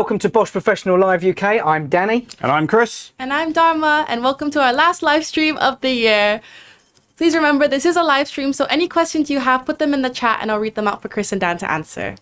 welcome to Bosch Professional Live UK. I'm Danny. And I'm Chris. And I'm Dharma, and welcome to our last live stream of the year. Please remember, this is a live stream, so any questions you have, put them in the chat and I'll read them out for Chris and Dan to answer.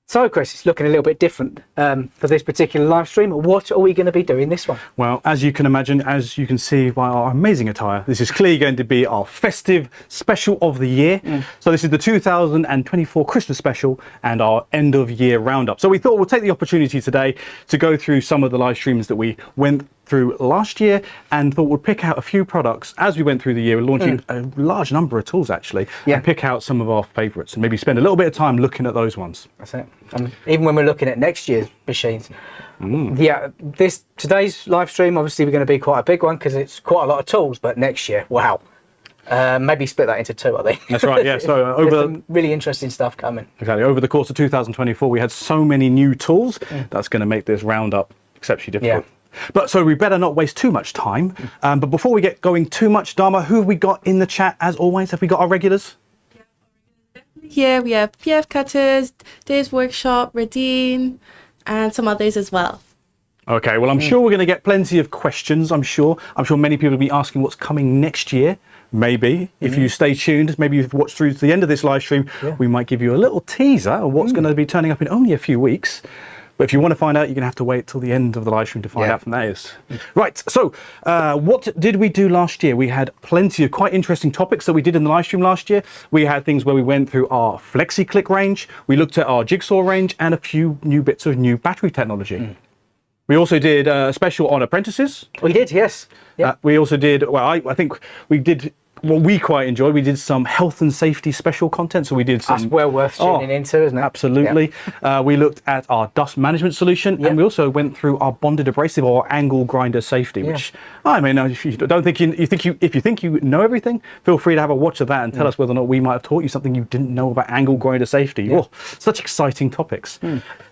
So, Chris, it's looking a little bit different for this particular live stream. What are we going to be doing this one? Well, as you can imagine, as you can see by our amazing attire, this is clearly going to be our festive special of the year. So this is the 2024 Christmas special and our end of year roundup. So we thought we'll take the opportunity today to go through some of the live streams that we went through last year, and thought we'll pick out a few products as we went through the year. We're launching a large number of tools actually, and pick out some of our favourites and maybe spend a little bit of time looking at those ones. That's it. Even when we're looking at next year's machines. Yeah, today's live stream, obviously we're going to be quite a big one because it's quite a lot of tools, but next year, wow. Maybe split that into two, I think. That's right, yeah. So over some really interesting stuff coming. Exactly. Over the course of 2024, we had so many new tools that's going to make this roundup exceptionally difficult. But so we better not waste too much time. But before we get going too much, Dharma, who have we got in the chat as always? Have we got our regulars? Here we have PF Cutters, Dave's Workshop, Radine, and some others as well. Okay, well, I'm sure we're going to get plenty of questions, I'm sure many people will be asking what's coming next year. Maybe, if you stay tuned, maybe you've watched through to the end of this live stream, we might give you a little teaser of what's going to be turning up in only a few weeks. But if you want to find out, you're going to have to wait till the end of the live stream to find out from that is. Right, so what did we do last year? We had plenty of quite interesting topics that we did in the live stream last year. We had things where we went through our FlexiClick range, we looked at our Jigsaw range, and a few new bits of new battery technology. We also did a special on apprentices. We did, yes. We also did, well, I think we did what we quite enjoyed. We did some health and safety special content. So we did some... That's well worth tuning into, isn't it? Absolutely. We looked at our dust management solution, and we also went through our bonded abrasive or angle grinder safety, which, I mean, if you don't think if you think you know everything, feel free to have a watch of that and tell us whether or not we might have taught you something you didn't know about angle grinder safety. Oh, such exciting topics.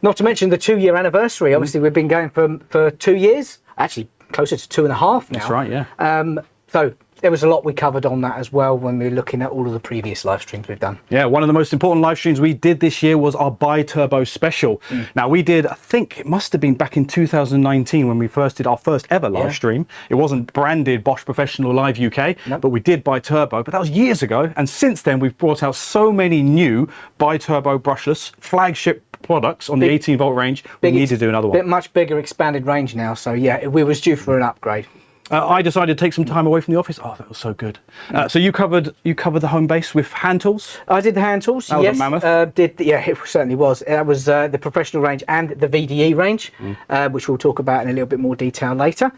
Not to mention the 2-year anniversary. Obviously, we've been going for 2 years, actually closer to 2.5 now. That's right, yeah. So there was a lot we covered on that as well when we were looking at all of the previous live streams we've done. Yeah, one of the most important live streams we did this year was our Bi-Turbo special. Now we did, I think it must have been back in 2019 when we first did our first ever live stream. It wasn't branded Bosch Professional Live UK, but we did Bi-Turbo, but that was years ago. And since then we've brought out so many new Bi-Turbo brushless flagship products on the 18-volt range. We need to do another one. Much bigger expanded range now, so yeah, we was due for an upgrade. I decided to take some time away from the office. Oh, that was so good. So you covered the home base with hand tools? I did the hand tools, that was a mammoth. Yeah, it certainly was. That was the professional range and the VDE range, which we'll talk about in a little bit more detail later.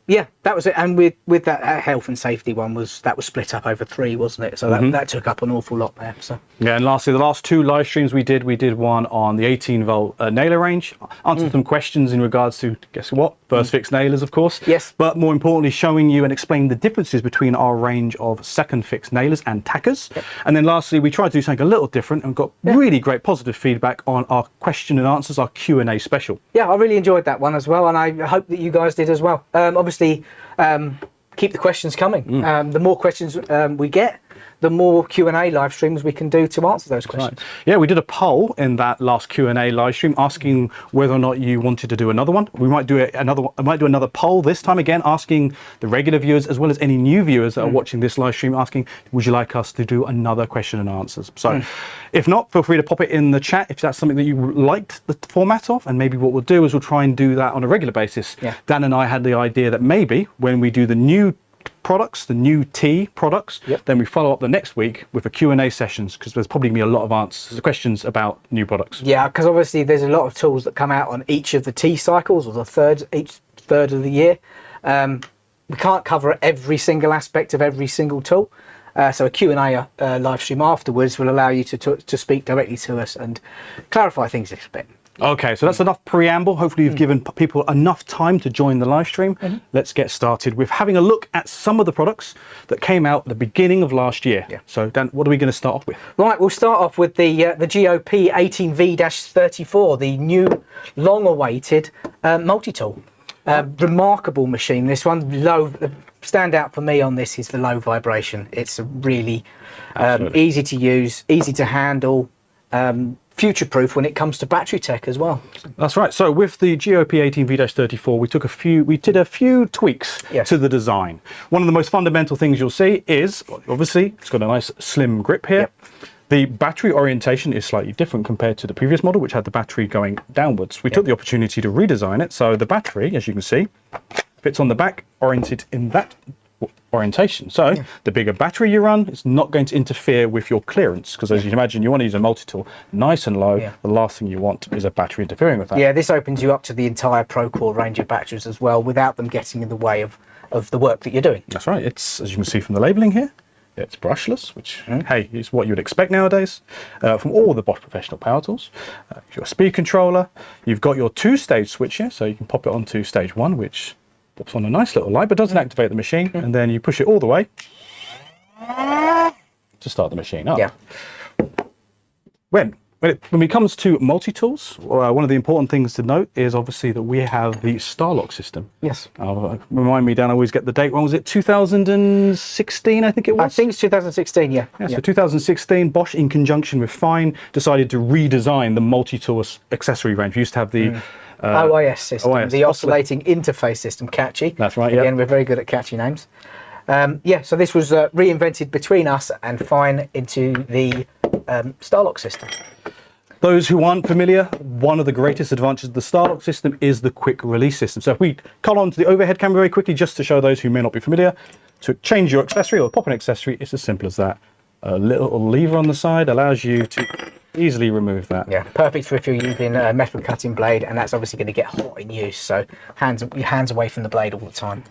Yeah, that was it. And with that health and safety one, that was split up over 3, wasn't it? So that took up an awful lot there. So yeah, and lastly, the last 2 live streams we did one on the 18-volt nailer range, answered some questions in regards to, guess what, first fix nailers, of course. Yes. But more importantly, showing you and explaining the differences between our range of second fix nailers and tackers. And then lastly, we tried to do something a little different and got really great positive feedback on our question and answers, our Q&A special. Yeah, I really enjoyed that one as well, and I hope that you guys did as well. Obviously, keep the questions coming. The more questions we get, the more Q&A live streams we can do to answer those questions. Right. Yeah, we did a poll in that last Q&A live stream asking whether or not you wanted to do another one. We might do another poll this time again, asking the regular viewers as well as any new viewers that are watching this live stream, asking, would you like us to do another question and answers? So if not, feel free to pop it in the chat if that's something that you liked the format of, and maybe what we'll do is we'll try and do that on a regular basis. Dan and I had the idea that maybe when we do the new products, the new T products, then we follow up the next week with a Q&A sessions, because there's probably going to be a lot of answers, questions about new products. Yeah, because obviously there's a lot of tools that come out on each of the T cycles, or each third of the year. We can't cover every single aspect of every single tool. So a Q&A live stream afterwards will allow you to speak directly to us and clarify things a little bit. Okay, so that's enough preamble. Hopefully you've given people enough time to join the live stream. Let's get started with having a look at some of the products that came out at the beginning of last year. So Dan, what are we going to start off with? Right, we'll start off with the GOP 18V-34, the new long-awaited multi-tool. Remarkable machine. This one, standout for me on this is the low vibration. It's a really easy to use, easy to handle. future-proof when it comes to battery tech as well. That's right. So with the GOP 18V-34, we did a few tweaks to the design. One of the most fundamental things you'll see is, obviously, it's got a nice slim grip here. Yep. The battery orientation is slightly different compared to the previous model, which had the battery going downwards. We took the opportunity to redesign it, so the battery, as you can see, fits on the back, oriented in that orientation. So the bigger battery you run, it's not going to interfere with your clearance, because as you can imagine, you want to use a multi-tool nice and low. The last thing you want is a battery interfering with that. Yeah, this opens you up to the entire Procore range of batteries as well, without them getting in the way of the work that you're doing. That's right. It's, as you can see from the labeling here, it's brushless, which, hey, is what you would expect nowadays from all the Bosch Professional power tools. Your speed controller, you've got your 2-stage switch here, so you can pop it onto stage 1, which pops on a nice little light, but doesn't activate the machine, and then you push it all the way to start the machine up. When it comes to multi-tools, one of the important things to note is obviously that we have the Starlock system. Yes. Remind me, Dan, I always get the date wrong. Was it 2016, I think it was? I think it's 2016, yeah. So 2016, Bosch, in conjunction with Fine, decided to redesign the multi-tool accessory range. We used to have the OIS system, the oscillating interface system, catchy. That's right, Again, we're very good at catchy names. So this was reinvented between us and Fine into the Starlock system. Those who aren't familiar, one of the greatest advantages of the Starlock system is the quick release system. So if we cut on to the overhead camera very quickly, just to show those who may not be familiar, to change your accessory or pop an accessory, it's as simple as that. A little lever on the side allows you to easily remove that. Yeah, perfect for if you're using a metal cutting blade, and that's obviously going to get hot in use, so your hands away from the blade all the time.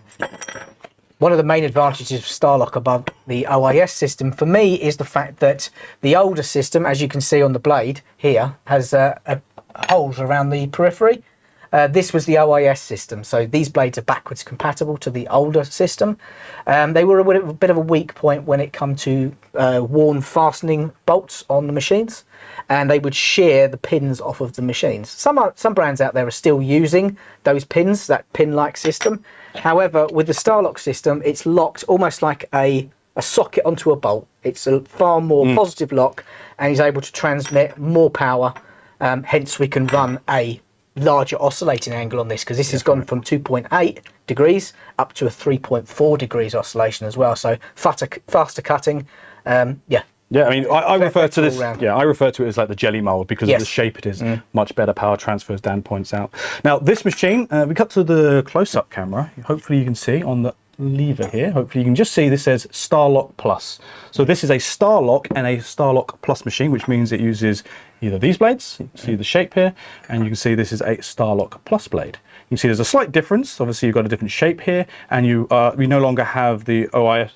One of the main advantages of Starlock above the OIS system for me is the fact that the older system, as you can see on the blade here, has holes around the periphery. This was the OIS system, so these blades are backwards compatible to the older system. They were a bit of a weak point when it come to worn fastening bolts on the machines, and they would shear the pins off of the machines. Some brands out there are still using those pins, that pin-like system. However, with the Starlock system, it's locked almost like a socket onto a bolt. It's a far more positive lock, and he's able to transmit more power. Hence, we can run a larger oscillating angle on this, because this has gone from 2.8 degrees up to a 3.4 degrees oscillation as well. So faster cutting. Yeah, I mean, I refer to this. Yeah, I refer to it as like the jelly mold because of the shape it is. Much better power transfer, as Dan points out. Now, this machine, we cut to the close-up camera. Hopefully, you can see on the lever here. Hopefully, you can just see this says Starlock Plus. So this is a Starlock and a Starlock Plus machine, which means it uses either these blades. You can see the shape here, and you can see this is a Starlock Plus blade. You can see there's a slight difference. Obviously, you've got a different shape here, and we no longer have the OIS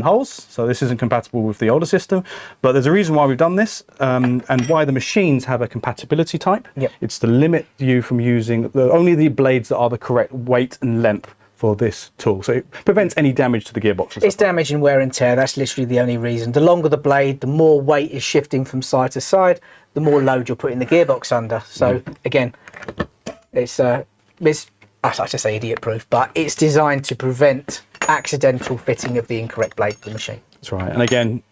holes, so this isn't compatible with the older system, but there's a reason why we've done this, and why the machines have a compatibility type. It's to limit you from using only the blades that are the correct weight and length for this tool, so it prevents any damage to the gearbox. It's damage and wear and tear. That's literally the only reason. The longer the blade, the more weight is shifting from side to side, the more load you're putting the gearbox under. So again, it's I like to say idiot proof, but it's designed to prevent accidental fitting of the incorrect blade to the machine. That's right. And again,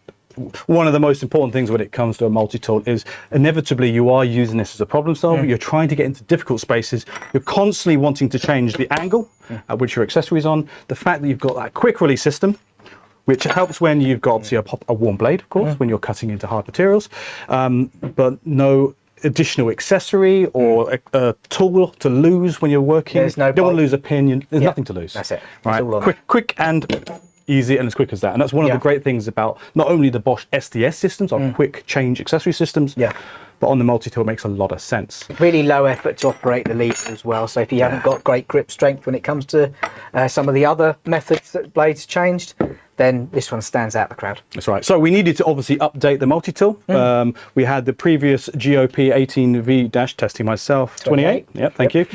one of the most important things when it comes to a multi-tool is inevitably you are using this as a problem solver. You're trying to get into difficult spaces. You're constantly wanting to change the angle at which your accessory is on. The fact that you've got that quick release system, which helps when you've got obviously a warm blade, of course, when you're cutting into hard materials, but no additional accessory or a tool to lose when you're working. You don't want to lose a pin. There's nothing to lose. That's it. Right. Quick and easy, and as quick as that. And that's one of the great things about not only the Bosch SDS systems, our quick change accessory systems, but on the multi-tool it makes a lot of sense. Really low effort to operate the lever as well. So if you haven't got great grip strength when it comes to some of the other methods that blades changed, then this one stands out the crowd. That's right. So we needed to obviously update the multi-tool. We had the previous GOP 18V- testing myself, 28. Yep, thank you.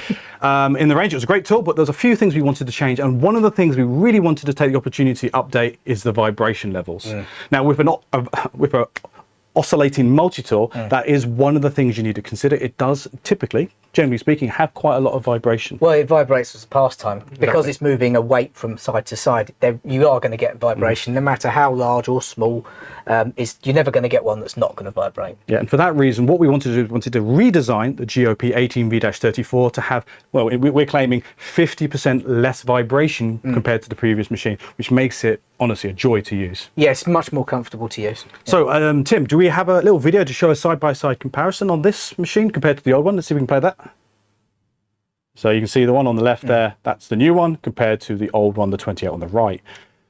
In the range, it was a great tool, but there's a few things we wanted to change. And one of the things we really wanted to take the opportunity to update is the vibration levels. Now, with a oscillating multi-tool, that is one of the things you need to consider. It does typically generally speaking, have quite a lot of vibration. Well, it vibrates as a pastime because it's moving a weight from side to side. You are going to get vibration, no matter how large or small. You're never going to get one that's not going to vibrate. Yeah, and for that reason, what we wanted to do, we wanted to redesign the GOP 18V-34 to have, well, we're claiming 50% less vibration compared to the previous machine, which makes it honestly a joy to use. Yeah, it's much more comfortable to use. So, Tim, do we have a little video to show a side-by-side comparison on this machine compared to the old one? Let's see if we can play that. So you can see the one on the left there, that's the new one compared to the old one, the 28 on the right.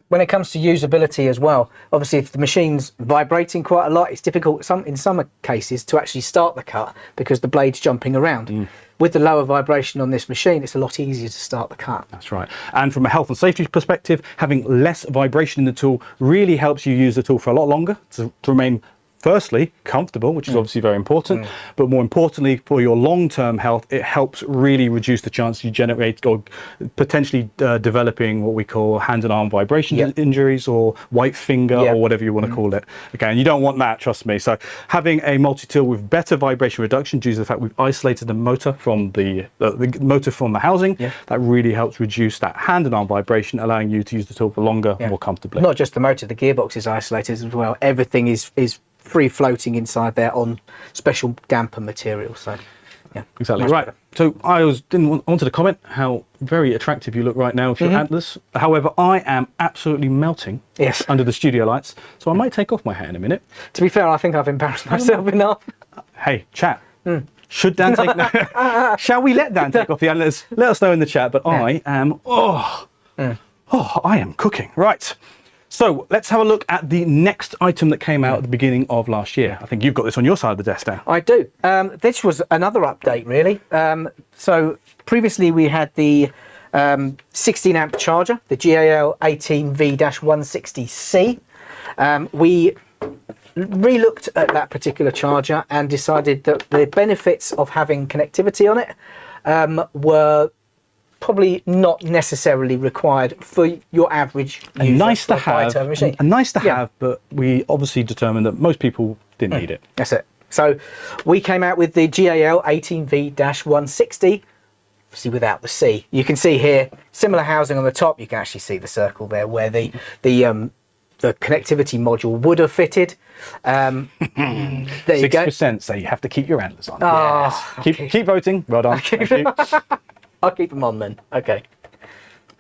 When it comes to usability as well, obviously if the machine's vibrating quite a lot, it's difficult in some cases to actually start the cut because the blade's jumping around. With the lower vibration on this machine, it's a lot easier to start the cut. That's right. And from a health and safety perspective, having less vibration in the tool really helps you use the tool for a lot longer to remain, firstly, comfortable, which is obviously very important, but more importantly, for your long-term health, it helps really reduce the chance you generate or potentially developing what we call hand and arm vibration injuries or white finger or whatever you want to call it. Okay, and you don't want that, trust me. So having a multi-tool with better vibration reduction due to the fact we've isolated the motor from the motor from the housing, that really helps reduce that hand and arm vibration, allowing you to use the tool for longer, more comfortably. Not just the motor, the gearbox is isolated as well. Everything is free floating inside there on special damper material. So yeah, exactly right. So I wanted to comment how very attractive you look right now with your antlers. However, I am absolutely melting under the studio lights, so I might take off my hat in a minute. To be fair, I think I've embarrassed myself enough. Hey, chat. Should Dan take? Shall we let Dan take off the antlers? Let us know in the chat. But I am. I am cooking. Right. So let's have a look at the next item that came out at the beginning of last year. I think you've got this on your side of the desk now. I do. This was another update, really. So previously we had the 16 amp charger, the GAL 18V-160C. We re-looked at that particular charger and decided that the benefits of having connectivity on it were probably not necessarily required for your average user. Nice to have, but we obviously determined that most people didn't need it. That's it. So we came out with the GAL 18V-160, obviously without the C. You can see here, similar housing on the top. You can actually see the circle there where the connectivity module would have fitted. There you go. 6%, so you have to keep your antlers on. Oh, yes. Keep voting. Well done. Thank you. I'll keep them on then. Okay.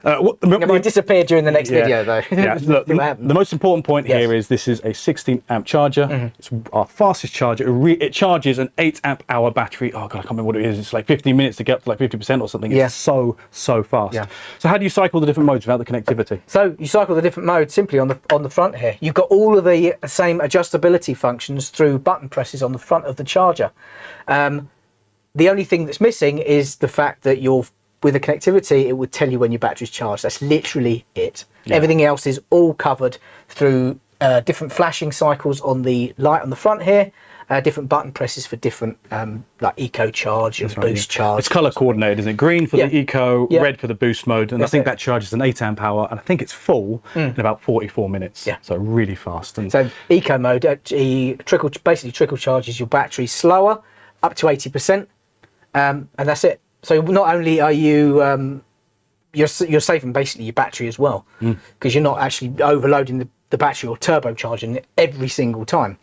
It might disappear during the next video though. Look, the most important point here is this is a 16 amp charger. It's our fastest charger. It charges an 8 amp hour battery. Oh God, I can't remember what it is. It's like 15 minutes to get up to like 50% or something. It's so fast. So how do you cycle the different modes without the connectivity? So you cycle the different modes simply on the front here. You've got all of the same adjustability functions through button presses on the front of the charger. The only thing that's missing is the fact that with the connectivity, it would tell you when your battery's charged. That's literally it. Everything else is all covered through different flashing cycles on the light on the front here, different button presses for different like eco charge and boost charge. It's color coordinated, isn't it? Green for the eco, red for the boost mode, and I think that charges an 8 amp hour, and I think it's full in about 44 minutes. So really fast. And so eco mode basically trickle charges your battery slower, up to 80%. And that's it. So not only are you you're saving basically your battery as well, because you're not actually overloading the battery or turbocharging it every single time.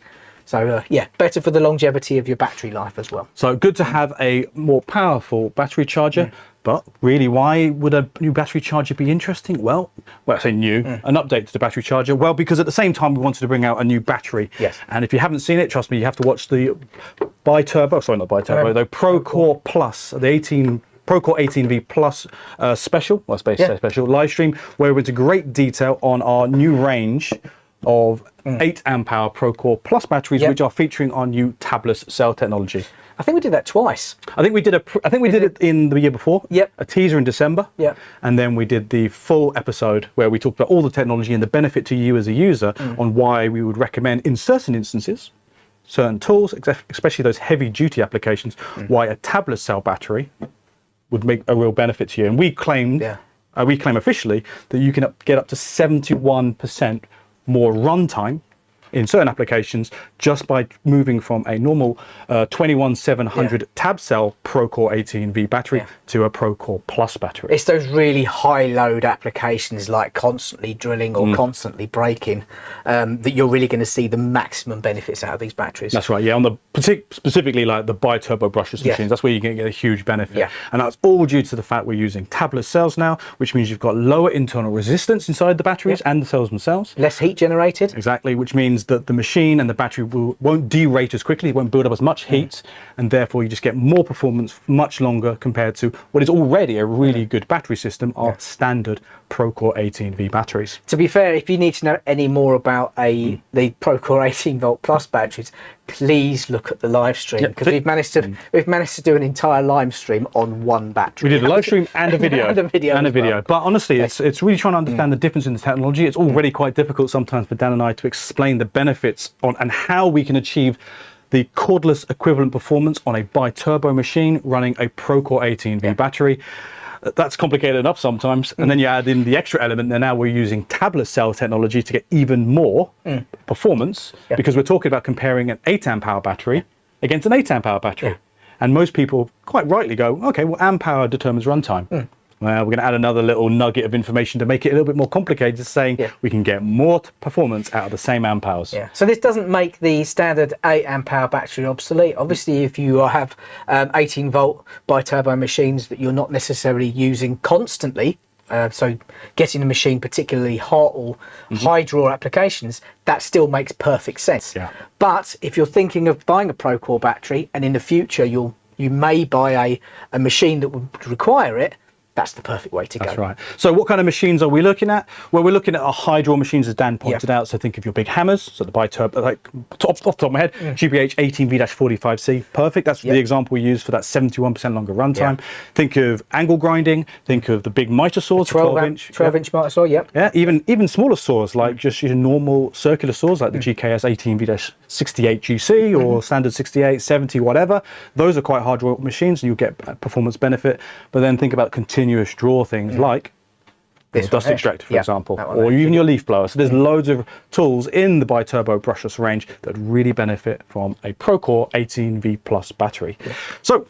So yeah, better for the longevity of your battery life as well. So good to have a more powerful battery charger. But really, why would a new battery charger be interesting? Well, I say new, an update to the battery charger. Well, because at the same time, we wanted to bring out a new battery. And if you haven't seen it, trust me, you have to watch the Procore Plus, the Procore 18V Plus special, well, special live stream, where we went into great detail on our new range of 8 amp hour Procore Plus batteries, which are featuring our new tabless cell technology. I think we did that twice. I think we did it in the year before. A teaser in December. And then we did the full episode where we talked about all the technology and the benefit to you as a user on why we would recommend in certain instances, certain tools, especially those heavy duty applications, why a tabless cell battery would make a real benefit to you. And we claim officially that you can get up to 71% more runtime in certain applications just by moving from a normal 21700 tab cell Procore 18V battery to a Procore Plus battery. It's those really high load applications like constantly drilling or constantly braking that you're really going to see the maximum benefits out of these batteries. That's right, yeah. On the specifically like the bi-turbo brushless machines, that's where you can get a huge benefit. Yeah. And that's all due to the fact we're using tabless cells now, which means you've got lower internal resistance inside the batteries and the cells themselves. Less heat generated. Exactly, which means that the machine and the battery won't derate as quickly, it won't build up as much heat, and therefore you just get more performance much longer compared to what is already a really good battery system, our standard Procore 18V batteries. To be fair, if you need to know any more about the Procore 18 volt plus batteries, please look at the live stream, because we've managed to do an entire live stream on one battery. We did a live stream and a video. and a video. But honestly, it's really trying to understand the difference in the technology. It's already quite difficult sometimes for Dan and I to explain the benefits on and how we can achieve the cordless equivalent performance on a bi-turbo machine running a Procore 18V battery. That's complicated enough sometimes, and then you add in the extra element, and now we're using tabless cell technology to get even more performance, because we're talking about comparing an 8 amp hour battery against an 8 amp hour battery. And most people quite rightly go, okay, well, amp hour determines runtime. Well, we're going to add another little nugget of information to make it a little bit more complicated, saying we can get more performance out of the same amp hours. So this doesn't make the standard 8 amp hour battery obsolete. Obviously, if you have 18 volt bi-turbo machines that you're not necessarily using constantly, so getting the machine particularly hot or high draw applications, that still makes perfect sense. But if you're thinking of buying a Procore battery, and in the future you may buy a machine that would require it, that's the perfect way to go. That's right. So what kind of machines are we looking at? Well, we're looking at our high draw machines, as Dan pointed out. So think of your big hammers. So the bi-turbo, like off the top of my head, GPH 18V-45C, perfect. That's the example we use for that 71% longer runtime. Think of angle grinding. Think of the big miter saws, 12-inch. 12-inch miter saw, Yeah, even smaller saws, like just your normal circular saws, like the GKS 18V-68GC or standard 68, 70, whatever. Those are quite hard draw machines, and you'll get performance benefit. But then think about continuous draw things like this dust extractor, for example, or even your leaf blower. So there's loads of tools in the bi-turbo brushless range that really benefit from a Procore 18V plus battery. So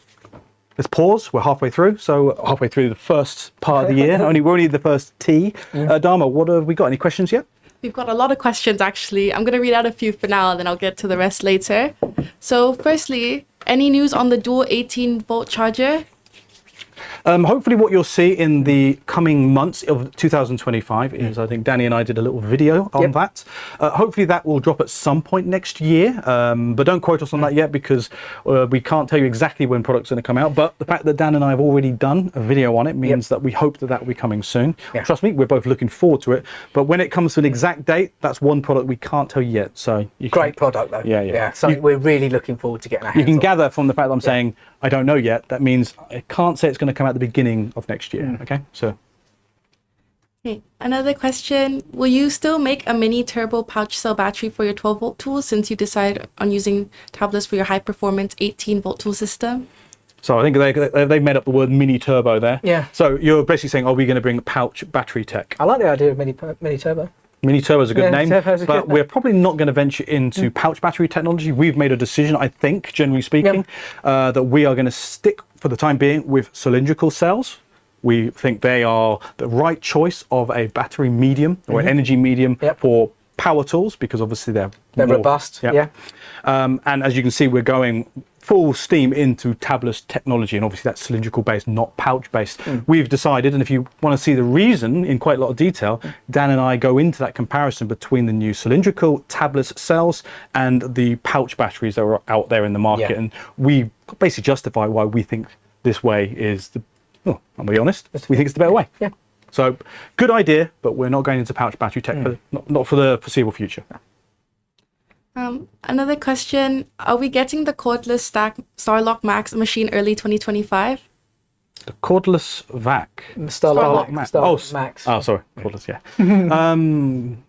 let's pause. We're halfway through. So halfway through the first part of the year. We're only the first T. Dharma, what have we got? Any questions yet? We've got a lot of questions, actually. I'm going to read out a few for now, and then I'll get to the rest later. So firstly, any news on the dual 18 volt charger? Hopefully what you'll see in the coming months of 2025 is, I think Danny and I did a little video on that. Hopefully that will drop at some point next year, but don't quote us on that yet, because we can't tell you exactly when product's going to come out. But the fact that Dan and I have already done a video on it means that we hope that will be coming soon. Trust me, we're both looking forward to it. But when it comes to an exact date, that's one product we can't tell you yet. So great product though. Yeah. Something we're really looking forward to getting our hands You can on. gather from the fact that I'm saying I don't know yet. That means I can't say it's going to come out at the beginning of next year. Okay, so. Okay. Another question: will you still make a mini turbo pouch cell battery for your 12 volt tool, since you decide on using tablets for your high performance 18 volt tool system? So I think they've made up the word mini turbo there. Yeah. So you're basically saying, are we going to bring pouch battery tech? I like the idea of mini turbo. Mini turbo is a good name, Turbo's a but good we're probably not going to venture into pouch battery technology. We've made a decision, I think, generally speaking, that we are going to stick for the time being with cylindrical cells. We think they are the right choice of a battery medium or an energy medium for power tools, because obviously they're more robust. And as you can see, we're going full steam into tabless technology, and obviously that's cylindrical based, not pouch based. We've decided, and if you want to see the reason in quite a lot of detail, Dan and I go into that comparison between the new cylindrical tabless cells and the pouch batteries that are out there in the market, and we basically justify why we think this way is the, I'll be honest, we think it's the better way. So good idea, but we're not going into pouch battery tech not for the foreseeable future. Another question: are we getting the cordless stack Starlock Max machine early 2025? The cordless VAC. Starlock Max. Oh, sorry, cordless.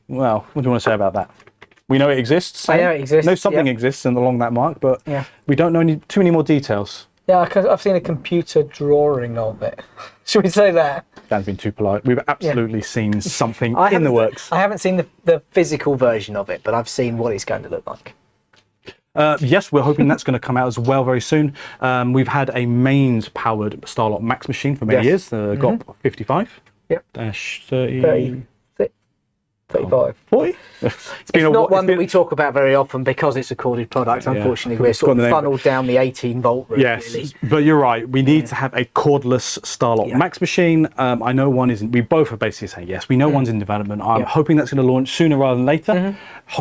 Well, what do you want to say about that? We know it exists. I know it exists. Know something exists and along that mark, but we don't know too many more details. Yeah, because I've seen a computer drawing of it. Should we say that? Dan's been too polite. We've absolutely seen something in haven't- the works. I haven't seen the physical version of it, but I've seen what it's going to look like. Yes, we're hoping that's going to come out as well very soon. We've had a mains-powered Starlock Max machine for many years, the GOP 55. Yep. Dash 30. 35. 40? It's not one that we talk about very often because it's a corded product. Unfortunately, we're sort of funneled down the 18 volt route. Yes, really. but you're right. We need to have a cordless Starlock Max machine. I know one isn't. We both are basically saying yes. We know one's in development. I'm hoping that's going to launch sooner rather than later.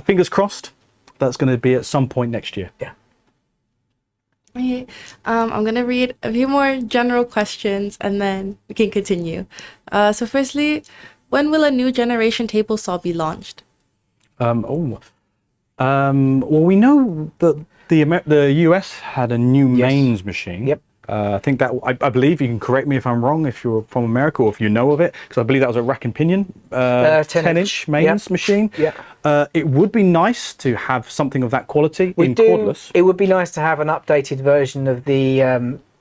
Fingers crossed. That's going to be at some point next year. Yeah. Okay. I'm going to read a few more general questions and then we can continue. So firstly, when will a new generation table saw be launched? Well, we know that the US had a new mains machine. Yep. I think that I believe you can correct me if I'm wrong if you're from America or if you know of it, because I believe that was a rack and pinion 10-inch mains machine. Yeah. It would be nice to have something of that quality cordless. It would be nice to have an updated version of the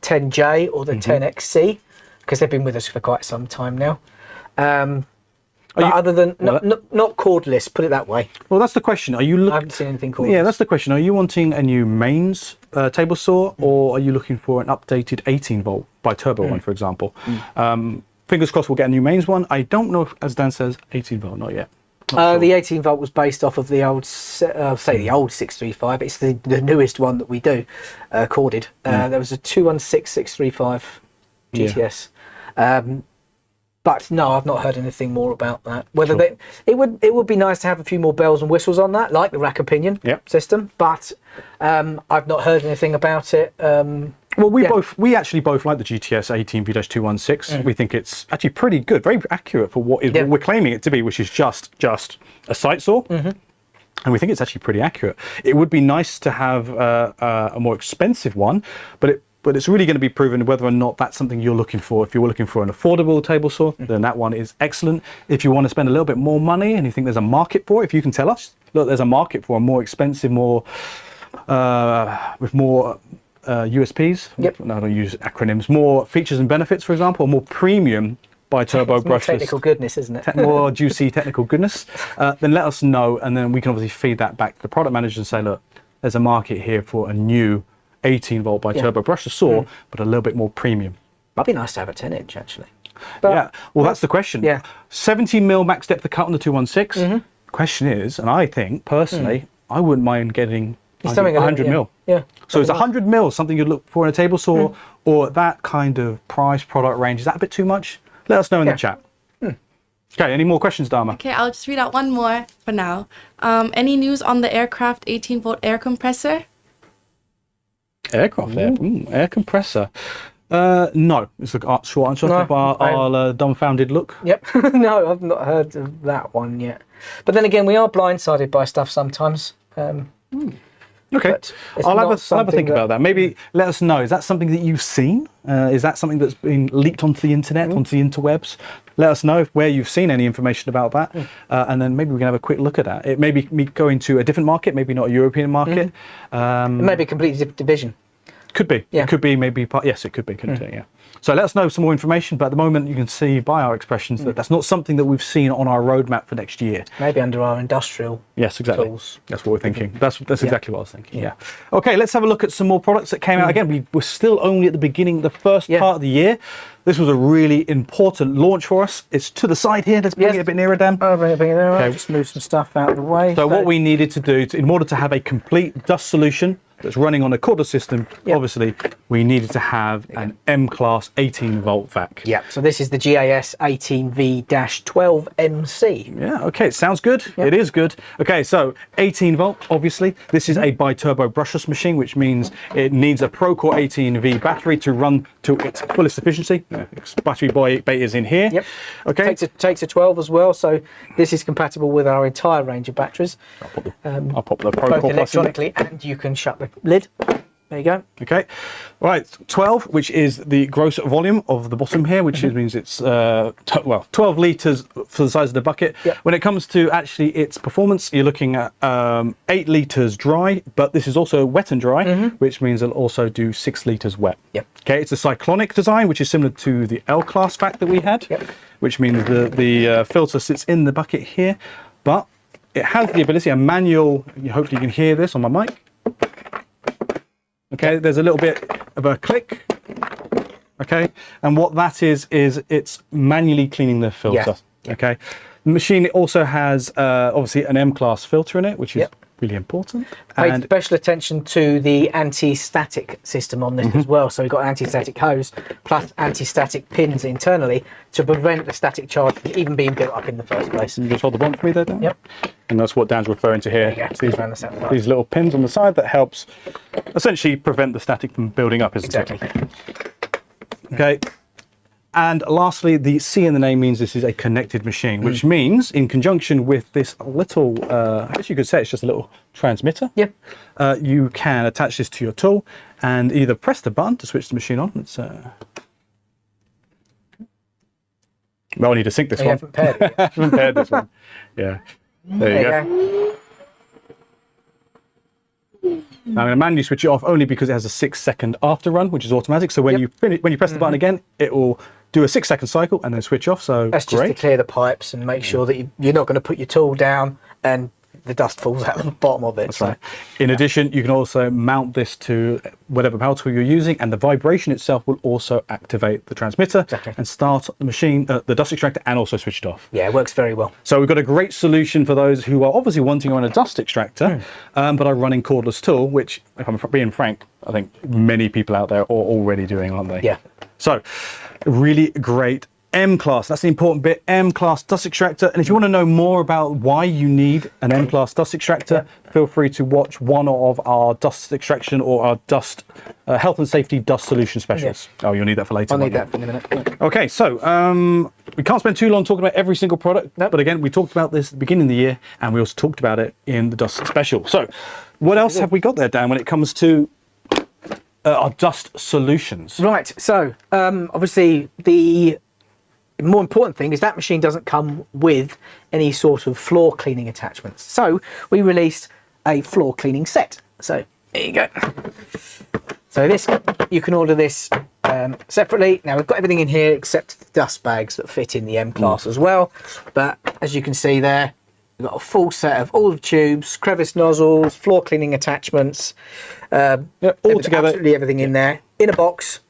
10J or the 10XC because they've been with us for quite some time now. But other than not cordless, put it that way. Well, that's the question. Are you looking? I haven't seen anything cordless. Yeah, that's the question. Are you wanting a new mains table saw, or are you looking for an updated 18 volt by turbo one, for example? Fingers crossed we'll get a new mains one. I don't know if, as Dan says, 18 volt, not yet. Not sure. The 18 volt was based off of the old, the old 635. It's the newest one that we do, corded. There was a 216 635 GTS. But no, I've not heard anything more about that. Whether it would be nice to have a few more bells and whistles on that, like the rack and pinion system. But I've not heard anything about it. Well, we actually both like the GTS 18V-216. We think it's actually pretty good, very accurate for what we're claiming it to be, which is just a sight saw. And we think it's actually pretty accurate. It would be nice to have a more expensive one, but it's really going to be proven whether or not that's something you're looking for. If you're looking for an affordable table saw, then that one is excellent. If you want to spend a little bit more money and you think there's a market for it, if you can tell us, look, there's a market for a more expensive, with more USPs. No, I don't use acronyms. More features and benefits, for example, or more premium by turbo brushless. Technical goodness, isn't it? More juicy technical goodness. Then let us know, and then we can obviously feed that back to the product manager and say, look, there's a market here for a new 18 volt by turbo brushless saw, but a little bit more premium. Might be nice to have a 10-inch actually. But, well, that's the question. 70mm max depth of cut on the 216. The question is, and I think personally, I wouldn't mind getting 100mm. So is 100mm something you'd look for in a table saw, or that kind of price product range? Is that a bit too much? Let us know in the chat. Okay, any more questions, Dharma? Okay, I'll just read out one more for now. Any news on the aircraft 18 volt air compressor? Aircraft air compressor. No, it's the short answer of our dumbfounded look. No, I've not heard of that one yet. But then again, we are blindsided by stuff sometimes. Okay, I'll have a think about that. Maybe let us know. Is that something that you've seen? Is that something that's been leaked onto the internet, onto the interwebs? Let us know where you've seen any information about that, and then maybe we can have a quick look at that. It may be going to a different market, maybe not a European market. It may be a completely different division. Could be. It could be maybe part. Yes, it could be. Couldn't it? Yeah. So let us know some more information. But at the moment, you can see by our expressions that that's not something that we've seen on our roadmap for next year. Maybe under our industrial tools. That's what we're thinking. That's exactly what I was thinking. Yeah. Okay, let's have a look at some more products that came out. Again, we're still only at the beginning, the first part of the year. This was a really important launch for us. It's to the side here. Let's bring it a bit nearer, Dan. I'll bring it there. Okay. Just move some stuff out of the way. So what we needed to do, in order to have a complete dust solution that's running on a cordless system, obviously, we needed to have an M-Class 18 volt vac. So this is the GAS 18V-12MC. Okay, it sounds good. It is good. Okay, so 18 volt, obviously. This is a bi-turbo brushless machine, which means it needs a Procore 18V battery to run to its fullest efficiency. Battery beta is in here. Okay. Takes a 12 as well, so this is compatible with our entire range of batteries. I'll pop the Procore both electronically, and you can shut the lid There you go. Okay, right, 12, which is the gross volume of the bottom here, which means it's, 12 litres for the size of the bucket. Yep. When it comes to actually its performance, you're looking at 8 litres dry, but this is also wet and dry, which means it'll also do 6 litres wet. Yep. Okay, it's a cyclonic design, which is similar to the L-class vac that we had, which means the filter sits in the bucket here, but it has the ability, a manual, hopefully you can hear this on my mic. Okay, there's a little bit of a click. Okay, and what that is it's manually cleaning the filter. Okay, the machine also has obviously an M-class filter in it, which is really important. Paid special attention to the anti-static system on this as well. So we've got anti-static hose plus anti-static pins internally to prevent the static charge from even being built up in the first place. Can you just hold the button for me there, Dan? Yep. And that's what Dan's referring to here. These little pins on the side that helps essentially prevent the static from building up, isn't it? Okay. And lastly, the C in the name means this is a connected machine, which means in conjunction with this little, I guess you could say it's just a little transmitter. You can attach this to your tool and either press the button to switch the machine on. It's, well, I need to sync this one. Haven't paired it. Haven't paired this one. Yeah. There you go. Now I'm going to manually switch it off only because it has a 6-second after run, which is automatic. So when you finish, when you press the button again, it will do a 6-second cycle and then switch off. So that's just to clear the pipes and make sure that you're not going to put your tool down and the dust falls out of the bottom of it. That's right. In addition, you can also mount this to whatever power tool you're using, and the vibration itself will also activate the transmitter and start the machine, the dust extractor, and also switch it off. Yeah, it works very well. So we've got a great solution for those who are obviously wanting to run a dust extractor, but are running cordless tool, which, if I'm being frank, I think many people out there are already doing, aren't they? Yeah. So, really great M-class, that's the important bit, M-class dust extractor. And if you want to know more about why you need an M-class dust extractor, feel free to watch one of our dust extraction or our dust health and safety dust solution specials. Oh, you'll need that for later. I'll need that for in a minute. Okay, so we can't spend too long talking about every single product, but again, we talked about this at the beginning of the year, and we also talked about it in the dust special. So what else have we got there, Dan, when it comes to our dust solutions? Right, so obviously the more important thing is that machine doesn't come with any sort of floor cleaning attachments. So we released a floor cleaning set. So there you go. So this, you can order this separately. Now we've got everything in here except the dust bags that fit in the M-class as well. But as you can see there, we've got a full set of all the tubes, crevice nozzles, floor cleaning attachments, all together. Absolutely everything in there, in a box,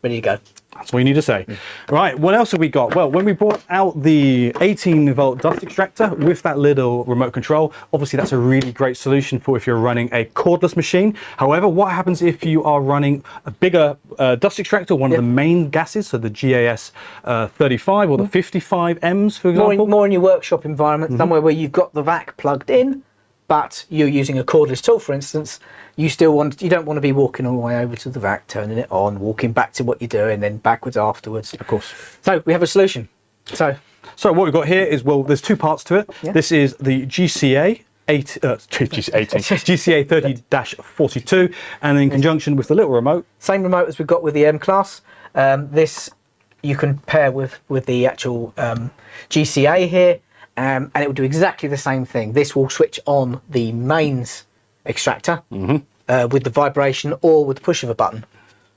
ready to go. That's all you need to say. Right, what else have we got? Well, when we brought out the 18-volt dust extractor with that little remote control, obviously that's a really great solution for if you're running a cordless machine. However, what happens if you are running a bigger dust extractor, one of the main gases, so the GAS 35 or the 55Ms, for example? More in your workshop environment, somewhere where you've got the vac plugged in, but you're using a cordless tool, for instance. You don't want to be walking all the way over to the vac, turning it on, walking back to what you're doing, then backwards afterwards. Of course. So we have a solution. So what we've got here is, well, there's two parts to it. This is the GCA 30-42, and in conjunction with the little remote. Same remote as we've got with the M-class. This you can pair with the actual GCA here, and it will do exactly the same thing. This will switch on the mains extractor with the vibration or with the push of a button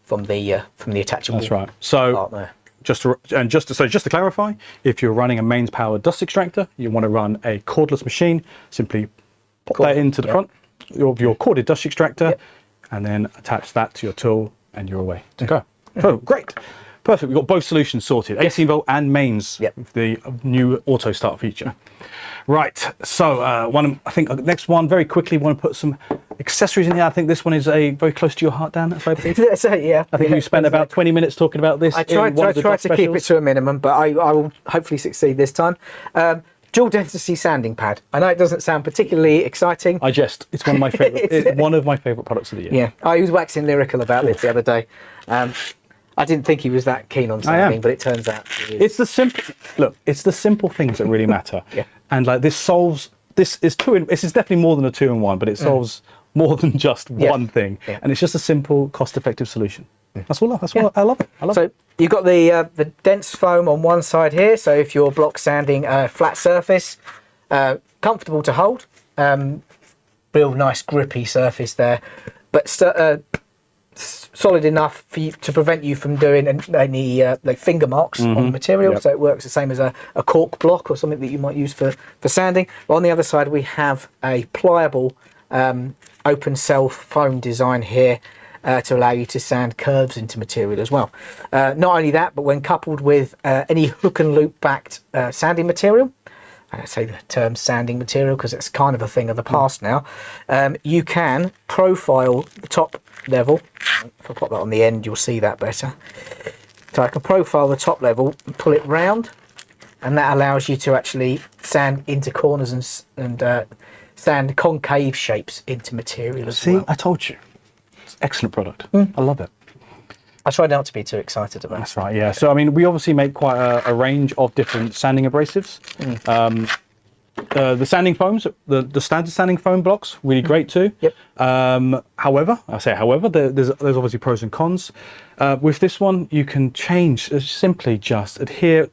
from the attachable. That's right. So part there. just to clarify, if you're running a mains powered dust extractor, you want to run a cordless machine, simply pop that into the front of your corded dust extractor and then attach that to your tool and you're away to go. Oh, great. Perfect. We've got both solutions sorted, 18 volt and mains, with the new auto start feature. Right, so I think next one, very quickly, want to put some accessories in here. I think this one is very close to your heart, Dan. If I believe. Yeah. I think you spent about 20 minutes talking about this. I tried to keep it to a minimum, but I will hopefully succeed this time. Dual density sanding pad. I know it doesn't sound particularly exciting. It's one of my favorite. It's one of my favorite products of the year. Yeah, I was waxing lyrical about this the other day. I didn't think he was that keen on sanding, but it turns out he is. It's the simple things that really matter. And like this is definitely more than a 2-in-1, but it solves more than just one thing. And it's just a simple, cost-effective solution. That's all. I love it. So you've got the dense foam on one side here. So if you're block sanding a flat surface, comfortable to hold, real nice grippy surface there, but solid enough for you to prevent you from doing any like finger marks on the material. So it works the same as a cork block or something that you might use for sanding. But on the other side, we have a pliable open cell foam design here. To allow you to sand curves into material as well. Not only that, but when coupled with any hook and loop backed sanding material, I say the term sanding material because it's kind of a thing of the past now, you can profile the top level. If I pop that on the end, you'll see that better. So I can profile the top level and pull it round, and that allows you to actually sand into corners and sand concave shapes into material as well. See, I told you. Excellent product. I love it. I try not to be too excited about it. That's right, yeah. So, I mean, we obviously make quite a range of different sanding abrasives. The sanding foams, the standard sanding foam blocks, really great too. Yep. However, there's obviously pros and cons. With this one, you can change, simply just adhere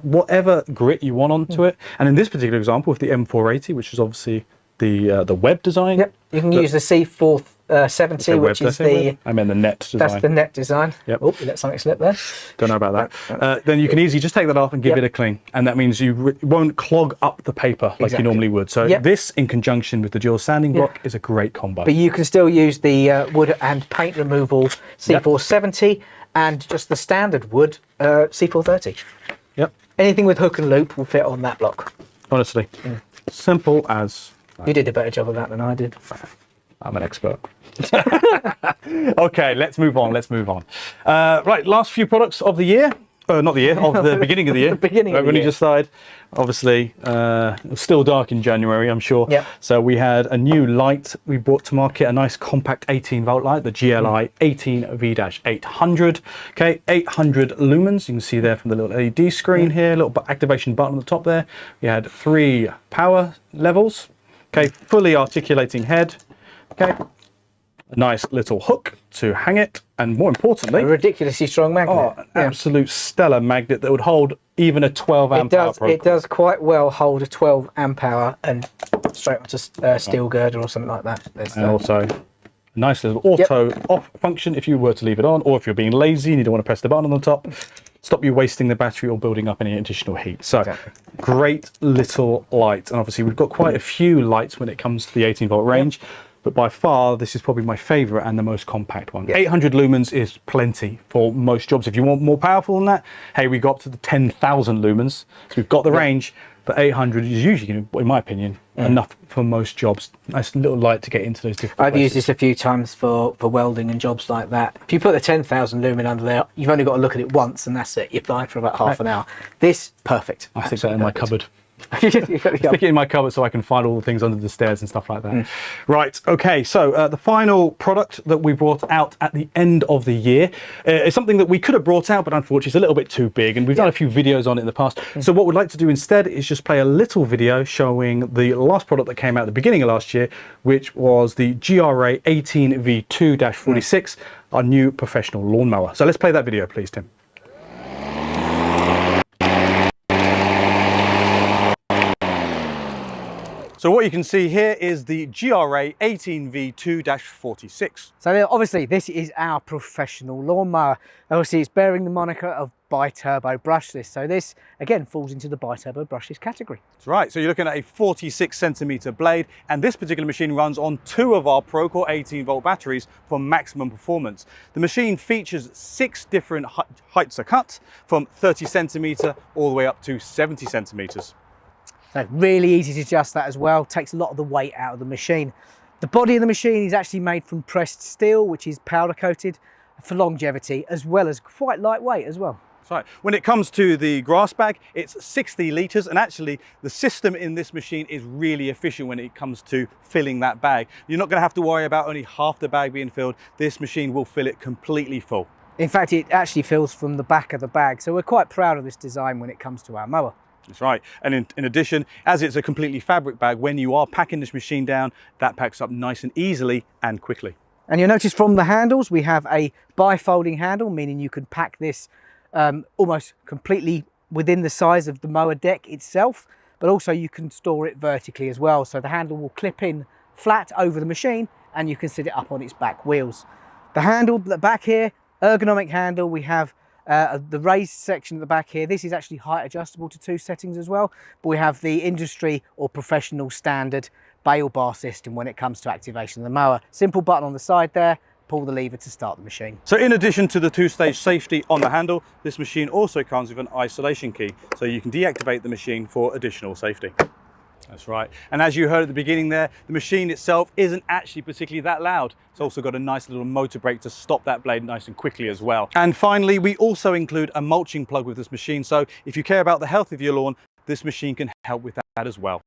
whatever grit you want onto it. And in this particular example, with the M480, which is obviously the web design. Yep. You can use the C470, which is the... I mean the net design. That's the net design. Yep. Oh, you let something slip there. Don't know about that. Then you can easily just take that off and give it a clean. And that means you won't clog up the paper like you normally would. So this, in conjunction with the dual sanding block, is a great combo. But you can still use the wood and paint removal C470 and just the standard wood C430. Yep. Anything with hook and loop will fit on that block. Honestly. Simple as... You did a better job of that than I did. I'm an expert. Okay, let's move on. Right, last few products of the year. Not the year, of the beginning of the year. The beginning of the year. Just started. Obviously, it was still dark in January, I'm sure. Yep. So we had a new light we brought to market, a nice compact 18-volt light, the GLI 18V-800. Okay, 800 lumens. You can see there from the little LED screen here, little activation button on the top there. We had 3 power levels. Okay, fully articulating head. Okay, a nice little hook to hang it, and more importantly, a ridiculously strong magnet. An absolute stellar magnet that would hold even a 12 amp hour. It does quite well hold a 12 amp hour and straight onto steel girder or something like that. And also a nice little auto off function if you were to leave it on, or if you're being lazy and you don't want to press the button on the top. Stop you wasting the battery or building up any additional heat. So great little light. And obviously we've got quite a few lights when it comes to the 18-volt range, but by far this is probably my favorite and the most compact one. 800 lumens is plenty for most jobs. If you want more powerful than that, hey, we got up to the 10,000 lumens. So we've got the range, but 800 is usually, in my opinion, enough for most jobs. Nice little light to get into those different I've places. used this a few times for welding and jobs like that. If you put the 10,000 lumen under there, you've only got to look at it once and that's it. You're blind for about half an hour. This, perfect. I stick that in my cupboard. Stick Stick it in my cupboard so I can find all the things under the stairs and stuff like that. Right, okay, so the final product that we brought out at the end of the year is something that we could have brought out, but unfortunately it's a little bit too big, and we've done a few videos on it in the past. So what we'd like to do instead is just play a little video showing the last product that came out at the beginning of last year, which was the GRA 18V2-46, our new professional lawnmower. So let's play that video, please, Tim. So what you can see here is the GRA 18V2-46. So obviously this is our professional lawnmower. Obviously it's bearing the moniker of bi-turbo brushless. So this again falls into the bi-turbo brushless category. That's right, so you're looking at a 46cm blade, and this particular machine runs on 2 of our Procore 18-volt batteries for maximum performance. The machine features 6 different heights of cut, from 30cm all the way up to 70cm. So really easy to adjust that as well, takes a lot of the weight out of the machine. The body of the machine is actually made from pressed steel, which is powder coated for longevity, as well as quite lightweight as well. That's right. When it comes to the grass bag, it's 60 litres, and actually the system in this machine is really efficient when it comes to filling that bag. You're not going to have to worry about only half the bag being filled. This machine will fill it completely full. In fact, it actually fills from the back of the bag. So we're quite proud of this design when it comes to our mower. That's right. And in addition, as it's a completely fabric bag, when you are packing this machine down, that packs up nice and easily and quickly. And you'll notice from the handles, we have a bifolding handle, meaning you can pack this almost completely within the size of the mower deck itself, but also you can store it vertically as well. So the handle will clip in flat over the machine and you can sit it up on its back wheels. The handle at the back here, ergonomic handle, we have the raised section at the back here. This is actually height adjustable to 2 settings as well, but we have the industry or professional standard bail bar system when it comes to activation of the mower. Simple button on the side there, pull the lever to start the machine. So in addition to the 2-stage safety on the handle, this machine also comes with an isolation key, so you can deactivate the machine for additional safety. That's right. And as you heard at the beginning there, the machine itself isn't actually particularly that loud. It's also got a nice little motor brake to stop that blade nice and quickly as well. And finally, we also include a mulching plug with this machine. So if you care about the health of your lawn, this machine can help with that as well.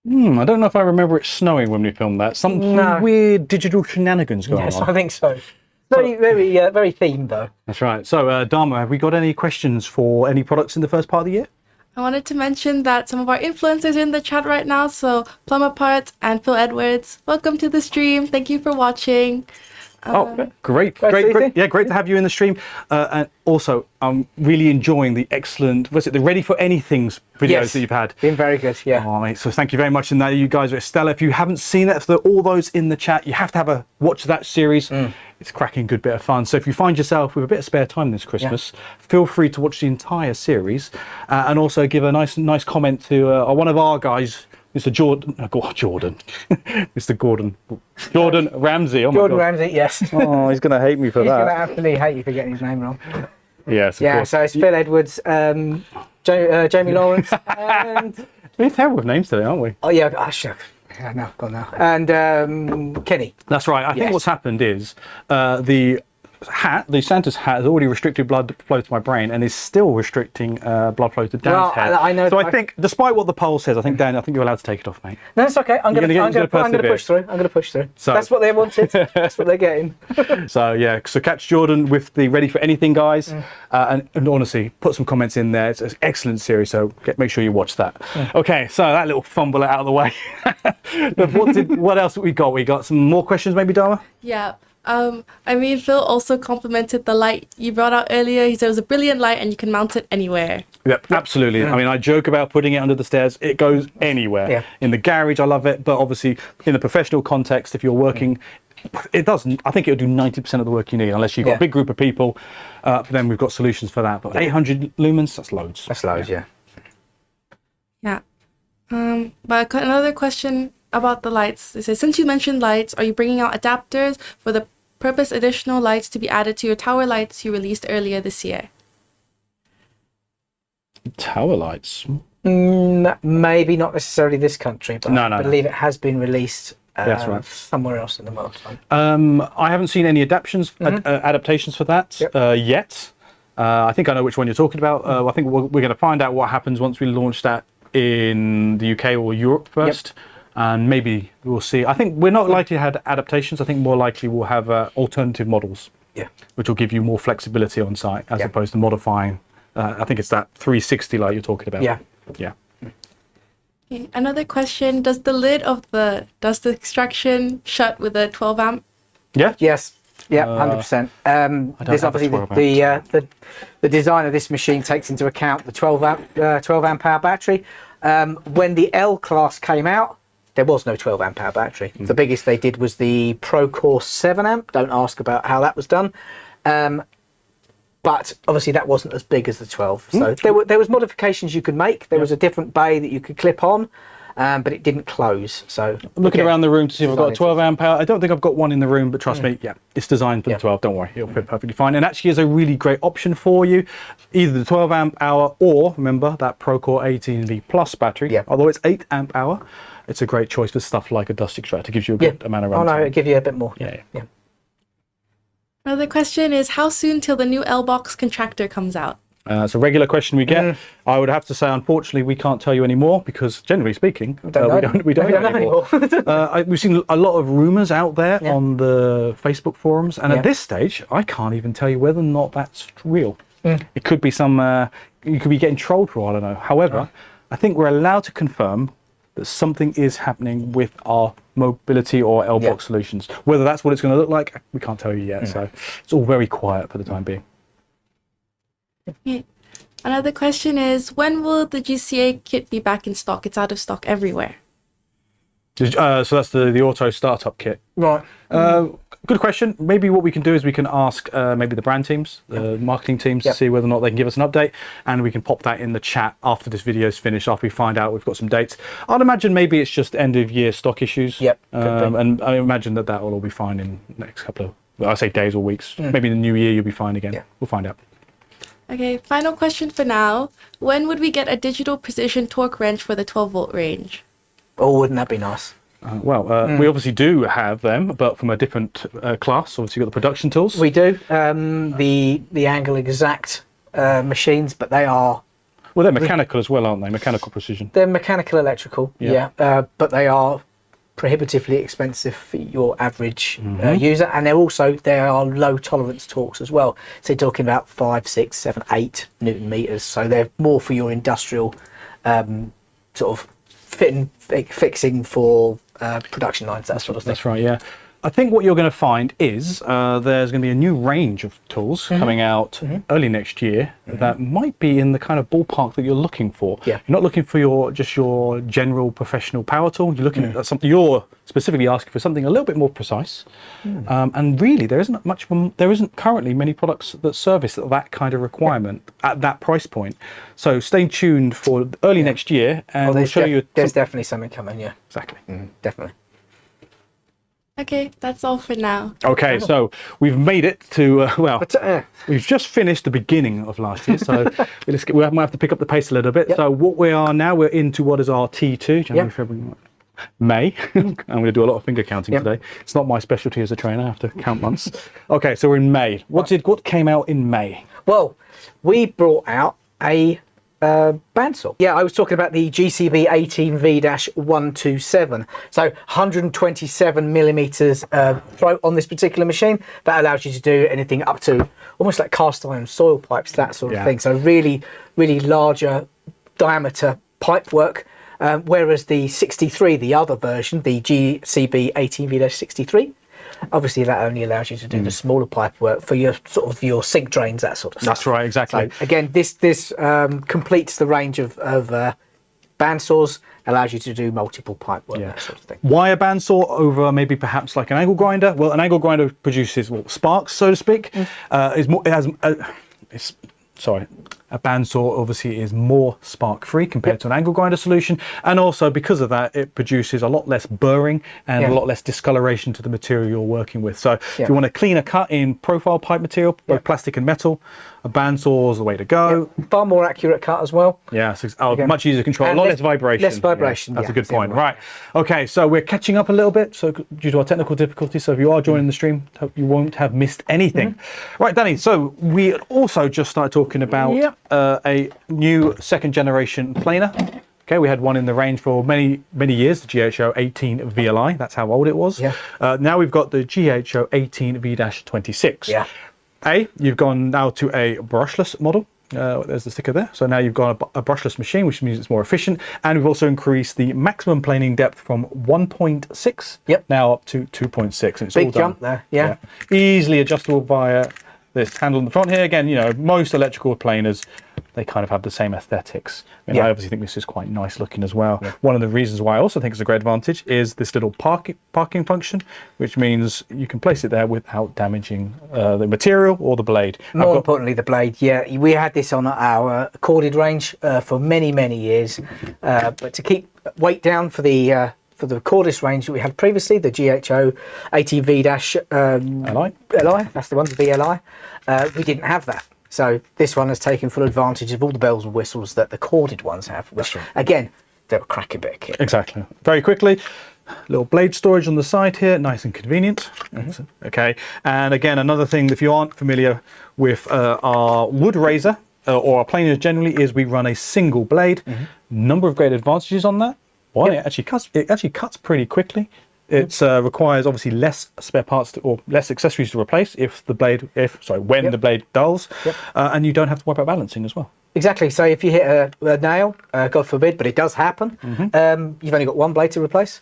I don't know if I remember it snowing when we filmed that. Some weird digital shenanigans going on. Yes, I think so. Very themed though. That's right. So Dharma, have we got any questions for any products in the first part of the year? I wanted to mention that some of our influencers are in the chat right now. So Plumber Parts and Phil Edwards, welcome to the stream. Thank you for watching. Great to have you in the stream. And also, I'm really enjoying the excellent, the Ready for Anything's videos that you've had. Been very good, yeah. Oh, mate, so thank you very much. And that you guys are stellar. If you haven't seen it, for all those in the chat, you have to watch that series. It's a cracking good bit of fun. So if you find yourself with a bit of spare time this Christmas, feel free to watch the entire series and also give a nice comment to one of our guys, Mr. Jordan, Mr. Gordon Ramsay. Oh my Gordon God. Ramsay, yes. Oh, he's going to hate me for that. He's going to absolutely hate you for getting his name wrong. Yes, of course. So it's Phil Edwards, Jamie Lawrence, and... We're terrible with names today, aren't we? Oh, yeah, sure. Yeah, no, gone now. And Kenny. That's right. I think what's happened is the Santa's hat has already restricted blood flow to my brain and is still restricting blood flow to Dan's head. I know. So I think, despite what the poll says, Dan, I think you're allowed to take it off, mate. No, it's okay. I'm going to push through. I'm going to push through. So, that's what they wanted. That's what they're getting. So catch Jordan with the Ready for Anything guys, and honestly, put some comments in there. It's an excellent series, so make sure you watch that. Okay, so that little fumble out of the way. What else have we got? We got some more questions, maybe, Dharma? Yeah. Phil also complimented the light you brought out earlier. He said it was a brilliant light and you can mount it anywhere. Yep, absolutely. Yeah. I joke about putting it under the stairs. It goes anywhere. Yeah. In the garage, I love it. But obviously, in the professional context, if you're working, it doesn't. I think it'll do 90% of the work you need, unless you've got a big group of people. Then we've got solutions for that. But 800 lumens, that's loads. That's loads, yeah. Yeah. But another question about the lights. It says, since you mentioned lights, are you bringing out adapters for the purpose additional lights to be added to your tower lights you released earlier this year? Tower lights? Maybe not necessarily this country, but I believe it has been released somewhere else in the world. I haven't seen any adaptations for that yet. I think I know which one you're talking about. I think we're going to find out what happens once we launch that in the UK or Europe first. And maybe we'll see. I think we're not likely to have adaptations. I think more likely we'll have alternative models, which will give you more flexibility on site as opposed to modifying. I think it's that 360 light you're talking about. Yeah. Okay. Another question: does the lid of the dust extraction shut with a 12 amp? Yeah. Yes. Yeah, 100%. This obviously the design of this machine takes into account the 12 amp hour battery. When the L class came out, there was no 12 amp hour battery. The biggest they did was the Procore 7 amp. Don't ask about how that was done. But obviously that wasn't as big as the 12. So there was modifications you could make. There was a different bay that you could clip on, but it didn't close. So I'm looking around the room to see if I've got a 12 amp hour. I don't think I've got one in the room, but trust me, it's designed for the 12. Don't worry, it'll fit perfectly fine. And actually is a really great option for you, either the 12 amp hour or, remember, that Procore 18V Plus battery. Although it's 8 amp hour, it's a great choice for stuff like a dust extractor. It gives you a good amount of runtime. Oh no, it'll give you a bit more. Yeah. Another question is, how soon till the new L-Box contractor comes out? It's a regular question we get. I would have to say, unfortunately, we can't tell you anymore because, generally speaking, we don't know anymore. We've seen a lot of rumours out there on the Facebook forums, and at this stage, I can't even tell you whether or not that's real. It could be some. You could be getting trolled for all I know. However, I think we're allowed to confirm that something is happening with our mobility or L-box solutions. Whether that's what it's going to look like, we can't tell you yet. So it's all very quiet for the time being. Okay. Another question is, when will the GCA kit be back in stock? It's out of stock everywhere. So that's the auto startup kit. Right. Good question. Maybe what we can do is we can ask maybe the brand teams, the marketing teams, to see whether or not they can give us an update, and we can pop that in the chat after this video is finished, after we find out we've got some dates. I'd imagine maybe it's just end of year stock issues. And I imagine that will all be fine in the next couple of, well, I say days or weeks. Maybe in the new year you'll be fine again. We'll find out. Okay, final question for now. When would we get a digital precision torque wrench for the 12-volt range? Oh, wouldn't that be nice? We obviously do have them, but from a different class. Obviously, you've got the production tools. We do. The Angle Exact machines, but they are... Well, they're mechanical as well, aren't they? Mechanical precision. They're mechanical electrical, but they are prohibitively expensive for your average user, and they are low tolerance torques as well. So you're talking about 5, 6, 7, 8 Newton meters. So they're more for your industrial sort of fixing for production lines, that sort of thing. That's right, yeah. I think what you're going to find is there's going to be a new range of tools coming out early next year that might be in the kind of ballpark that you're looking for. You're not looking for your general professional power tool. You're looking at something, you're specifically asking for something a little bit more precise. And really, there isn't currently many products that service that kind of requirement at that price point. So stay tuned for early next year, and we'll show you. There's definitely something coming. Yeah, exactly. Definitely. Okay, that's all for now. Okay, so we've made it to, we've just finished the beginning of last year, so we might have to pick up the pace a little bit. So what we are now, we're into what is our T2, January, February, May. I'm going to do a lot of finger counting today. It's not my specialty as a trainer, I have to count months. Okay, so we're in May. What came out in May? Well, we brought out a bandsaw. Yeah, I was talking about the GCB 18V-127. So 127 millimeters throat on this particular machine. That allows you to do anything up to almost like cast iron soil pipes, that sort of thing. So really, really larger diameter pipe work. Whereas the 63, the other version, the GCB 18V-63, obviously that only allows you to do the smaller pipe work for your sort of your sink drains, that sort of stuff. That's right, exactly. So again, this completes the range of bandsaws, allows you to do multiple pipe work, that sort of thing. Why a bandsaw over maybe perhaps like an angle grinder? Well, an angle grinder produces sparks, so to speak. A bandsaw obviously is more spark-free compared to an angle grinder solution, and also because of that, it produces a lot less burring and a lot less discoloration to the material you're working with. So if you want a cleaner cut in profile pipe material, both plastic and metal, a bandsaw is the way to go. Far more accurate cut as well. Yeah, much easier to control, a lot less vibration. Less vibration, that's a good point. Right. Okay, so we're catching up a little bit, so due to our technical difficulties, so if you are joining the stream, hope you won't have missed anything. Right, Danny, so we also just started talking about a new second generation planer. Okay, we had one in the range for many years, the GHO 18 VLI. That's how old it was. Now we've got the GHO 18 V-26. You've gone now to a brushless model. There's the sticker there. So now you've got a brushless machine, which means it's more efficient. And we've also increased the maximum planing depth from 1.6 now up to 2.6. And it's big all done. Jump there. Yeah. Easily adjustable via this handle in the front here. Again, you know, most electrical planers, they kind of have the same aesthetics. I mean, I obviously think this is quite nice looking as well. One of the reasons why I also think it's a great advantage is this little parking function, which means you can place it there without damaging the material or the blade. More importantly, the blade. Yeah, we had this on our corded range for many years, but to keep weight down for the cordless range that we had previously, the GHO 18V-LI, that's the one, the VLI, we didn't have that. So this one has taken full advantage of all the bells and whistles that the corded ones have, which, again, they're a cracking bit of kit. Exactly. Very quickly, little blade storage on the side here, nice and convenient. Okay, and again, another thing, if you aren't familiar with our wood razor, or our planers generally is we run a single blade. Number of great advantages on that. One, it actually cuts pretty quickly. It requires obviously less spare parts or less accessories to replace when the blade dulls, and you don't have to worry about balancing as well. Exactly. So if you hit a nail, God forbid, but it does happen, you've only got one blade to replace.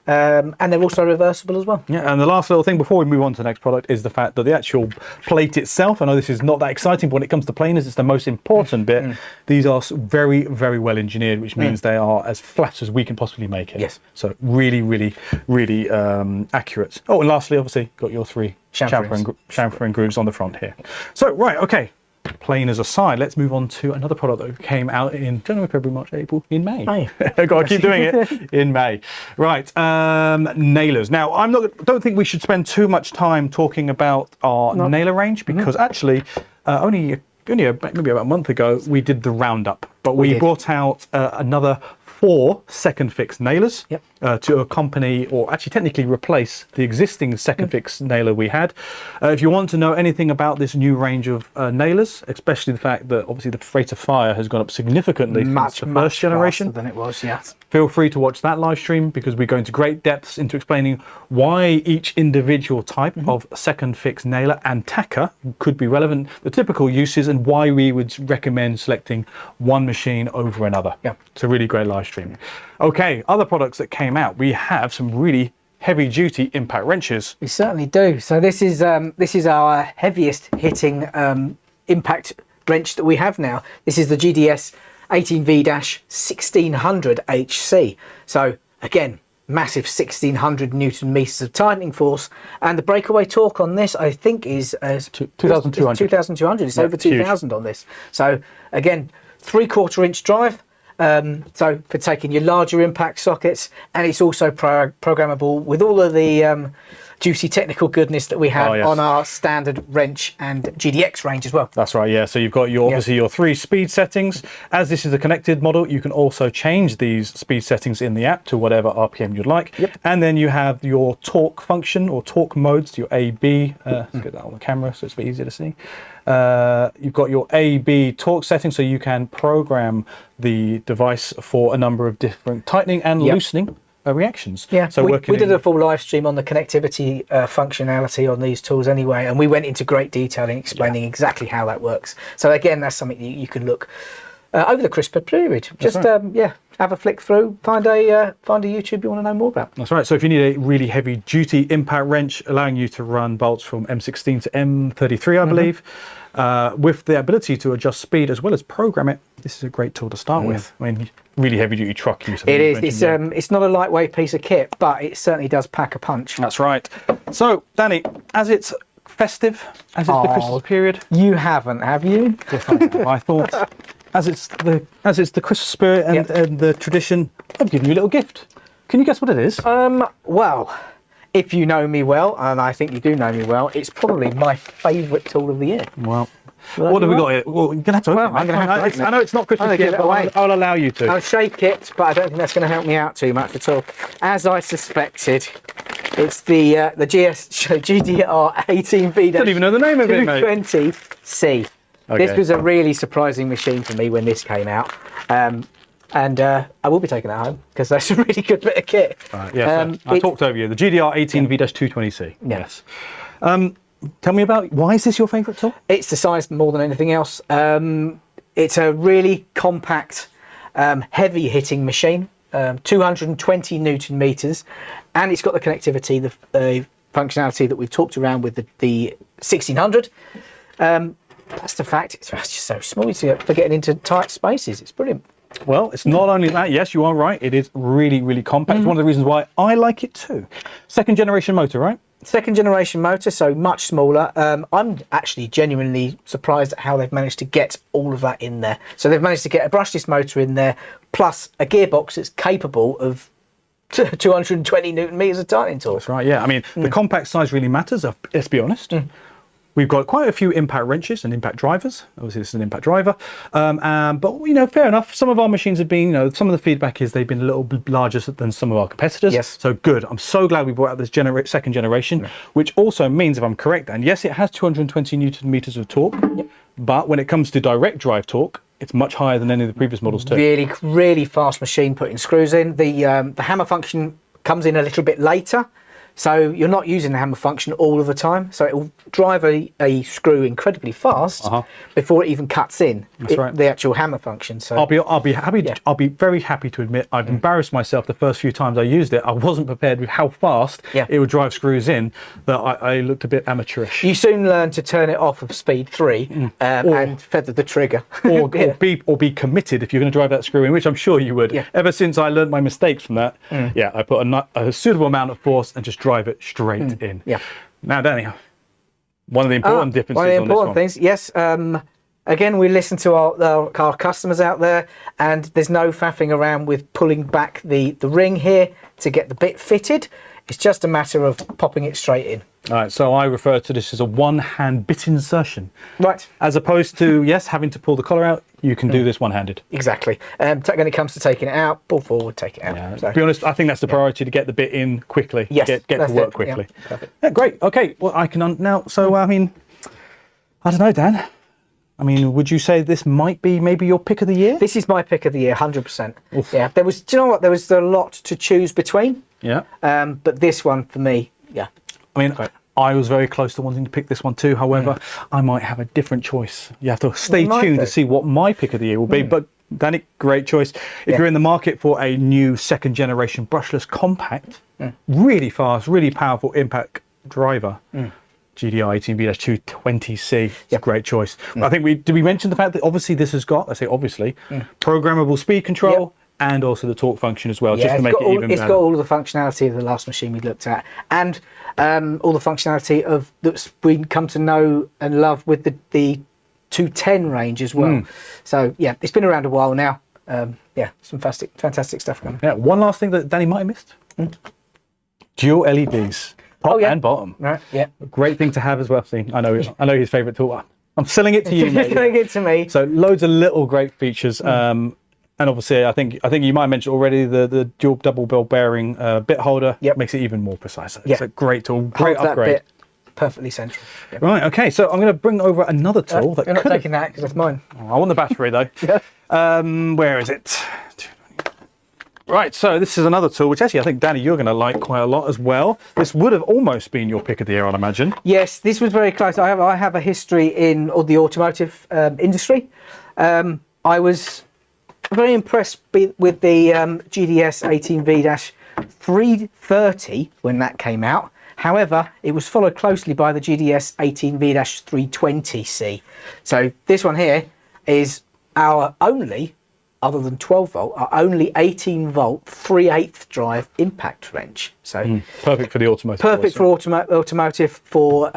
And they're also reversible as well. Yeah, and the last little thing before we move on to the next product is the fact that the actual plate itself, I know this is not that exciting, but when it comes to planers, it's the most important bit. These are very, very well engineered, which means they are as flat as we can possibly make it. Yes. So really, really, really accurate. Oh, and lastly, obviously, got your 3 chamfer and grooves on the front here. So, right, okay. Planers aside, let's move on to another product that came out in January, February, March, April, in May. I've got to keep doing it in May. Right, nailers. Now, don't think we should spend too much time talking about our nailer range because actually, only maybe about a month ago, we did the roundup, but we brought out another 4 second fix nailers to accompany, or actually technically replace, the existing second fix nailer we had. If you want to know anything about this new range of nailers, especially the fact that obviously the rate of fire has gone up significantly since the first generation than it was, yes. Feel free to watch that live stream because we go into great depths into explaining why each individual type of second fix nailer and tacker could be relevant, the typical uses, and why we would recommend selecting one machine over another. Yeah. It's a really great live stream. Okay, other products that came out. We have some really heavy duty impact wrenches. We certainly do. So this is our heaviest hitting impact wrench that we have now. This is the GDS 18V-1600 HC. So again, massive 1600 Newton meters of tightening force, and the breakaway torque on this I think is 2200. 2200. It's over 2000 on this. So again, 3/4 inch drive. So for taking your larger impact sockets, and it's also programmable with all of the juicy technical goodness that we have on our standard wrench and GDX range as well. That's right, yeah. So you've got your obviously your 3 speed settings. As this is a connected model, you can also change these speed settings in the app to whatever RPM you'd like. And then you have your torque function or torque modes, your A/B. Let's get that on the camera so it's a bit easier to see. You've got your A/B torque setting, so you can program the device for a number of different tightening and loosening reactions. Yeah, so we did a full live stream on the connectivity functionality on these tools anyway, and we went into great detail in explaining exactly how that works. So again, that's something you can look over the Christmas period. Just have a flick through, find a YouTube you want to know more about. That's right. So if you need a really heavy duty impact wrench allowing you to run bolts from M16 to M33, I believe, with the ability to adjust speed as well as program it, this is a great tool to start with. I mean, really heavy duty truck use. It is. It's not a lightweight piece of kit, but it certainly does pack a punch. That's right. So Danny, as it's festive, as it's the Christmas period, you haven't, have you? Yes, I thought, as it's the Christmas spirit and the tradition, I've given you a little gift. Can you guess what it is? Well, if you know me well, and I think you do know me well, it's probably my favourite tool of the year. Well, what have we got here? Well, you're going to have to open it. I'm going to have to open it. I know it's not Christmas yet, but I'll allow you to. I'll shake it, but I don't think that's going to help me out too much at all. As I suspected, it's the GDR 18V. Don't even know the name of it, mate. 220C. Okay. This was a really surprising machine for me when this came out. And I will be taking that home because that's a really good bit of kit. Right, yes, I talked over you. The GDR 18V-220C. Yes. Tell me about, why is this your favourite tool? It's the size more than anything else. It's a really compact, heavy hitting machine, 220 Newton meters, and it's got the connectivity, the functionality that we've talked around with the 1600. That's the fact. It's just so small for getting into tight spaces. It's brilliant. Well, it's not only that. Yes, you are right. It is really, really compact. It's one of the reasons why I like it too. Second generation motor, right? Second generation motor, so much smaller. I'm actually genuinely surprised at how they've managed to get all of that in there. So they've managed to get a brushless motor in there, plus a gearbox that's capable of 220 Newton meters of tightening torque. That's right, yeah. I mean, the compact size really matters, let's be honest. We've got quite a few impact wrenches and impact drivers. Obviously, this is an impact driver. But, you know, fair enough. Some of our machines have been, you know, some of the feedback is they've been a little bit larger than some of our competitors. Yes. So good. I'm so glad we brought out this second generation, which also means, if I'm correct, and yes, it has 220 Newton meters of torque, But when it comes to direct drive torque, it's much higher than any of the previous models too. Really fast machine putting screws in. The hammer function comes in a little bit later. So you're not using the hammer function all of the time. So it will drive a screw incredibly fast before it even cuts in. That's right. The actual hammer function. So I'll be happy. Yeah. I'll be very happy to admit I've embarrassed myself the first few times I used it. I wasn't prepared with how fast it would drive screws in. That I looked a bit amateurish. you soon learn to turn it off of speed 3 and feather the trigger. or be committed if you're going to drive that screw in, which I'm sure you would. Yeah. Ever since I learned my mistakes from that, I put a suitable amount of force and just drive it straight in. Yeah. Now, Danny, one of the important differences One of the on important this one. things, yes. Again, we listen to our customers out there, and there's no faffing around with pulling back the ring here to get the bit fitted. It's just a matter of popping it straight in. All right, so I refer to this as a one-hand bit insertion. Right. As opposed to, yes, having to pull the collar out, you can do this one-handed. Exactly. When it comes to taking it out, pull forward, take it out. Yeah. So, To be honest, I think that's the priority, to get the bit in quickly. Yes, Get to that's work it. quickly. Yeah, perfect. Yeah, great. Okay, well, I can now. So, I mean, I don't know, Dan. I mean, would you say this might be maybe your pick of the year? This is my pick of the year, 100%. Oof. Yeah. Do you know what? There was a lot to choose between. Yeah. But this one for me, yeah. I mean, I was very close to wanting to pick this one too. However, I might have a different choice. You have to stay tuned to see what my pick of the year will be. But Danny, great choice. If you're in the market for a new second generation brushless compact, really fast, really powerful impact driver, GDI 18V-220C, it's a great choice. I think did we mention the fact that obviously this has got, I say obviously, programmable speed control and also the torque function as well, just to make it even better. It's got all of the functionality of the last machine we looked at, and all the functionality of that we come to know and love with the 210 range as well. So yeah, it's been around a while now. Some fantastic stuff coming. Yeah, one last thing that Danny might have missed. Dual LEDs, top and bottom. Right, yeah. A great thing to have as well. See, I know his favourite tool. I'm selling it to you, mate. Selling it to me. So loads of little great features. And obviously, I think you might have mentioned already the dual double ball bearing bit holder makes it even more precise. It's a great tool, great Holds upgrade. that bit perfectly central. Yeah. Right, okay, so I'm going to bring over another tool that You're not taking that because that's mine. I want the battery though. Where is it? Right, so this is another tool, which actually I think, Danny, you're going to like quite a lot as well. This would have almost been your pick of the year, I'd imagine. Yes, this was very close. I have a history in the automotive industry. I was very impressed with the GDS 18V-330 when that came out. However, it was followed closely by the GDS 18V-320C. So this one here is our only, other than 12 volt, our only 18 volt 3/8 drive impact wrench. So perfect for the automotive. Perfect for automotive, for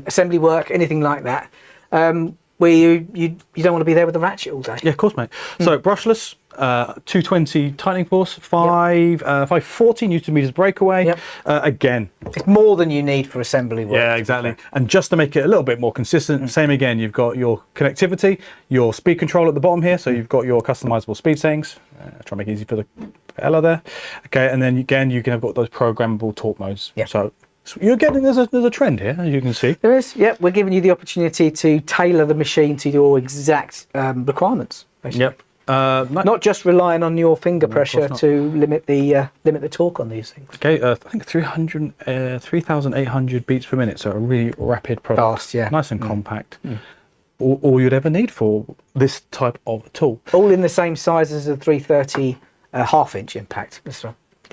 assembly work, anything like that. Where you don't want to be there with the ratchet all day. Yeah, of course, mate. So brushless, 220 tightening force, 540 Newton meters breakaway. Again, it's more than you need for assembly work. Yeah, exactly. And just to make it a little bit more consistent, same again, you've got your connectivity, your speed control at the bottom here. So you've got your customizable speed settings. Try to make it easy for the Ella there. Okay, and then again, you can have got those programmable torque modes. So you're getting, there's a trend here, as you can see. There is, we're giving you the opportunity to tailor the machine to your exact requirements, basically. Not just relying on your finger pressure to limit the torque on these things. Okay, I think 3,800 beats per minute, so a really rapid product. Fast, yeah. Nice and compact. All you'd ever need for this type of tool. All in the same size as a 330 half-inch impact.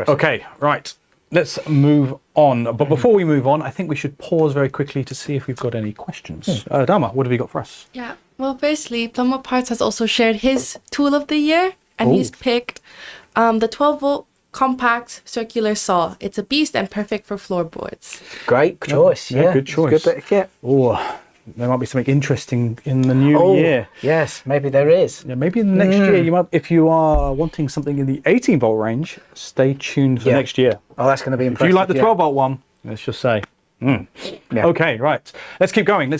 Okay, right. Let's move on. But before we move on, I think we should pause very quickly to see if we've got any questions. Dharma, what have you got for us? Yeah. Well, firstly, Plumber Parts has also shared his tool of the year, and he's picked the 12 volt compact circular saw. It's a beast and perfect for floorboards. Great choice. Yeah, good choice. It's a good bit of kit. Oh, there might be something interesting in the new year. Yes, maybe there is. Yeah, maybe in the next year you might. If you are wanting something in the 18 volt range, stay tuned for next year. Oh, that's going to be impressive. If you like the 12 volt one, let's just say. Okay, right. Let's keep going.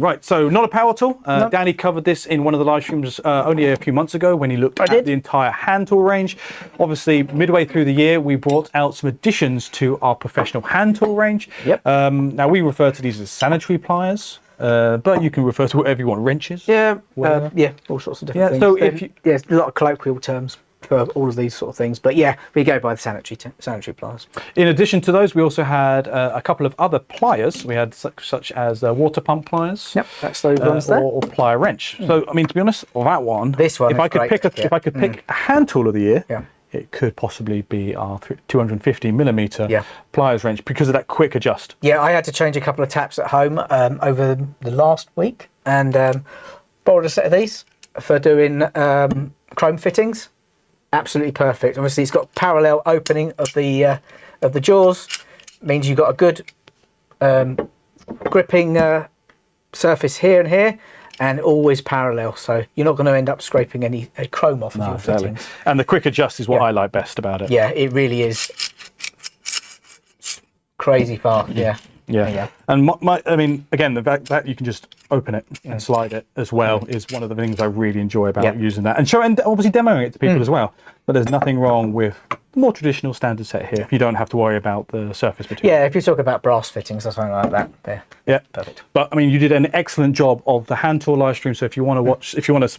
Right, so not a power tool. Danny covered this in one of the live streams only a few months ago when he looked at the entire hand tool range. Obviously, midway through the year, we brought out some additions to our professional hand tool range. Now, we refer to these as sanitary pliers. but you can refer to whatever you want. Wrenches. Yeah, Whatever. yeah, all sorts of different Yeah, things. so if you- yeah, a lot of colloquial terms for all of these sort of things. But yeah, we go by the sanitary pliers. In addition to those, we also had a couple of other pliers. We had such as water pump pliers. Yep, that's those ones there. Or plier wrench. So I mean, to be honest, that one. This one If is I could great, pick yeah. if I could pick a hand tool of the year, Yeah. it could possibly be our 250 millimeter Yeah. pliers wrench because of that quick adjust. Yeah, I had to change a couple of taps at home over the last week, and borrowed a set of these for doing chrome fittings. Absolutely perfect. Obviously, it's got parallel opening of the jaws. Means you've got a good gripping surface here and here, and always parallel. So you're not going to end up scraping any chrome off of your fittings. And the quick adjust is what Yeah. I like best about it. Yeah, it really is crazy fast. Yeah. Yeah. And I mean, again, the fact that you can just open it and slide it as well is one of the things I really enjoy about Yeah. using that, and obviously demoing it to people as well. But there's nothing wrong with the more traditional standard set here if you don't have to worry about the surface material. Yeah, if you talk about brass fittings or something like that, there. Yeah, Perfect. But I mean, you did an excellent job of the hand tool live stream. So if you want to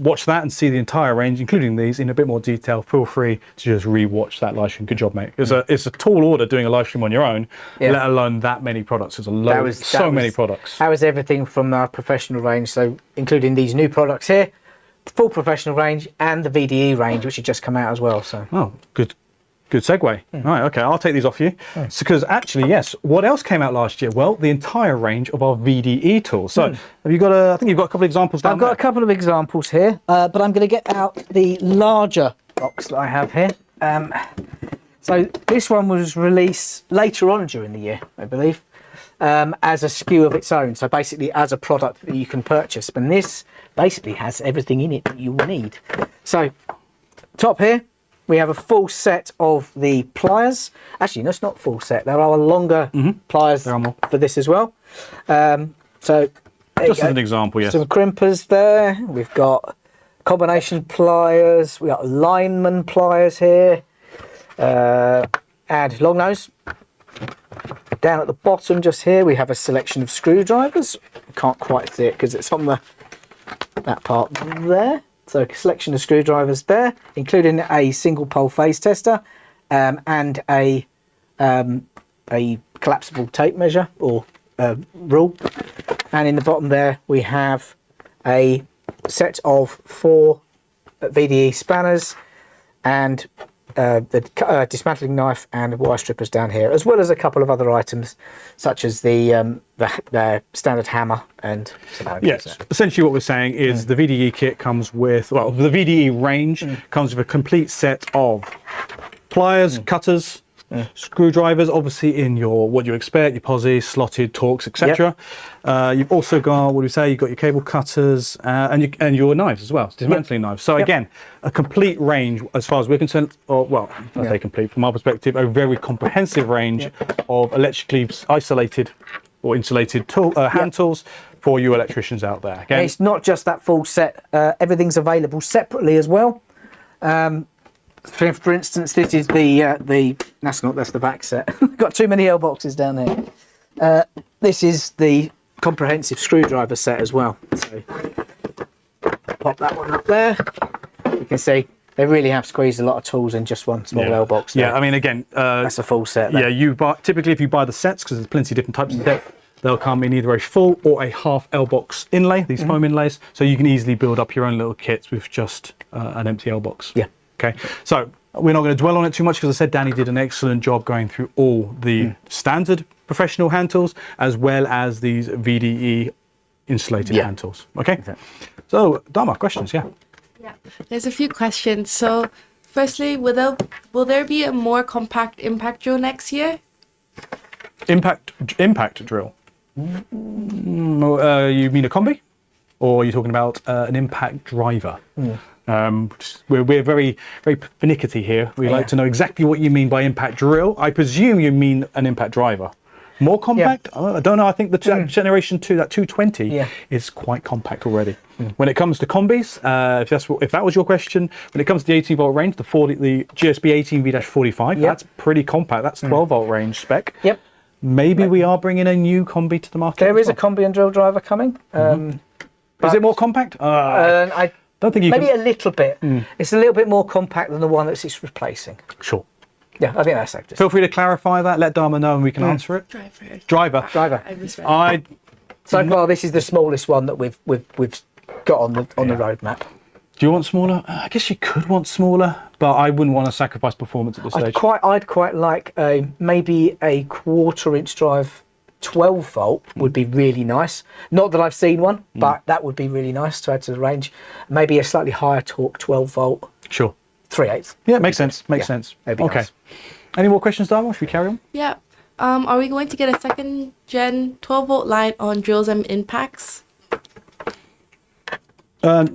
watch that and see the entire range, including these in a bit more detail, feel free to just re-watch that live stream. Good job, mate. It's a tall order doing a live stream on your own, let alone that many products. There's many products. That was everything from our professional range, so including these new products here, the full professional range, and the VDE range, which had just come out as well. So Oh, good segue. Right, okay, I'll take these off you. Because actually, yes, what else came out last year? Well, the entire range of our VDE tools. So have you got I think you've got a couple of examples down I've got there. a couple of examples here, but I'm going to get out the larger box that I have here. So this one was released later on during the year, I believe, as a SKU of its own. So basically as a product that you can purchase. And this basically has everything in it that you will need. So top here, we have a full set of the pliers. Actually, no, it's not full set. There are longer pliers There are more. for this as well. So there Just you as go. an example, yes. Some crimpers there. We've got combination pliers. We've got lineman pliers here. And long nose. Down at the bottom just here we have a selection of screwdrivers. Can't quite see it because it's on that part there. So a selection of screwdrivers there, including a single pole phase tester and a collapsible tape measure or rule. And in the bottom there we have a set of 4 VDE spanners and the dismantling knife and wire strippers down here, as well as a couple of other items such as the standard hammer and something like Yes, that. essentially what we're saying is the VDE kit comes with, well, the VDE range comes with a complete set of pliers, cutters, screwdrivers, obviously in what you expect, your posi, slotted, Torx, etc. You've also got, what do we say, you've got your cable cutters and your knives as well, dismantling knives. So again, a complete range as far as we're concerned, or well, I say complete from our perspective, a very comprehensive range of electrically isolated or insulated hand tools for you electricians out there. And it's not just that full set, everything's available separately as well. For instance, this is that's the back set. Got too many L boxes down there. This is the comprehensive screwdriver set as well. So pop that one up there. You can see they really have squeezed a lot of tools in just one small L box there. Yeah, I mean, again, that's a full set there. Yeah, typically if you buy the sets, because there's plenty of different types of sets, they'll come in either a full or a half L box inlay, these foam inlays, so you can easily build up your own little kits with just an empty L box. Yeah. Okay, so we're not going to dwell on it too much because I said Danny did an excellent job going through all the standard professional hand tools as well as these VDE insulated hand tools. Okay, so Dharma, questions? Yeah. Yeah, there's a few questions. So, firstly, will there be a more compact impact drill next year? Impact drill. You mean a combi, or are you talking about an impact driver? We're very finicky here. We like to know exactly what you mean by impact drill. I presume you mean an impact driver. More compact? I don't know. I think the generation 2, that 220, is quite compact already. When it comes to combis, if that was your question, when it comes to the 18 volt range, the GSB 18V-45, that's pretty compact. That's 12 volt range spec. Yep. Maybe we are bringing a new combi to the market. There as is a combi and drill driver coming. Is it more compact? I don't think you maybe can... a little bit. It's a little bit more compact than the one that it's replacing. Sure. Yeah, I think that's safe to say. Feel free to clarify that. Let Dharma know and we can answer it. Driver. I misread. So far, this is the smallest one that we've got on the roadmap. Do you want smaller? I guess you could want smaller, but I wouldn't want to sacrifice performance at this stage. I'd quite like maybe a 1/4 inch drive 12 volt would be really nice. Not that I've seen one, but that would be really nice to add to the range. Maybe a slightly higher torque 12 volt. Sure. 3/8. Yeah, makes sense. Makes sense. Okay. Nice. Any more questions, Dharma? Should we carry on? Yeah. Are we going to get a second gen 12 volt line on drills and impacts?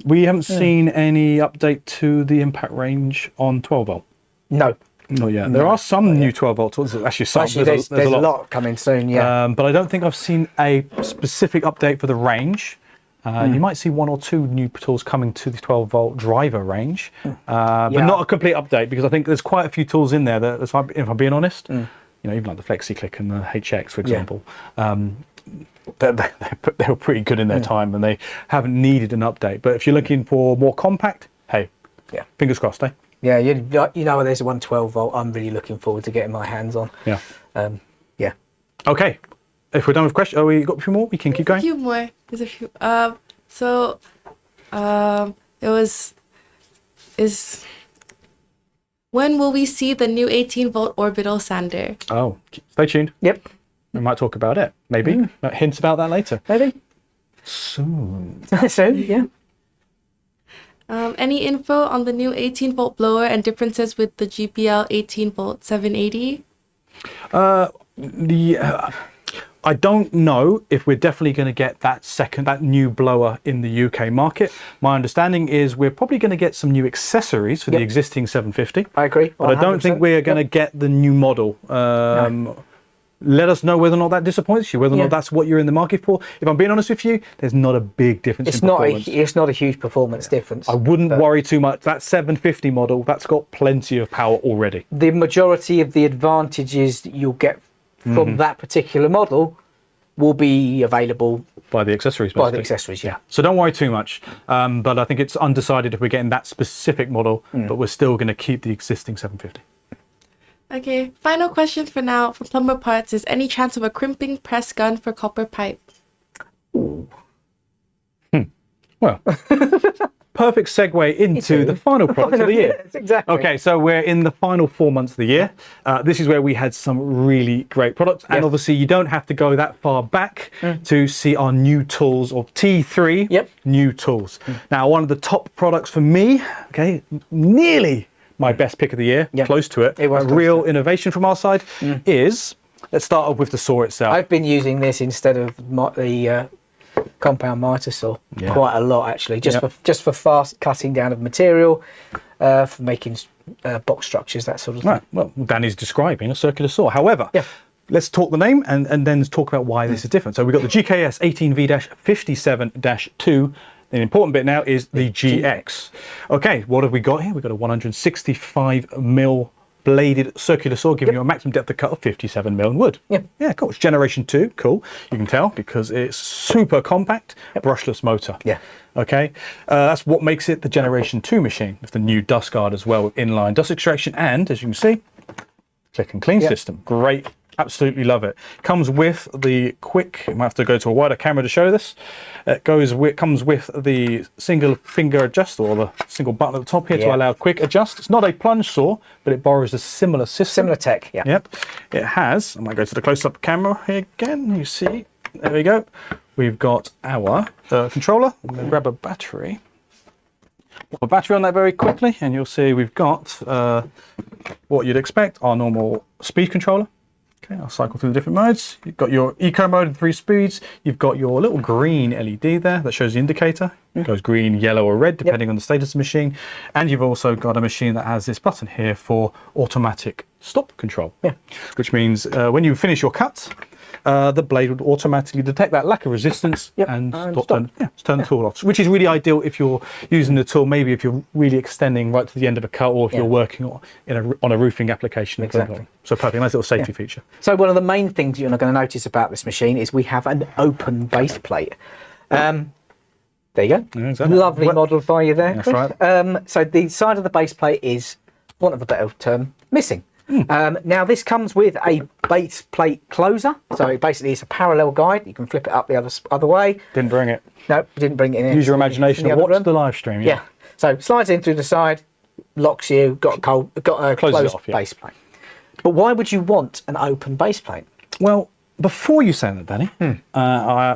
We haven't seen any update to the impact range on 12 volt. No. Not yet. There are some new 12 volt tools. Actually, some. There's a lot coming soon, yeah. But I don't think I've seen a specific update for the range. You might see 1 or 2 new tools coming to the 12 volt driver range, but not a complete update, because I think there's quite a few tools in there that, if I'm being honest, you know, even like the FlexiClick and the HX, for example, they were pretty good in their time and they haven't needed an update. But if you're looking for more compact, hey, fingers crossed, eh? Yeah, you know, there's a 112 volt I'm really looking forward to getting my hands on. Yeah. Yeah. Okay. If we're done with questions, we got a few more? We can keep going? A few more. There's a few. When will we see the new 18 volt orbital sander? Oh, stay tuned. Yep. We might talk about it. Maybe. Hints about that later. Maybe. Soon. Soon, yeah. Any info on the new 18 volt blower and differences with the GPL 18 volt 780? I don't know if we're definitely going to get that new blower in the UK market. My understanding is we're probably going to get some new accessories for the existing 750. I agree. But I don't think we're going to get the new model. No. Let us know whether or not that disappoints you, whether or not that's what you're in the market for. If I'm being honest with you, there's not a big difference in performance. It's not a huge performance difference. I wouldn't worry too much. That 750 model, that's got plenty of power already. The majority of the advantages that you'll get from that particular model will be available by the accessories. By the accessories, yeah. So don't worry too much. But I think it's undecided if we're getting that specific model, but we're still going to keep the existing 750. Okay, final question for now from Plumber Parts is any chance of a crimping press gun for copper pipe? Well, perfect segue into the final product of the year. Yes, exactly. Okay, so we're in the final 4 months of the year. This is where we had some really great products. And obviously you don't have to go that far back to see our new tools, or T3 new tools. Now, one of the top products for me, okay, nearly my best pick of the year, close to it, a real innovation from our side is, let's start off with the saw itself. I've been using this instead of the compound miter saw quite a lot, actually, just for fast cutting down of material, for making box structures, that sort of thing. Right. Well, Danny's describing a circular saw. However, let's talk the name and then talk about why this is different. So we've got the GKS 18V-57-2. The important bit now is the GX. Okay, what have we got here? We've got a 165mm bladed circular saw, giving you a maximum depth of cut of 57mm in wood. Yeah, cool. It's generation 2, cool. You can tell because it's super compact, brushless motor. Okay, that's what makes it the generation 2 machine, with the new dust guard as well, with inline dust extraction, and as you can see, click and clean system. Great. Absolutely love it. Comes with the quick, you might have to go to a wider camera to show this. It comes with the single finger adjust, or the single button at the top here to allow quick adjust. It's not a plunge saw, but it borrows a similar system. Similar tech, Yep. It has, I might go to the close-up camera here again. You see, there we go. We've got our controller. I'm going to grab a battery. Pop a battery on that very quickly, and you'll see we've got what you'd expect, our normal speed controller. Okay, I'll cycle through the different modes. You've got your eco mode and 3 speeds. You've got your little green LED there that shows the indicator. It goes green, yellow or red depending on the status of the machine. And you've also got a machine that has this button here for automatic stop control. Which means when you finish your cut, the blade would automatically detect that lack of resistance and turn the tool off, which is really ideal if you're using the tool, maybe if you're really extending right to the end of a cut, or if you're working on a roofing application. Exactly. So perfect, nice little safety feature. So one of the main things you're not going to notice about this machine is we have an open base plate. There you go. Yeah, exactly. Lovely model for you there. That's right. So the side of the base plate is, for want of a better term, missing. Now this comes with a base plate closer. So basically it's a parallel guide. You can flip it up the other way. Didn't bring it. No, didn't bring it in. Use your imagination and watch the live stream. Yeah. So slides in through the side, locks you, got a closed base plate. But why would you want an open base plate? Well, before you say that, Danny,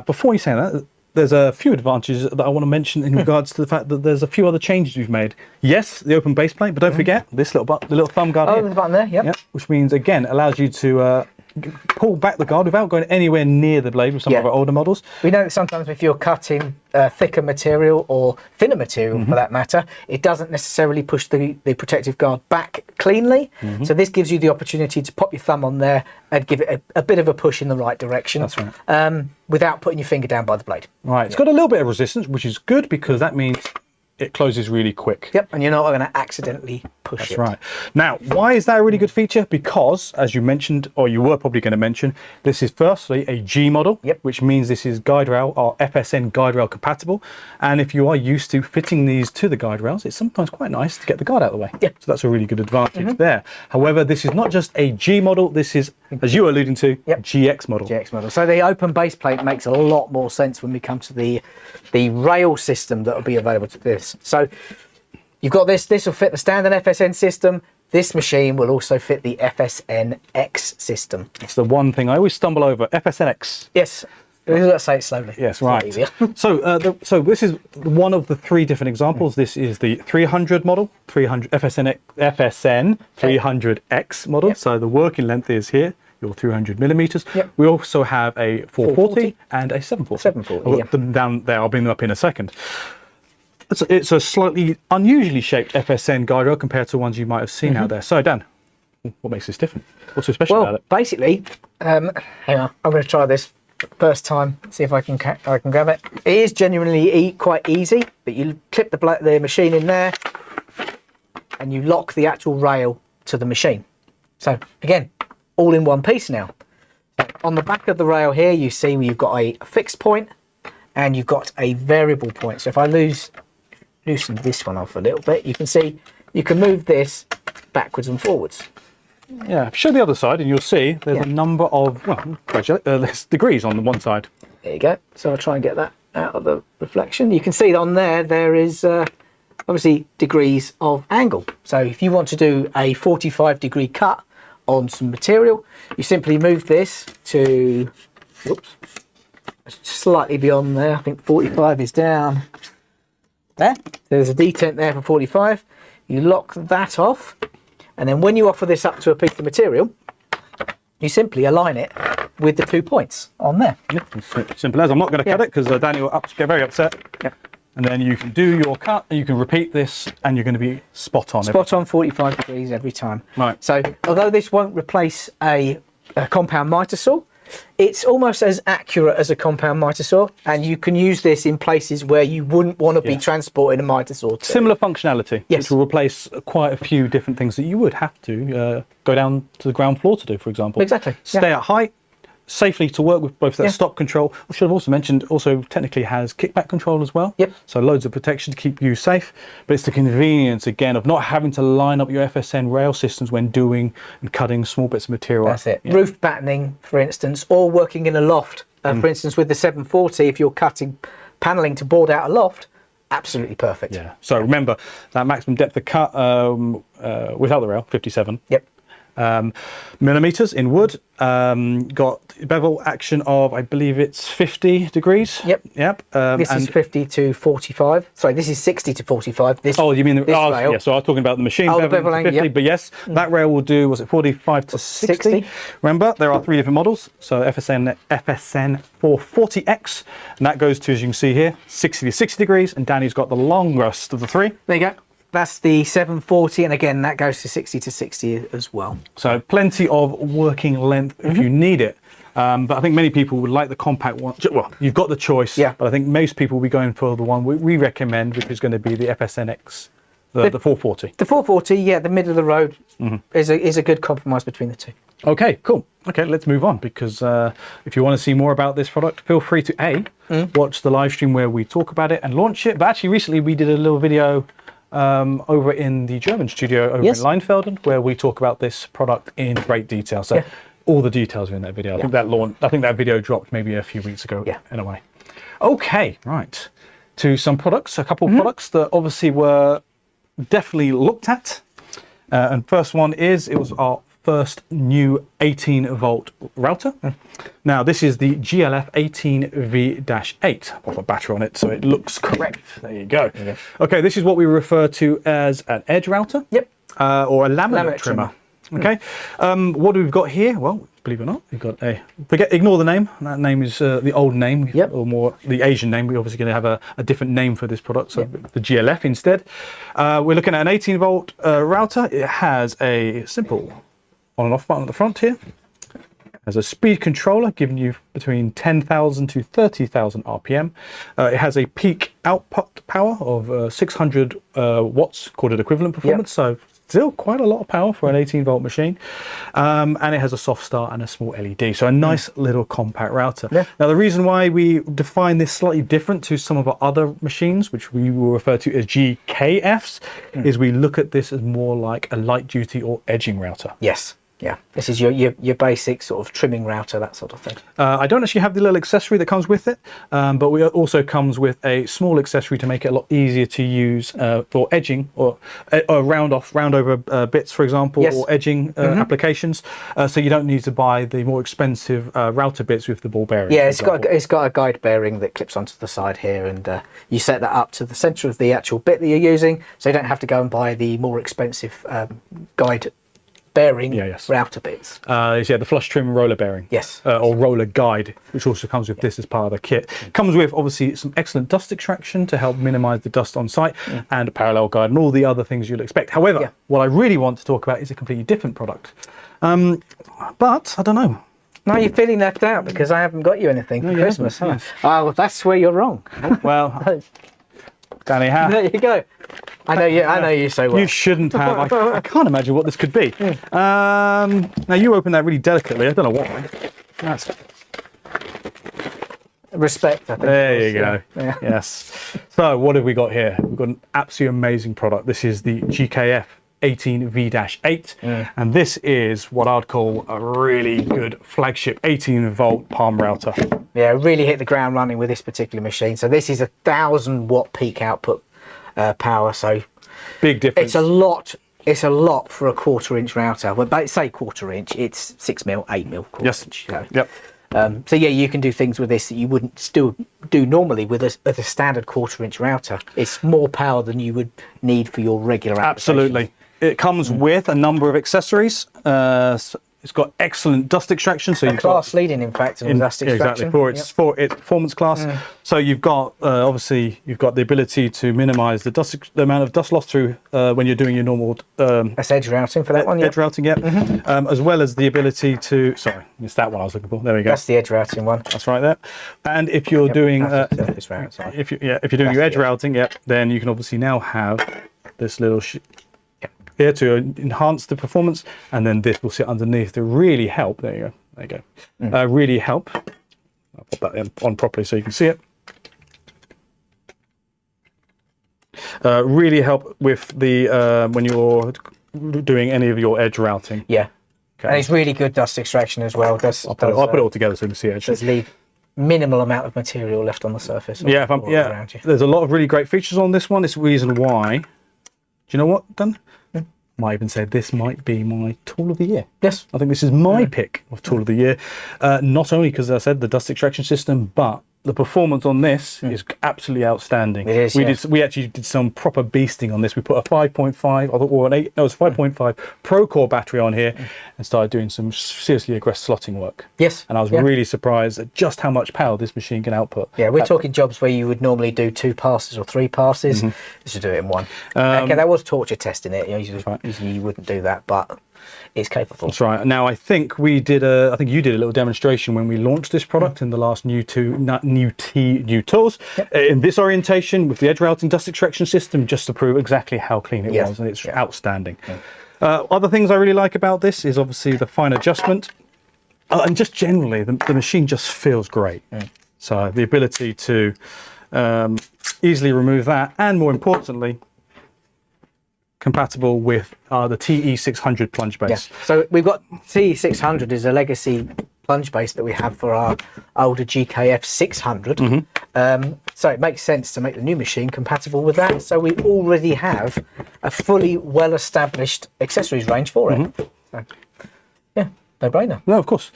before you say that, there's a few advantages that I want to mention in regards to the fact that there's a few other changes we've made. Yes, the open base plate, but don't forget this little the little thumb guard here. Oh, the button there, yep. Which means, again, allows you to pull back the guard without going anywhere near the blade with some of our older models. We know that sometimes if you're cutting thicker material or thinner material for that matter, it doesn't necessarily push the protective guard back cleanly. So this gives you the opportunity to pop your thumb on there and give it a bit of a push in the right direction. That's right. Without putting your finger down by the blade. Right, it's got a little bit of resistance, which is good because that means it closes really quick. Yep, and you're not going to accidentally push it. That's right. Now, why is that a really good feature? Because, as you mentioned, or you were probably going to mention, this is firstly a G model, which means this is guide rail or FSN guide rail compatible. And if you are used to fitting these to the guide rails, it's sometimes quite nice to get the guard out of the way. Yeah. So that's a really good advantage there. However, this is not just a G model, this is, as you were alluding to, GX model. GX model. So the open base plate makes a lot more sense when we come to the rail system that will be available to this. So you've got this will fit the standard FSN system. This machine will also fit the FSNX system. It's the one thing I always stumble over, FSNX. Yes, let's say it slowly. Yes, right. So this is one of the three different examples. This is the 300 model, 300 FSN 300X model. So the working length is here, your 300 millimeters. We also have a 440 and a 740. 740. I'll put them down there. I'll bring them up in a second. It's a slightly unusually shaped FSN guide rail compared to ones you might have seen out there. So Dan, what makes this different? What's so special about it? Basically, hang on, I'm going to try this first time, see if I can grab it. It is genuinely quite easy, but you clip the machine in there and you lock the actual rail to the machine. So again, all in one piece now. On the back of the rail here, you see you've got a fixed point and you've got a variable point. So if I loosen this one off a little bit, you can see you can move this backwards and forwards. Yeah, show the other side and you'll see there's a number of, well, there's degrees on the one side. There you go. So I'll try and get that out of the reflection. You can see on there is obviously degrees of angle. So if you want to do a 45-degree cut on some material, you simply move this to, whoops, slightly beyond there. I think 45 is down there. There's a detent there for 45. You lock that off, and then when you offer this up to a piece of material, you simply align it with the 2 points on there. Simple as. I'm not going to cut it because Danny will get very upset. And then you can do your cut and you can repeat this and you're going to be spot on. Spot on 45 degrees every time. Right. So although this won't replace a compound miter saw, it's almost as accurate as a compound miter saw, and you can use this in places where you wouldn't want to be transporting a miter saw to. Similar functionality, which will replace quite a few different things that you would have to go down to the ground floor to do, for example. Exactly. Stay at height, safely to work with both that stop control. I should have also mentioned, also technically has kickback control as well. So loads of protection to keep you safe, but it's the convenience again of not having to line up your FSN rail systems when doing and cutting small bits of material. That's it. Roof battening, for instance, or working in a loft. For instance, with the 740, if you're cutting paneling to board out a loft, absolutely perfect. So remember that maximum depth of cut without the rail, 57. Millimeters in wood. Got bevel action of, I believe it's 50 degrees. This is 50 to 45. Sorry, this is 60 to 45. This, oh, you mean the rail. Yeah, so I was talking about the machine bevel 50, but yes, that rail will do, was it 45 to 60? Remember, there are three different models. So FSN 440X, and that goes to, as you can see here, 60 to 60 degrees, and Danny's got the longest of the three. There you go. That's the 740, and again, that goes to 60 to 60 as well. So plenty of working length if you need it. But I think many people would like the compact one. Well, you've got the choice, but I think most people will be going for the one we recommend, which is going to be the FSNX, the 440. The 440, yeah, the middle of the road is a good compromise between the two. Okay, cool. Okay, let's move on, because if you want to see more about this product, feel free to watch the live stream where we talk about it and launch it. But actually, recently we did a little video over in the German studio over in Leinfelden, where we talk about this product in great detail. So all the details are in that video. I think that video dropped maybe a few weeks ago in a way. Okay, right. To some products, a couple of products that obviously were definitely looked at. And first one is, it was our first new 18-volt router. Now, this is the GLF 18V-8. I've got battery on it, so it looks correct. There you go. Okay, this is what we refer to as an edge router. Or a laminate trimmer. Okay. What have we got here? Well, believe it or not, we've got ignore the name. That name is the old name, or more the Asian name. We're obviously going to have a different name for this product, so the GLF instead. We're looking at an 18-volt router. It has a simple on and off button at the front here. Has a speed controller giving you between 10,000 to 30,000 RPM. It has a peak output power of 600 watts, called it equivalent performance. So still quite a lot of power for an 18-volt machine. And it has a soft start and a small LED. So a nice little compact router. Now, the reason why we define this slightly different to some of our other machines, which we will refer to as GKFs, is we look at this as more like a light duty or edging router. Yeah, this is your basic sort of trimming router, that sort of thing. I don't actually have the little accessory that comes with it, but it also comes with a small accessory to make it a lot easier to use for edging or round over bits, for example, or edging applications. So you don't need to buy the more expensive router bits with the ball bearing. Yeah, it's got a guide bearing that clips onto the side here, and you set that up to the centre of the actual bit that you're using, so you don't have to go and buy the more expensive guide bearing router bits. The flush trim roller bearing. Or roller guide, which also comes with this as part of the kit. Comes with obviously some excellent dust extraction to help minimize the dust on site, and a parallel guide and all the other things you'll expect. However, what I really want to talk about is a completely different product. But I don't know. No, you're feeling left out because I haven't got you anything for Christmas. Oh, that's where you're wrong. Well, Danny, there you go. I know you so well. You shouldn't have. I can't imagine what this could be. Now, you opened that really delicately. I don't know why. That's respect, I think. There you go. Yeah. Yes. So, what have we got here? We've got an absolutely amazing product. This is the GKF 18V-8, and this is what I'd call a really good flagship 18-volt palm router. Yeah, really hit the ground running with this particular machine. So this is 1,000-watt peak output power. So big difference. It's a lot for a 1/4-inch router. Well, say 1/4-inch, it's 6 mil, 8 mil 1/4-inch. So yeah, you can do things with this that you wouldn't still do normally with a standard 1/4-inch router. It's more power than you would need for your regular application. Absolutely. It comes with a number of accessories. It's got excellent dust extraction. So class leading, in fact, in dust extraction. Exactly, for its performance class. So you've got obviously the ability to minimise the amount of dust loss through when you're doing your normal. That's edge routing for that one. Edge routing, as well as the ability to. Sorry, it's that one I was looking for. There we go. That's the edge routing one. That's right there. And if you're doing if you're doing your edge routing, then you can obviously now have this little. Here to enhance the performance, and then this will sit underneath to really help. There you go. Really help. I'll put that on properly so you can see it. Really help with the when you're doing any of your edge routing. Yeah. Okay. And it's really good dust extraction as well. I'll put it all together so you can see it. Does leave minimal amount of material left on the surface. Around you. There's a lot of really great features on this one. It's the reason why. Do you know what, Dan? Might even say this might be my tool of the year. Yes. I think this is my pick of tool of the year. Not only because, as I said, the dust extraction system, but the performance on this is absolutely outstanding. It is, we actually did some proper beasting on this. We put a 5.5 or an 8, no, it's 5.5 Procore battery on here and started doing some seriously aggressive slotting work. Yes. And I was really surprised at just how much power this machine can output. Yeah, we're talking jobs where you would normally do 2 passes or 3 passes. This would do it in 1. Okay, that was torture testing it. Usually you wouldn't do that, but is capable. That's right. Now I think you did a little demonstration when we launched this product in the last new tools in this orientation with the edge routing dust extraction system, just to prove exactly how clean it was, and it's outstanding. Other things I really like about this is obviously the fine adjustment, and just generally the machine just feels great. So the ability to easily remove that, and more importantly, compatible with the TE600 plunge base. So we've got TE600 is a legacy plunge base that we have for our older GKF 600. So it makes sense to make the new machine compatible with that. So we already have a fully well-established accessories range for it. So, yeah, no brainer. No, of course.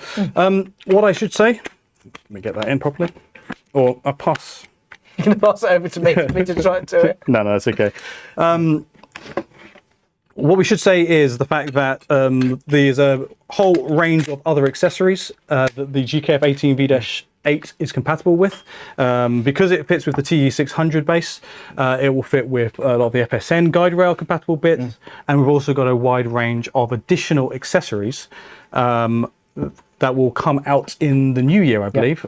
What I should say, let me get that in properly, or I'll pass. You're going to pass it over to me for me to try and do it? No, that's okay. What we should say is the fact that there's a whole range of other accessories that the GKF 18V-8 is compatible with. Because it fits with the TE600 base, it will fit with a lot of the FSN guide rail compatible bits, and we've also got a wide range of additional accessories that will come out in the new year, I believe,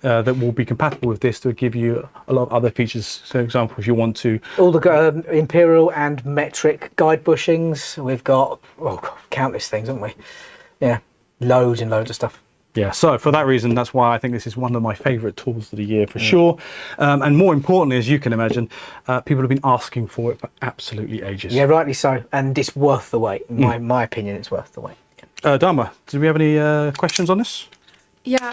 that will be compatible with this to give you a lot of other features. So, for example, if you want to... All the imperial and metric guide bushings, we've got countless things, haven't we? Yeah, loads and loads of stuff. Yeah, so for that reason, that's why I think this is one of my favourite tools of the year for sure. And more importantly, as you can imagine, people have been asking for it for absolutely ages. Yeah, rightly so. And it's worth the wait. In my opinion, it's worth the wait. Dharma, do we have any questions on this? Yeah.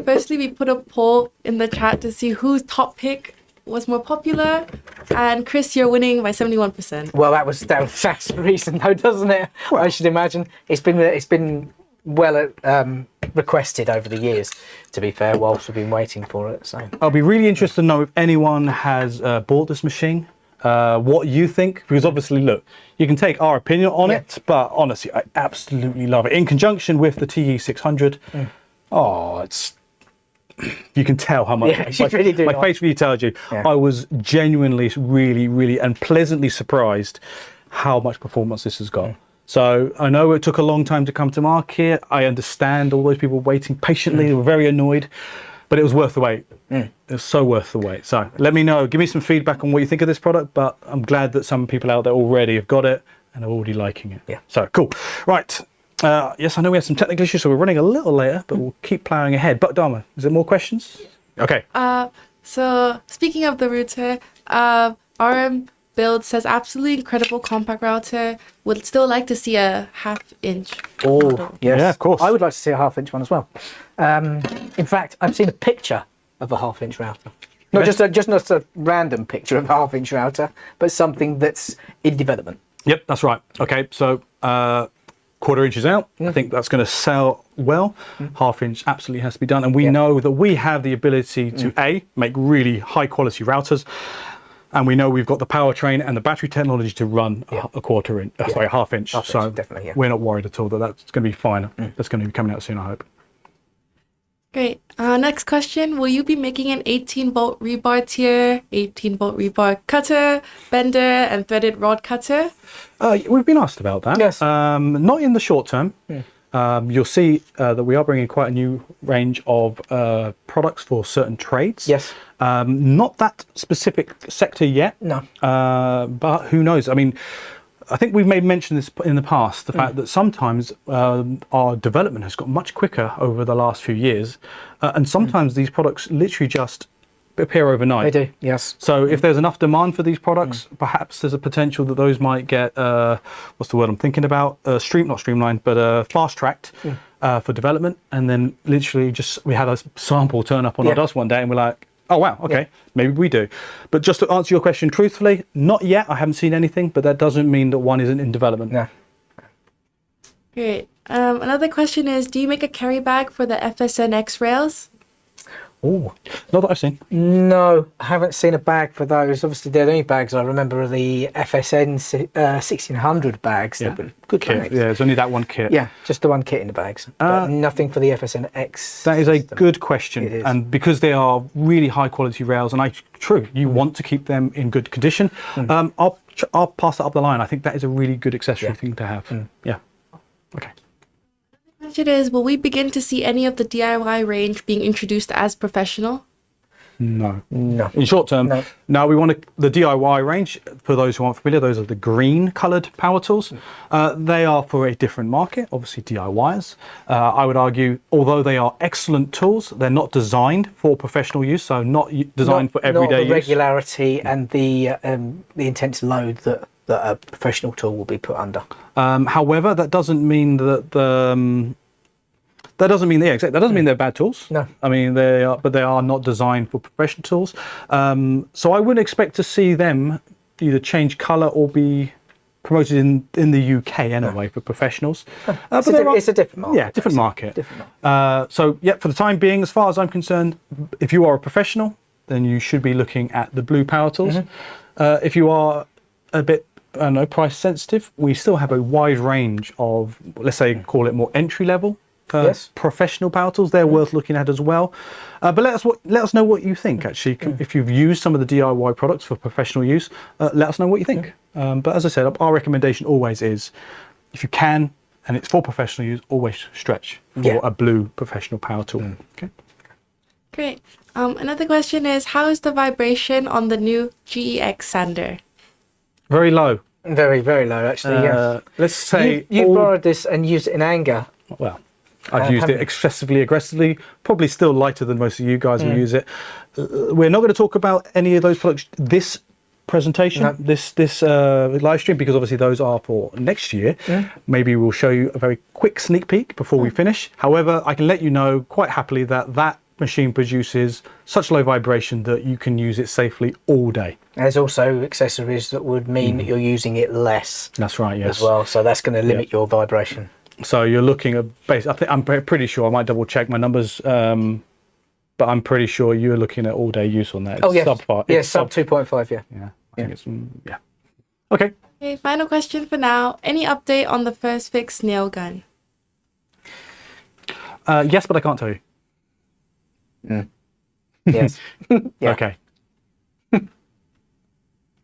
Firstly, we put a poll in the chat to see whose top pick was more popular, and Chris, you're winning by 71%. Well, that's the reason, though, doesn't it? Well, I should imagine it's been well requested over the years. To be fair, whilst we've been waiting for it, so I'll be really interested to know if anyone has bought this machine. What you think, because obviously, look, you can take our opinion on it, but honestly, I absolutely love it. In conjunction with the TE600, it's you can tell how much. Yeah, you really do. My face really tells you. Yeah. I was genuinely, really, really, and pleasantly surprised how much performance this has got. So I know it took a long time to come to market. I understand all those people waiting patiently. They were very annoyed. But it was worth the wait. It was so worth the wait. So let me know. Give me some feedback on what you think of this product. But I'm glad that some people out there already have got it and are already liking it. Yeah. So cool. Right. Yes, I know we had some technical issues, so we're running a little later, but we'll keep plowing ahead. But Dharma, is there more questions? Okay. So speaking of the router, RM Build says absolutely incredible compact router. Would still like to see a 1/2 inch. Oh, yes. Yeah, of course. I would like to see a 1/2 inch one as well. In fact, I've seen a picture of a 1/2 inch router. Not just a random picture of a 1/2 inch router, but something that's in development. Yep, that's right. Okay, so 1/4 inches out. I think that's going to sell well. 1/2 inch absolutely has to be done. And we know that we have the ability to make really high quality routers. And we know we've got the powertrain and the battery technology to run a 1/4 inch, sorry, 1/2 inch. So definitely, we're not worried at all that that's going to be fine. That's going to be coming out soon, I hope. Great. Next question. Will you be making an 18-volt rebar tier, 18-volt rebar cutter, bender, and threaded rod cutter? We've been asked about that. Yes. Not in the short term. You'll see that we are bringing quite a new range of products for certain trades. Yes. Not that specific sector yet. No. But who knows? I mean, I think we've made mention this in the past, the fact that sometimes our development has got much quicker over the last few years. And sometimes these products literally just appear overnight. They do, yes. So if there's enough demand for these products, perhaps there's a potential that those might get, what's the word I'm thinking about? Not streamlined, but fast-tracked for development. And then literally we had a sample turn up on our desk one day and we're like, oh, wow, okay, maybe we do. But just to answer your question truthfully, not yet. I haven't seen anything, but that doesn't mean that one isn't in development. No. Great. Another question is, do you make a carry bag for the FSNX rails? Oh, not that I've seen. No, I haven't seen a bag for those. Obviously, they're the only bags I remember are the FSN 1600 bags. Yeah. They're good Kit. bags. Yeah, there's only that one kit. Yeah, just the one kit in the bags. But nothing for the FSNX. That is a good question. It is. And because they are really high quality rails, and you want to keep them in good condition, I'll pass that up the line. I think that is a really good accessory thing to have. Yeah. Okay. Question is, will we begin to see any of the DIY range being introduced as professional? No. No. In short term, No. now we want the DIY range. For those who aren't familiar, those are the green coloured power tools. They are for a different market, obviously DIYers. I would argue, although they are excellent tools, they're not designed for professional use, so not designed for everyday not the use. regularity and the intense load that a professional tool will be put under. However, that doesn't mean that that doesn't mean they're bad tools. No. I mean they are, but they are not designed for professional tools. So I wouldn't expect to see them either change colour or be promoted in the UK anyway for professionals. It's a different market. Yeah, different market. Different market. So yeah, for the time being, as far as I'm concerned, if you are a professional, then you should be looking at the blue power tools. If you are a bit, I don't know, price sensitive, we still have a wide range of, let's say, call it more entry level professional power tools. They're worth looking at as well. But let us know what you think. Actually, if you've used some of the DIY products for professional use, let us know what you think. But as I said, our recommendation always is, if you can, and it's for professional use, always stretch for a blue professional power tool. Okay. Great. Another question is, how is the vibration on the new GEX sander? Very low. Very, very low, actually. Yeah. Let's say You borrowed this and used it in anger. Well, I've used it excessively aggressively, probably still lighter than most of you guys will use it. We're not going to talk about any of those products this presentation, this live stream, because obviously those are for next year. Maybe we'll show you a very quick sneak peek before we finish. However, I can let you know quite happily that machine produces such low vibration that you can use it safely all day. There's also accessories that would mean that you're using it less. That's right, yes. As well, so that's going to limit your vibration. So you're looking at I'm pretty sure, I might double check my numbers, but I'm pretty sure you're looking at all day use on that. It's yes. sub 2.5, yeah. Yeah, I think it's, Okay. Okay, final question for now. Any update on the First Fix nail gun? Yes, but I can't tell you. Yes. Okay.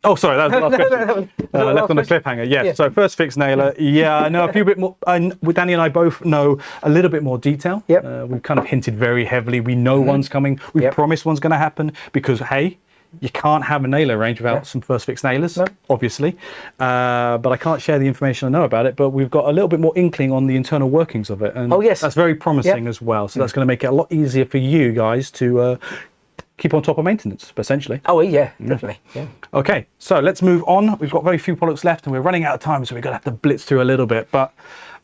Oh, sorry, that was the last question. Left on a cliffhanger. Yes. So First Fix nailer. Yeah, I know a few bit more. Danny and I both know a little bit more detail. We've kind of hinted very heavily. We know one's coming. We promised one's going to happen because, hey, you can't have a nailer range without some First Fix nailers, obviously. But I can't share the information I know about it. But we've got a little bit more inkling on the internal workings of it. And that's very promising as well. So that's going to make it a lot easier for you guys to keep on top of maintenance, essentially. Oh, yeah, definitely. Yeah. Okay, so let's move on. We've got very few products left and we're running out of time, so we're going to have to blitz through a little bit, but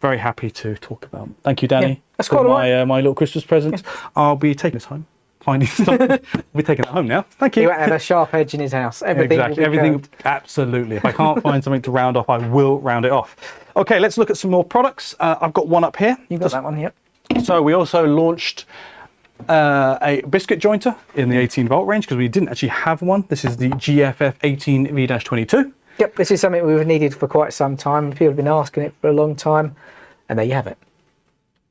very happy to talk about. Thank you, Danny. That's for quite my little Christmas present. I'll be taking this home. Finding stuff. We'll be taking it home now. Thank you. He won't have a sharp edge in his house. Everything will be curved. Absolutely. If I can't find something to round off, I will round it off. Okay, let's look at some more products. I've got one up here. You've got that one, yep. So we also launched a biscuit jointer in the 18 volt range because we didn't actually have one. This is the GFF 18V-22. Yep, this is something we've needed for quite some time. People have been asking it for a long time, and there you have it.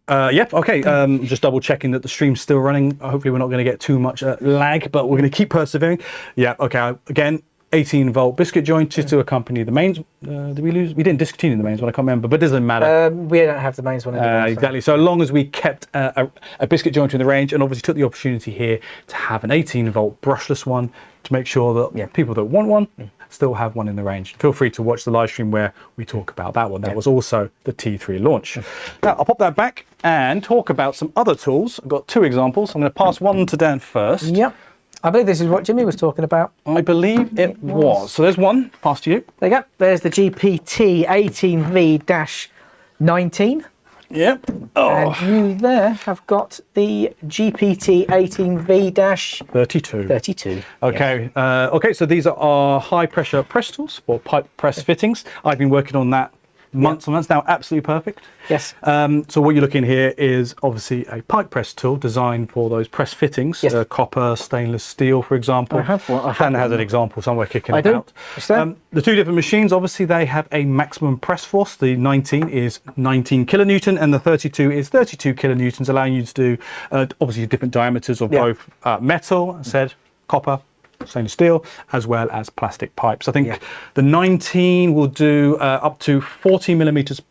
Yep, okay, just double checking that the stream's still running. Hopefully we're not going to get too much lag, but we're going to keep persevering. Yeah, okay, again, 18 volt biscuit joint just to accompany the mains. Did we lose? We didn't discontinue the mains one, I can't remember, but it doesn't matter. We don't have the mains one anymore. Exactly, so long as we kept a biscuit joint in the range and obviously took the opportunity here to have an 18 volt brushless one to make sure that people that want one still have one in the range. Feel free to watch the live stream where we talk about that one. That was also the T3 launch. Now, I'll pop that back and talk about some other tools. I've got two examples. I'm going to pass one to Dan first. Yep. I believe this is what Jimmy was talking about. I believe it was. So there's one, pass to you. There you go. There's the GPT 18V-19. Yep. And you there have got the GPT 18V-32. Okay. Okay, so these are our high pressure press tools for pipe press fittings. I've been working on that months and months now, absolutely perfect. Yes. So what you're looking here is obviously a pipe press tool designed for those press fittings, copper, stainless steel, for example. I have one. Dan has an example somewhere kicking it out. The two different machines, obviously, they have a maximum press force. The 19 is 19 kilonewton and the 32 is 32 kilonewtons, allowing you to do obviously different diameters of both metal, I said, copper, stainless steel, as well as plastic pipes. I think the 19 will do up to 40 millimeters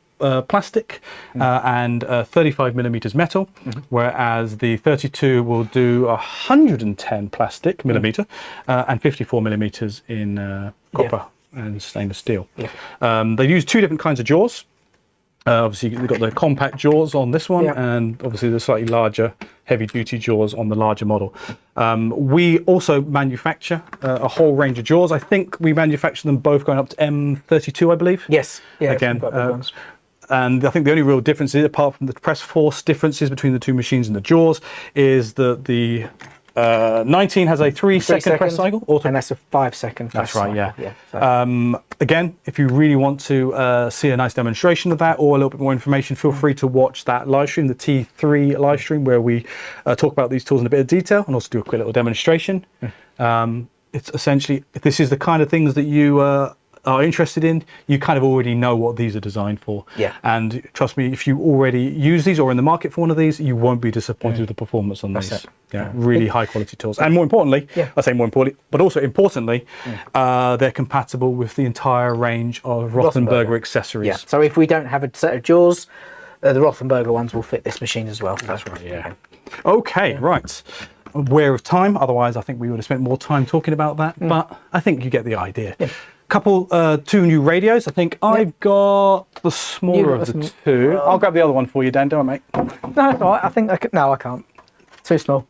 plastic and 35 millimeters metal, whereas the 32 will do 110 plastic millimeter and 54 millimeters in copper and stainless steel. They use two different kinds of jaws. Obviously, you've got the compact jaws on this one, and obviously the slightly larger, heavy-duty jaws on the larger model. We also manufacture a whole range of jaws. I think we manufacture them both going up to M32, I believe. Yes. Yeah. Again, and I think the only real difference, apart from the press force differences between the two machines and the jaws, is that the 19 has a 3-second press cycle, and that's a 5-second press cycle. That's right, yeah. Again, if you really want to see a nice demonstration of that or a little bit more information, feel free to watch that live stream, the T3 live stream, where we talk about these tools in a bit of detail and also do a quick little demonstration. It's essentially, if this is the kind of things that you are interested in, you kind of already know what these are designed for. And trust me, if you already use these or in the market for one of these, you won't be disappointed with the performance on these. Really high quality tools. And more importantly, I say more importantly, but also importantly, they're compatible with the entire range of Rothenberger accessories. So if we don't have a set of jaws, the Rothenberger ones will fit this machine as well. That's right, Okay, right. Aware of time, otherwise I think we would have spent more time talking about that, but I think you get the idea. Two new radios. I think I've got the smaller of the two. I'll grab the other one for you, Dan, don't I, mate? No, it's all right. I think no, I can't. Too small.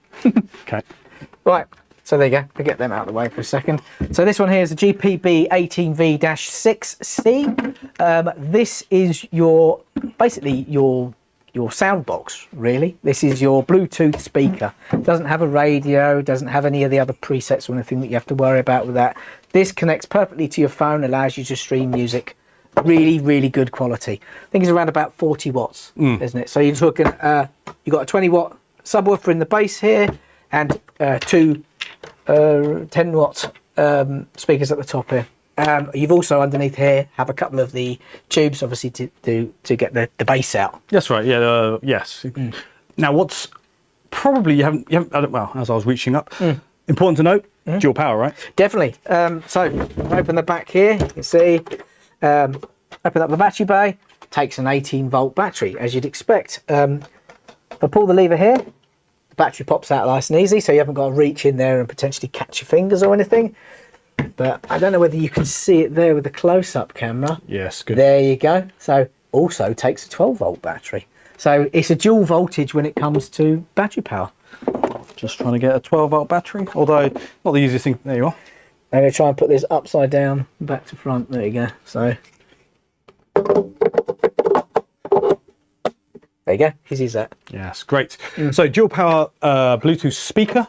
Okay. Right. So there you go. We'll get them out of the way for a second. So this one here is a GPB 18V-6C. This is basically your sound box, really. This is your Bluetooth speaker. It doesn't have a radio, doesn't have any of the other presets or anything that you have to worry about with that. This connects perfectly to your phone, allows you to stream music. Really, really good quality. I think it's around about 40 watts, isn't it? So you're talking, you've got a 20 watt subwoofer in the bass here and two 10 watt speakers at the top here. You've also underneath here have a couple of the tubes, obviously to get the bass out. That's right. Yeah. Yes. Now, what's probably you haven't well, as I was reaching up, important to note, dual power, right? Definitely. So open the back here. You can see. Open up the battery bay. Takes an 18-volt battery, as you'd expect. If I pull the lever here, the battery pops out nice and easy, so you haven't got to reach in there and potentially catch your fingers or anything. But I don't know whether you can see it there with the close-up camera. Yes, good. There you go. So also takes a 12-volt battery. So it's a dual voltage when it comes to battery power. Just trying to get a 12-volt battery, although not the easiest thing. There you are. I'm going to try and put this upside down, back to front. There you go. So there you go. Easy as that. Yes, great. So dual power Bluetooth speaker.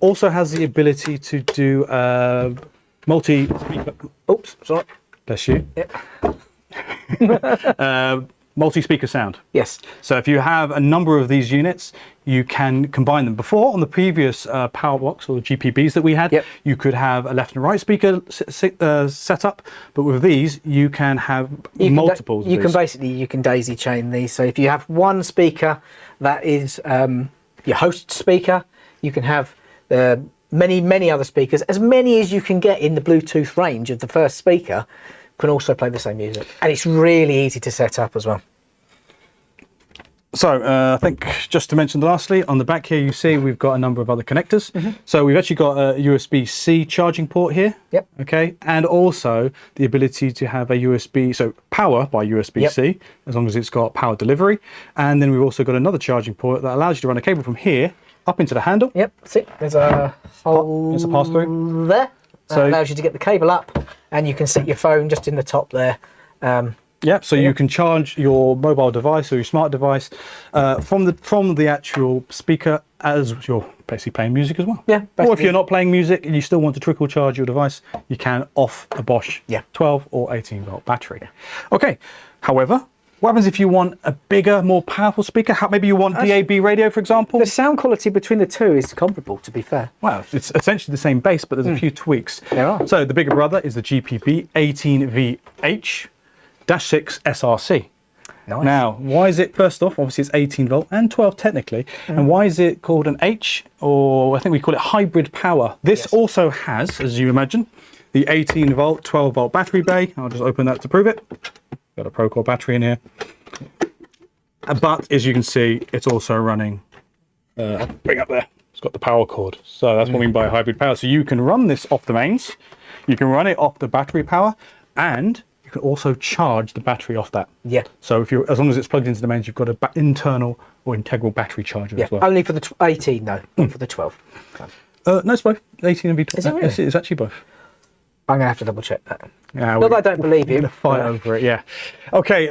Also has the ability to do multi-speaker. Oops, sorry. Bless you. Yep. Multi-speaker sound. Yes. So if you have a number of these units, you can combine them. Before, on the previous power box or GPBs that we had, you could have a left and right speaker set up, but with these, you can have multiples. You can daisy chain these. So if you have one speaker that is your host speaker, you can have many other speakers, as many as you can get in the Bluetooth range of the first speaker. Can also play the same music, and it's really easy to set up as well. So I think just to mention lastly, on the back here you see we've got a number of other connectors. So we've actually got a USB-C charging port here. Yep. Okay, and also the ability to have a USB, so power by USB-C, as long as it's got power delivery. And then we've also got another charging port that allows you to run a cable from here up into the handle. Yep, see, there's a hole. There's a pass-through there. So it allows you to get the cable up, and you can set your phone just in the top there. So you can charge your mobile device or your smart device from the actual speaker as you're basically playing music as well. Yeah. Or if you're not playing music and you still want to trickle charge your device, you can off a Bosch 12 or 18-volt battery. Okay. However, what happens if you want a bigger, more powerful speaker? Maybe you want DAB radio, for example? The sound quality between the two is comparable, to be fair. Well, it's essentially the same bass, but there's a few tweaks. There are. So the bigger brother is the GPB 18VH-6 SRC. Nice. Now, why is it, first off, obviously it's 18 volt and 12 technically, and why is it called an H, or I think we call it hybrid power? This also has, as you imagine, the 18 volt, 12 volt battery bay. I'll just open that to prove it. Got a Procore battery in here. But as you can see, it's also running, bring up there, it's got the power cord. So that's what we mean by hybrid power. So you can run this off the mains, you can run it off the battery power, and you can also charge the battery off that. Yeah. So if you're, as long as it's plugged into the mains, you've got an internal or integral battery charger as well. Only for the 18 though, not for the 12. No, it's both 18 and V12. Is it really? It's actually both. I'm gonna have to double check that. Yeah, Not that I don't believe you. We're gonna fight over it. Yeah. Okay.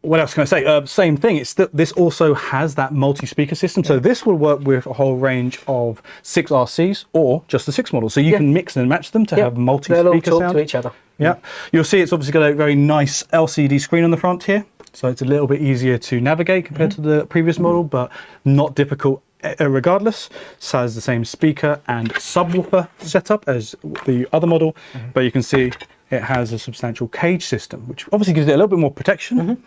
What else can I say? Same thing. This also has that multi-speaker system. So this will work with a whole range of 6 RCs or just the 6 models. So you can mix and match them to have multi-speaker They'll all talk sound to each other. Yeah. You'll see it's obviously got a very nice LCD screen on the front here. So it's a little bit easier to navigate compared to the previous model, but not difficult regardless. So has the same speaker and subwoofer setup as the other model, but you can see it has a substantial cage system, which obviously gives it a little bit more protection.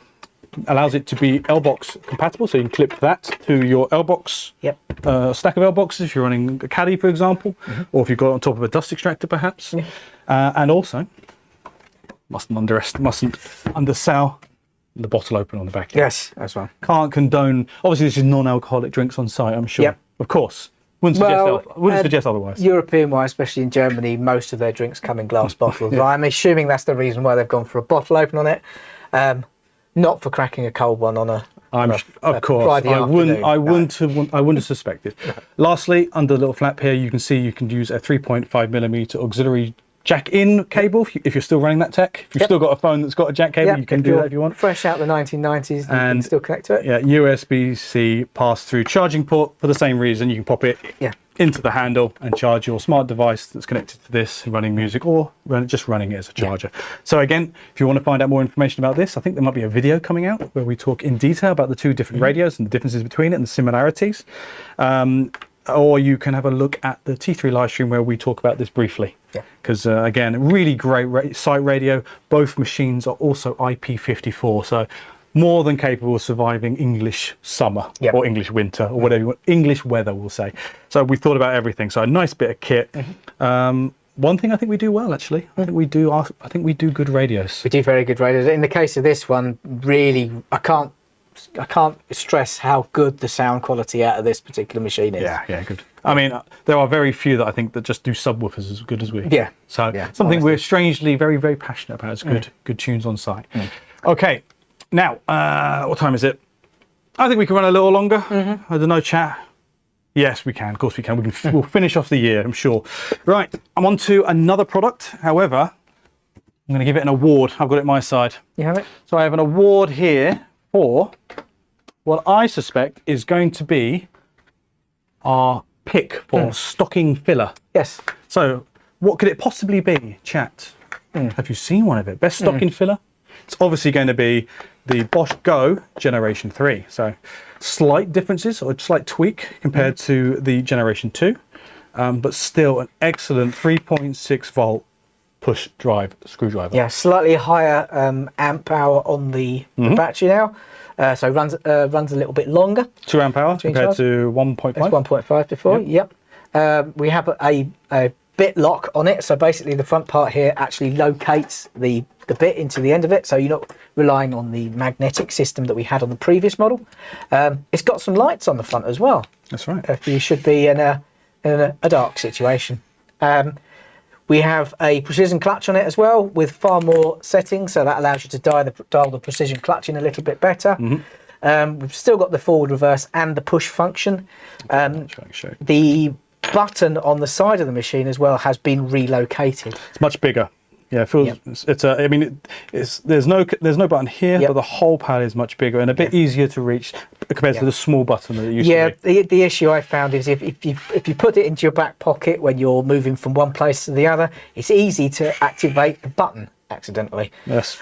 Allows it to be L-box compatible, so you can clip that to your L-box stack of L-boxes if you're running a caddy, for example, or if you've got it on top of a dust extractor, perhaps. And also, mustn't undersell the bottle opener on the back. Yes, as well. Can't condone. Obviously, this is non-alcoholic drinks on site. I'm sure. Of course, wouldn't suggest otherwise. European-wise, especially in Germany, most of their drinks come in glass bottles. I'm assuming that's the reason why they've gone for a bottle opener on it. Not for cracking a cold one on a. Of course, Friday I wouldn't have suspected. Lastly, under the little flap here, you can see you can use a 3.5mm auxiliary jack-in cable if you're still running that tech. If you've still got a phone that's got a jack cable, you can do that if you want. Fresh out the 1990s, you can still connect to it. Yeah, USB-C pass-through charging port for the same reason. You can pop it into the handle and charge your smart device that's connected to this, running music, or just running it as a charger. So again, if you want to find out more information about this, I think there might be a video coming out where we talk in detail about the two different radios and the differences between it and the similarities. Or you can have a look at the T3 live stream where we talk about this briefly. Because again, really great site radio. Both machines are also IP54, so more than capable of surviving English summer or English winter or whatever you want, English weather, we'll say. So we thought about everything. So a nice bit of kit. One thing I think we do well, actually, I think we do good radios. We do very good radios. In the case of this one, really, I can't stress how good the sound quality out of this particular machine is. Yeah, good. I mean, there are very few that I think that just do subwoofers as good as we. So something honestly, we're strangely very, very passionate about is good tunes on site. Okay, now what time is it? I think we can run a little longer. I don't know, chat. Yes, we can. Of course, we can. We'll finish off the year, I'm sure. Right, I'm on to another product. However, I'm going to give it an award. I've got it my side. You have it? So I have an award here for what I suspect is going to be our pick for stocking filler. Yes. So what could it possibly be, chat? Have you seen one of it? Best stocking filler? It's obviously going to be the Bosch Go Generation 3. So slight differences or slight tweak compared to the Generation 2, but still an excellent 3.6 volt push drive screwdriver. Yeah, slightly higher amp power on the battery now. So runs a little bit longer. 2 amp hour compared to 1.5? It's 1.5 before, yep. We have a bit lock on it. So basically the front part here actually locates the bit into the end of it. So you're not relying on the magnetic system that we had on the previous model. It's got some lights on the front as well. That's right. If you should be in a dark situation. We have a precision clutch on it as well with far more settings, so that allows you to dial the precision clutch in a little bit better. We've still got the forward, reverse and the push function. The button on the side of the machine as well has been relocated. It's much bigger. Yeah, it feels it's I mean there's no button here, but the whole pad is much bigger and a bit easier to reach compared to the small button that it used to be. The issue I found is if you put it into your back pocket when you're moving from one place to the other, it's easy to activate the button accidentally. Yes.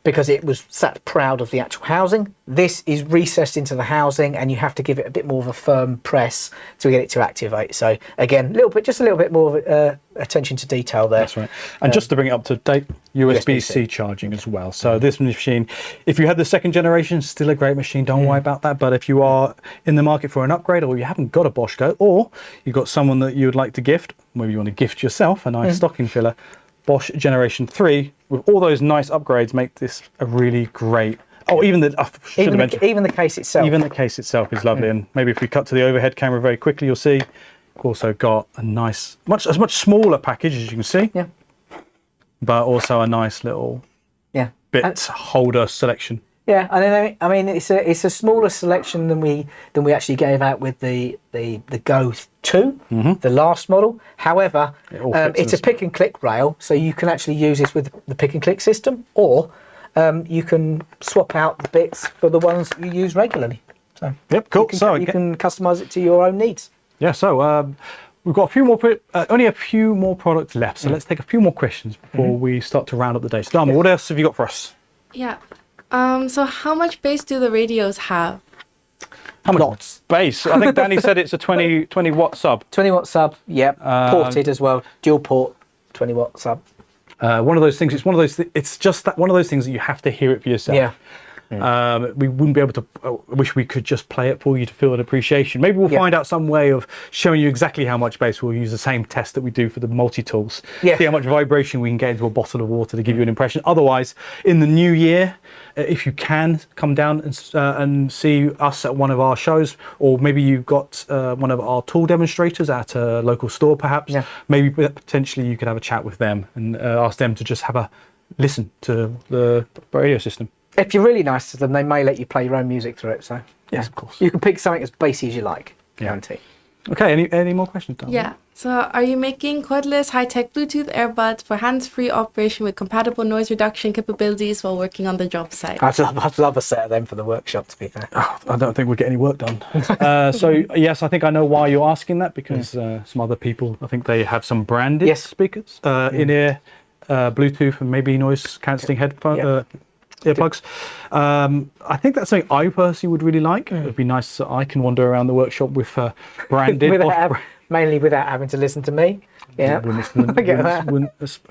Because it was sat proud of the actual housing. This is recessed into the housing and you have to give it a bit more of a firm press to get it to activate. So again, just a little bit more of attention to detail there. That's right. And just to bring it up to date, USB-C charging as well. So this machine, if you had the second generation, still a great machine, don't worry about that. But if you are in the market for an upgrade, or you haven't got a Bosch Go, or you've got someone that you would like to gift, maybe you want to gift yourself a nice stocking filler, Bosch Generation 3 with all those nice upgrades, make this a really great. Oh, even the even the case itself. Even the case itself is lovely. And maybe if we cut to the overhead camera very quickly, you'll see we've also got a nice, much smaller package as you can see. Yeah. But also a nice little bit holder selection. Yeah, and I mean it's a smaller selection than we actually gave out with the Go 2, the last model. However, it's a pick and click rail, so you can actually use this with the pick and click system, or you can swap out the bits for the ones that you use regularly. So yep, cool. You can customize it to your own needs. Yeah. So we've got a few more, only a few more products left. So let's take a few more questions before we start to round up the day. So Dharma, what else have you got for us? Yeah. So how much bass do the radios have? How much bass? I think Danny said it's a 20 watt sub. 20 watt sub, yeah. Ported as well. Dual port, 20 watt sub. One of those things. It's one of those. It's just that one of those things that you have to hear it for yourself. Yeah. We wouldn't be able to. I wish we could just play it for you to feel an appreciation. Maybe we'll find out some way of showing you exactly how much bass. We'll use the same test that we do for the multi-tools. Yeah. See how much vibration we can get into a bottle of water to give you an impression. Otherwise, in the new year, if you can come down and see us at one of our shows, or maybe you've got one of our tool demonstrators at a local store, perhaps. Yeah. Maybe potentially you could have a chat with them and ask them to just have a listen to the radio system. If you're really nice to them, they may let you play your own music through it. So yes, of course. You can pick something as bassy as you like. Guarantee. Okay. Any more questions, Dan? Yeah. So are you making cordless high-tech Bluetooth earbuds for hands-free operation with compatible noise reduction capabilities while working on the job site? I'd love a set of them for the workshop, to be fair. Oh, I don't think we'll get any work done. So yes, I think I know why you're asking that, because some other people, I think they have some branded speakers, in-ear, Bluetooth, and maybe noise cancelling headphone. Earplugs. I think that's something I personally would really like. It would be nice that I can wander around the workshop with branded. Mainly without having to listen to me. Yeah,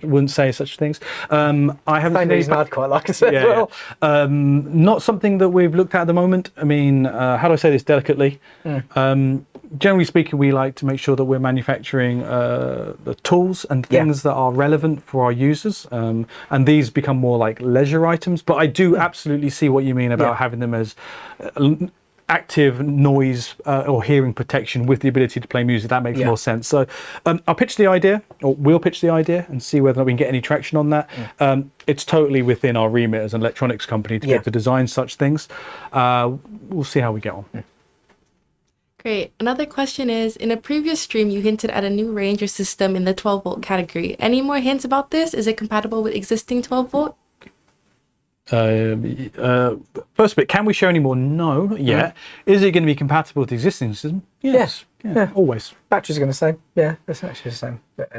wouldn't say such things. I haven't. Same reason I'd quite like to say as well. Not something that we've looked at the moment. I mean, how do I say this delicately? Generally speaking, we like to make sure that we're manufacturing the tools and things that are relevant for our users, and these become more like leisure items. But I do absolutely see what you mean about having them as active noise or hearing protection with the ability to play music. That makes more sense. So I'll pitch the idea, or we'll pitch the idea, and see whether we can get any traction on that. It's totally within our remit as an electronics company to be able to design such things. We'll see how we get on. Great. Another question is, in a previous stream, you hinted at a new Ranger system in the 12 volt category. Any more hints about this? Is it compatible with existing 12 volt? First bit, can we show any more? No, not yet. Is it going to be compatible with the existing system? Yes. Yeah, always. Batteries are going to say, it's actually the same. But,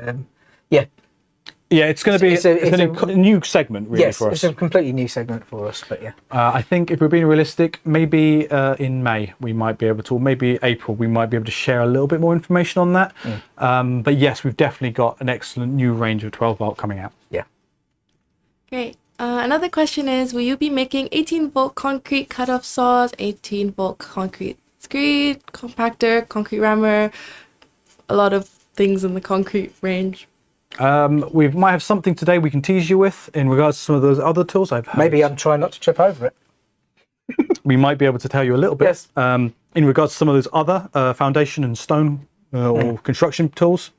it's going to be it's a new segment really for us. It's a completely new segment for us, but I think if we're being realistic, maybe in May we might be able to, or maybe April we might be able to share a little bit more information on that. But yes, we've definitely got an excellent new range of 12 volt coming out. Yeah. Great. Another question is, will you be making 18 volt concrete cutoff saws, 18 volt concrete screed, compactor, concrete rammer, a lot of things in the concrete range? We might have something today we can tease you with in regards to some of those other tools. Maybe I'm trying not to trip over it. We might be able to tell you a little bit. Yes. In regards to some of those other foundation and stone or construction tools.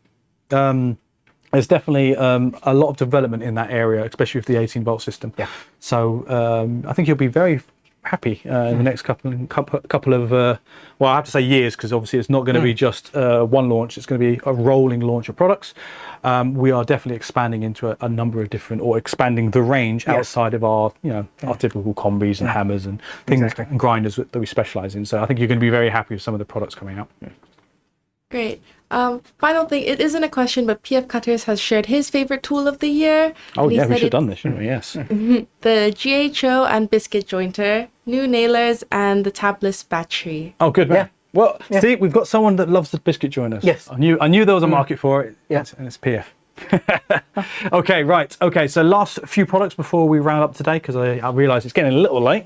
There's definitely a lot of development in that area, especially with the 18 volt system. Yeah. So I think you'll be very happy in the next couple of well, I have to say years, because obviously it's not going to be just one launch. It's going to be a rolling launch of products. We are definitely expanding into a number of different, or expanding the range outside of our, our typical combis and hammers and things and grinders that we specialize in. So I think you're going to be very happy with some of the products coming out. Great. Final thing, it isn't a question, but PF Cutters has shared his favorite tool of the year. Oh yeah, we should have done this, shouldn't we? Yes. The GHO and biscuit jointer, new nailers, and the tabless battery. Oh, good man. Yeah. Well, see, we've got someone that loves the biscuit joiners. Yes. I knew there was a market for it. Yes. And it's PF. Okay, right. Okay, so last few products before we round up today, because I realise it's getting a little late.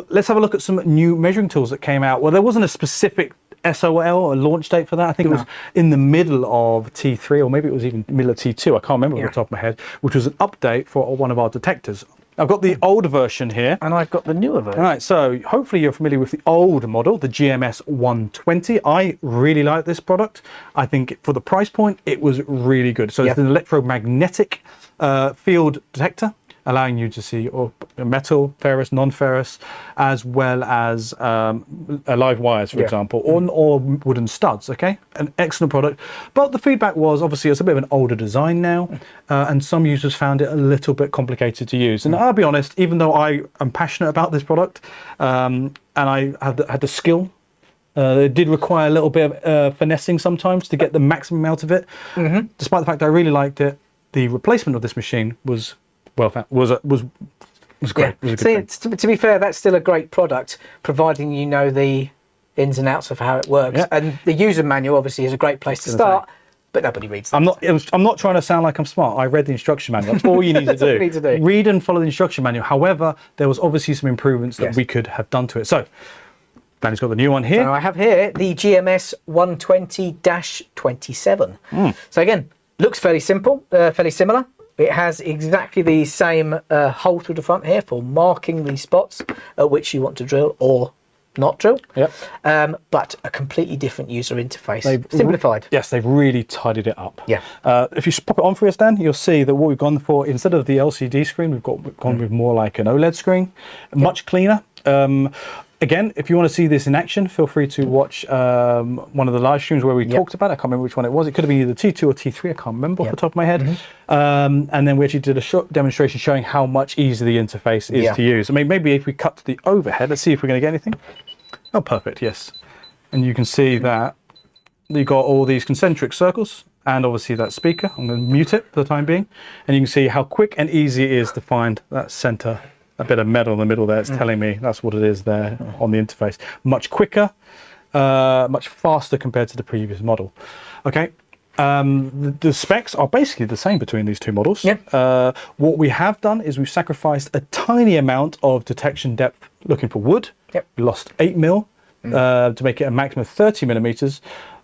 Let's have a look at some new measuring tools that came out. Well, there wasn't a specific SOL, a launch date for that. I think it was in the middle of T3, or maybe it was even middle of T2. I can't remember off the top of my head, which was an update for one of our detectors. I've got the older version here. And I've got the newer version. All right, so hopefully you're familiar with the old model, the GMS 120. I really like this product. I think for the price point, it was really good. So it's an electromagnetic field detector, allowing you to see metal, ferrous, non-ferrous, as well as live wires, for example, or wooden studs, okay? An excellent product. But the feedback was, obviously, it's a bit of an older design now, and some users found it a little bit complicated to use. And I'll be honest, even though I am passionate about this product, and I had the skill, it did require a little bit of finessing sometimes to get the maximum out of it. Despite the fact that I really liked it, the replacement of this machine was was great. Yeah. See, to be fair, that's still a great product, providing you know the ins and outs of how it works. Yeah. And the user manual obviously is a great place to start, but nobody reads that. I'm not trying to sound like I'm smart. I read the instruction manual. That's all you need to do. All you need to do. Read and follow the instruction manual. However, there was obviously some improvements that we could have done to it. So, Danny's got the new one here. So I have here the GMS 120-27. So again, looks fairly simple, fairly similar. It has exactly the same hole through the front here for marking the spots at which you want to drill or not drill. Yep. But a completely different user interface. Simplified. Yes, they've really tidied it up. Yeah. If you pop it on for us, Dan, you'll see that what we've gone for, instead of the LCD screen, we've gone with more like an OLED screen, much cleaner. Again, if you want to see this in action, feel free to watch one of the live streams where we talked about it. I can't remember which one it was. It could have been either T2 or T3. I can't remember off the top of my head. And then we actually did a short demonstration showing how much easier the interface is to use. I mean, maybe if we cut to the overhead, let's see if we're going to get anything. Oh, perfect. Yes. And you can see that you've got all these concentric circles and obviously that speaker. I'm going to mute it for the time being. And you can see how quick and easy it is to find that center. A bit of metal in the middle there, it's telling me that's what it is there on the interface. Much quicker, much faster compared to the previous model. Okay, the specs are basically the same between these two models. What we have done is we've sacrificed a tiny amount of detection depth looking for wood. We lost 8 mil to make it a maximum of 30 millimeters,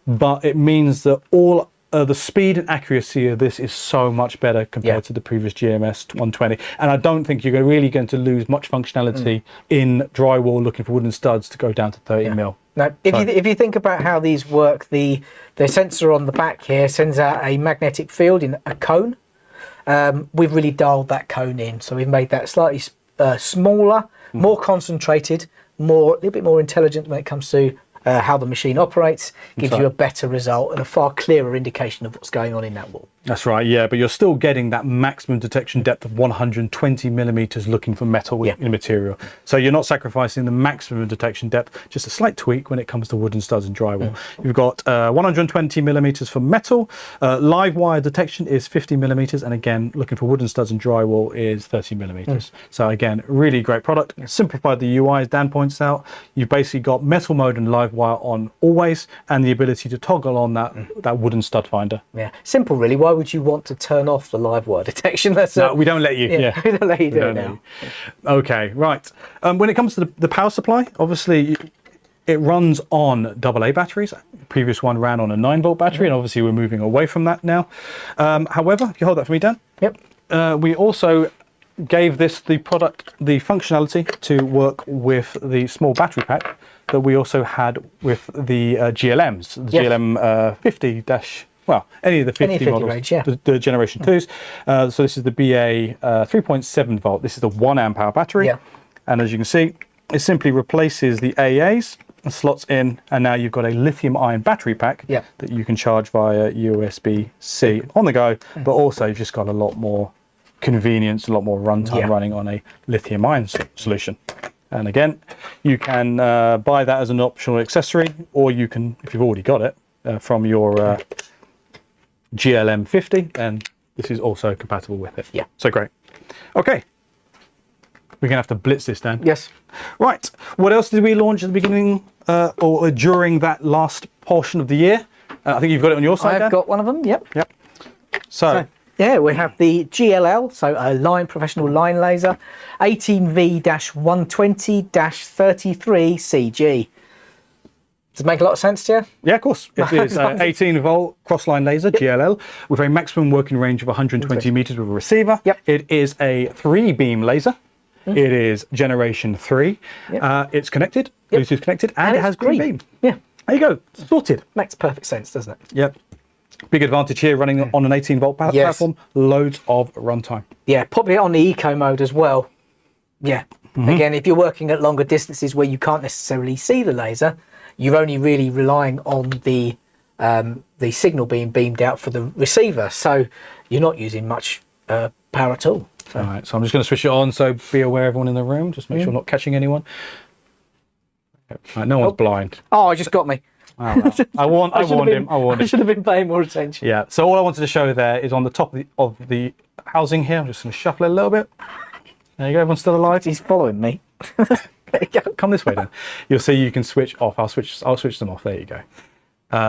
but it means that all the speed and accuracy of this is so much better compared to the previous GMS 120. And I don't think you're really going to lose much functionality in drywall looking for wooden studs to go down to 30 mil. Now, if you think about how these work, the sensor on the back here sends out a magnetic field in a cone. We've really dialed that cone in. So we've made that slightly smaller, more concentrated, a little bit more intelligent when it comes to how the machine operates, gives you a better result and a far clearer indication of what's going on in that wall. That's right, yeah, but you're still getting that maximum detection depth of 120 millimeters looking for metal in material. So you're not sacrificing the maximum detection depth, just a slight tweak when it comes to wooden studs and drywall. You've got 120 millimeters for metal, live wire detection is 50 millimeters, and again, looking for wooden studs and drywall is 30 millimeters. So again, really great product. Simplified the UI, as Dan points out. You've basically got metal mode and live wire on always, and the ability to toggle on that wooden stud finder. Yeah, simple really. Why would you want to turn off the live wire detection? No, we don't let you. We don't let you do it now. Okay, right. When it comes to the power supply, obviously it runs on AA batteries. The previous one ran on a 9-volt battery, and obviously we're moving away from that now. However, if you hold that for me, Dan. We also gave this the functionality to work with the small battery pack that we also had with the GLMs, the GLM 50 well, any of the 50 models, range, the generation 2s. So this is the BA 3.7 volt. This is the 1 amp hour battery. And as you can see, it simply replaces the AAs and slots in, and now you've got a lithium ion battery pack that you can charge via USB-C on the go, but also you've just got a lot more convenience, a lot more runtime running on a lithium ion solution. And again, you can buy that as an optional accessory, or you can, if you've already got it, from your GLM 50, and this is also compatible with it. So great. Okay. We're going to have to blitz this, Dan. Yes. Right. What else did we launch at the beginning or during that last portion of the year? I think you've got it on your side, Dan? I've got one of them, Yep. So yeah, we have the GLL, so a professional line laser, 18V-120-33CG. Does it make a lot of sense to you? Yeah, of course. It is 18 volt crossline laser, GLL, with a maximum working range of 120 meters with a receiver. Yep. It is a 3-beam laser. It is generation 3. It's connected, Bluetooth connected, and it has green beam. Yeah. There you go, sorted. Makes perfect sense, doesn't it? Yep. Big advantage here running on an 18 volt platform, loads of runtime. Yeah, probably on the eco mode as well. Yeah. Again, if you're working at longer distances where you can't necessarily see the laser, you're only really relying on the signal being beamed out for the receiver, so you're not using much power at all. So. All right, so I'm just going to switch it on, so be aware everyone in the room, just make sure I'm not catching anyone. Right, no one's blind. Oh, it just got me. Oh, well. I warned him. I should have been paying more attention. Yeah, so all I wanted to show there is on the top of the housing here. I'm just going to shuffle it a little bit. There you go, everyone's still alive. He's following me. There you go. Come this way then. You'll see you can switch off. I'll switch them off. There you go.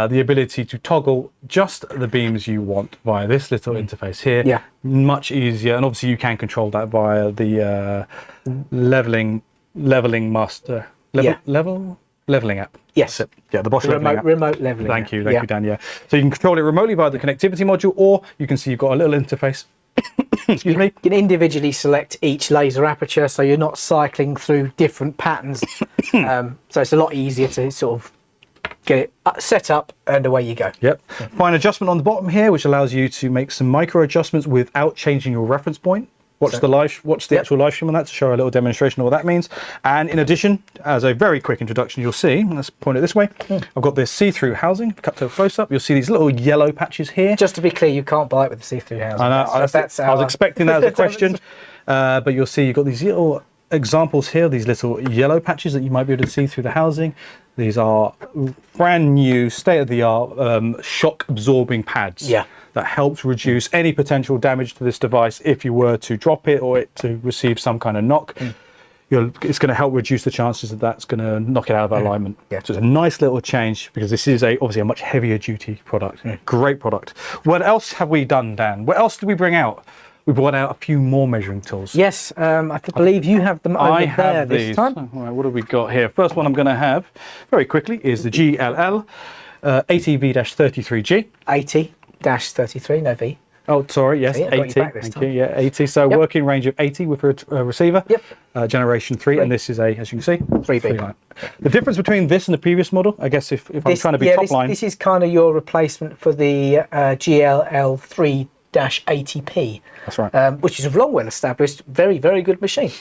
The ability to toggle just the beams you want via this little interface here. Yeah. Much easier, and obviously you can control that via the leveling master leveling app. Yes. That's it. Yeah, the Bosch leveling app. Remote leveling. Thank you, Dan. Yeah. So you can control it remotely via the connectivity module, or you can see you've got a little interface. Excuse me. You can individually select each laser aperture, so you're not cycling through different patterns. So it's a lot easier to sort of get it set up, and away you go. Yep. Fine adjustment on the bottom here, which allows you to make some micro adjustments without changing your reference point. Watch the actual live stream on that to show a little demonstration of what that means. And in addition, as a very quick introduction, you'll see, let's point it this way, I've got this see-through housing, cut to a close-up. You'll see these little yellow patches here. Just to be clear, you can't buy it with the see-through housing. I know, I was expecting that as a question, but you'll see you've got these little examples here, these little yellow patches that you might be able to see through the housing. These are brand new, state-of-the-art shock-absorbing pads. Yeah. That helps reduce any potential damage to this device if you were to drop it or it to receive some kind of knock. It's going to help reduce the chances that that's going to knock it out of alignment. Yeah. So it's a nice little change because this is obviously a much heavier duty product. Great product. What else have we done, Dan? What else did we bring out? We brought out a few more measuring tools. Yes, I believe you have them over there this time. All right, what have we got here? First one I'm going to have very quickly is the GLL 80V-33G. 80-33, no V. Oh, sorry, yes, Yeah, 80. Thank you. Yeah, 80. So working range of 80 with a receiver. Yep. Generation 3, and this is a, as you can see, 3B. line. The difference between this and the previous model, I guess if I'm trying to be top line. This is kind of your replacement for the GLL 3-80P. That's right. Which is a long, well established, very, very good machine.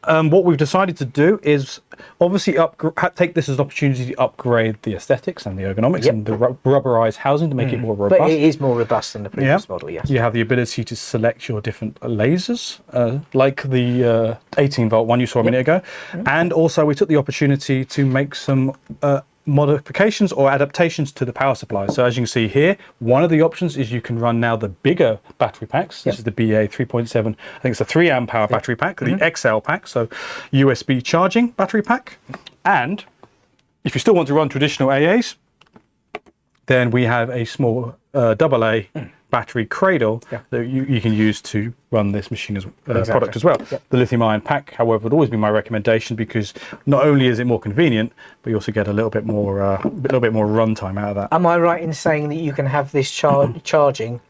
What we've decided to do is obviously take this as an opportunity to upgrade the aesthetics and the ergonomics and the rubberized housing to make it more robust. But it is more robust than the previous model, yes. You have the ability to select your different lasers, like the 18 volt one you saw a minute ago. And also we took the opportunity to make some modifications or adaptations to the power supply. So as you can see here, one of the options is you can run now the bigger battery packs. This is the BA 3.7, I think it's a 3 amp hour battery pack, the XL pack, so USB charging battery pack. And if you still want to run traditional AAs, then we have a small AA battery cradle that you can use to run this machine as product as well. The lithium ion pack, however, would always be my recommendation because not only is it more convenient, but you also get a little bit more runtime out of that. Am I right in saying that you can have this charging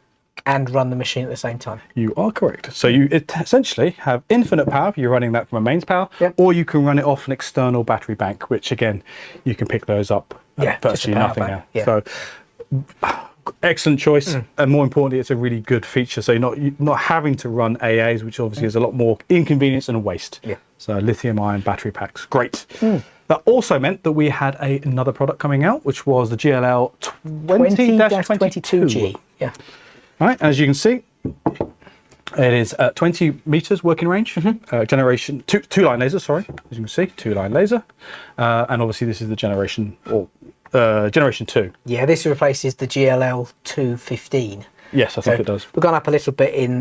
and run the machine at the same time? You are correct. So you essentially have infinite power. You're running that from a mains power, or you can run it off an external battery bank, which again, you can pick those up at virtually nothing now. So excellent choice, and more importantly, it's a really good feature. So you're not having to run AAs, which obviously is a lot more inconvenience and waste. So lithium-ion battery packs, great. That also meant that we had another product coming out, which was the GLL 20-22G. Yeah. All right, as you can see, it is 20 meters working range, generation two-line laser. Sorry, as you can see, two-line laser, and obviously this is the generation 2. Yeah, this replaces the GLL 215. Yes, I think it does. We've gone up a little bit in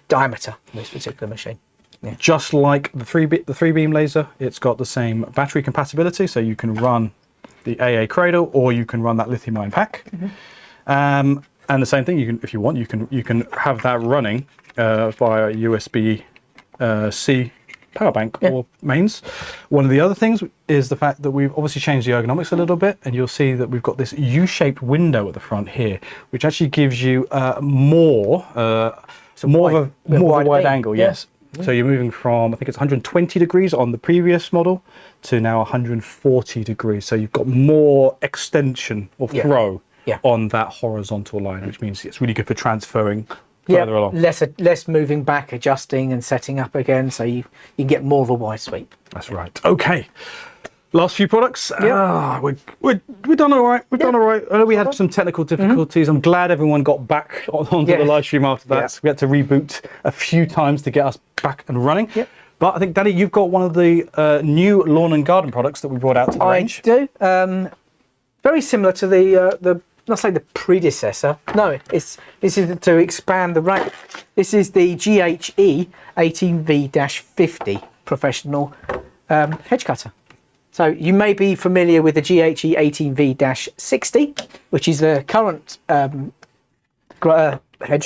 diameter in this particular machine. Yeah. Just like the 3-beam laser, it's got the same battery compatibility, so you can run the AA cradle or you can run that lithium-ion pack. And the same thing, if you want, you can have that running via USB C power bank or mains. One of the other things is the fact that we've obviously changed the ergonomics a little bit, and you'll see that we've got this U-shaped window at the front here, which actually gives you more of a wide angle. Yes. So you're moving from, I think it's 120 degrees on the previous model to now 140 degrees. So you've got more extension or throw on that horizontal line, which means it's really good for transferring further along. Less moving back, adjusting and setting up again, so you can get more of a wide sweep. That's right. Okay. Last few products. We've done all right. We've done all right. I know we had some technical difficulties. I'm glad everyone got back onto the live stream after that. So we had to reboot a few times to get us back and running. But I think, Danny, you've got one of the new lawn and garden products that we brought out to the range. I do. Very similar to the not say the predecessor. No, this is to expand the range. This is the GHE 18V-50 Professional hedge cutter. So you may be familiar with the GHE 18V-60, which is the current hedge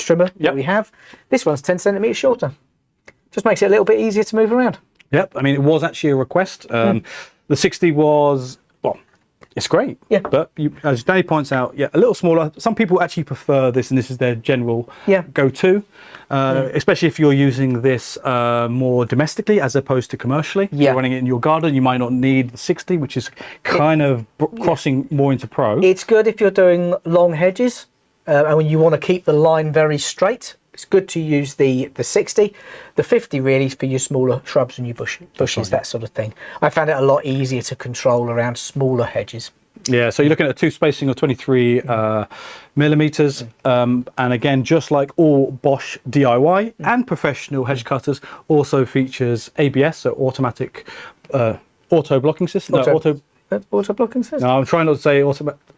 trimmer that we have. This one's 10 centimeters shorter. Just makes it a little bit easier to move around. Yep, I mean, it was actually a request. The 60 was, well, it's great. Yeah. But as Danny points out, a little smaller. Some people actually prefer this, and this is their general go-to, especially if you're using this more domestically as opposed to commercially. If you're running it in your garden, you might not need the 60, which is kind of crossing more into pro. It's good if you're doing long hedges, and when you want to keep the line very straight. It's good to use the 60. The 50 really is for your smaller shrubs and your bushes, that sort of thing. I found it a lot easier to control around smaller hedges. Yeah, so you're looking at a two spacing of 23 millimeters. And again, just like all Bosch DIY and professional hedge cutters, also features ABS, so automatic auto blocking system. Auto blocking system? No, I'm trying not to say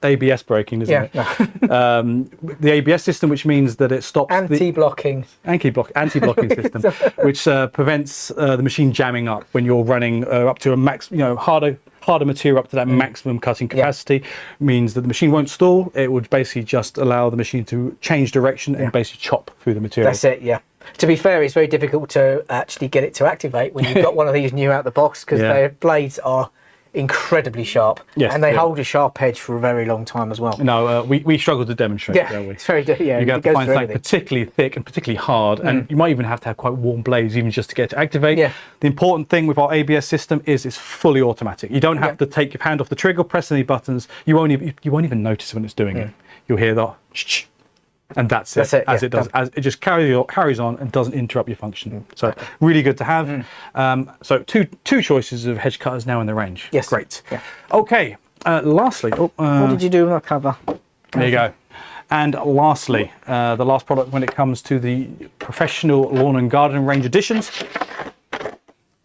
ABS braking, isn't it? The ABS system, which means that it stops anti-blocking system, which prevents the machine jamming up when you're running up to a max, harder material up to that maximum cutting capacity. Means that the machine won't stall. It would basically just allow the machine to change direction and basically chop through the material. That's it. Yeah. To be fair, it's very difficult to actually get it to activate when you've got one of these new out the box, because their blades are incredibly sharp, and they hold a sharp edge for a very long time as well. No, we struggle to demonstrate. Don't we? It's very you got to find something particularly thick and particularly hard, and you might even have to have quite warm blades even just to get it to activate. The important thing with our ABS system is it's fully automatic. You don't have to take your hand off the trigger, press any buttons. You won't even notice when it's doing it. You'll hear the and that's it. As it does, as it just carries on and doesn't interrupt your function. So really good to have. So two choices of hedge cutters now in the range. Yes, great. Okay. Lastly, what did you do with that cover? There you go. And lastly, the last product when it comes to the professional lawn and garden range editions.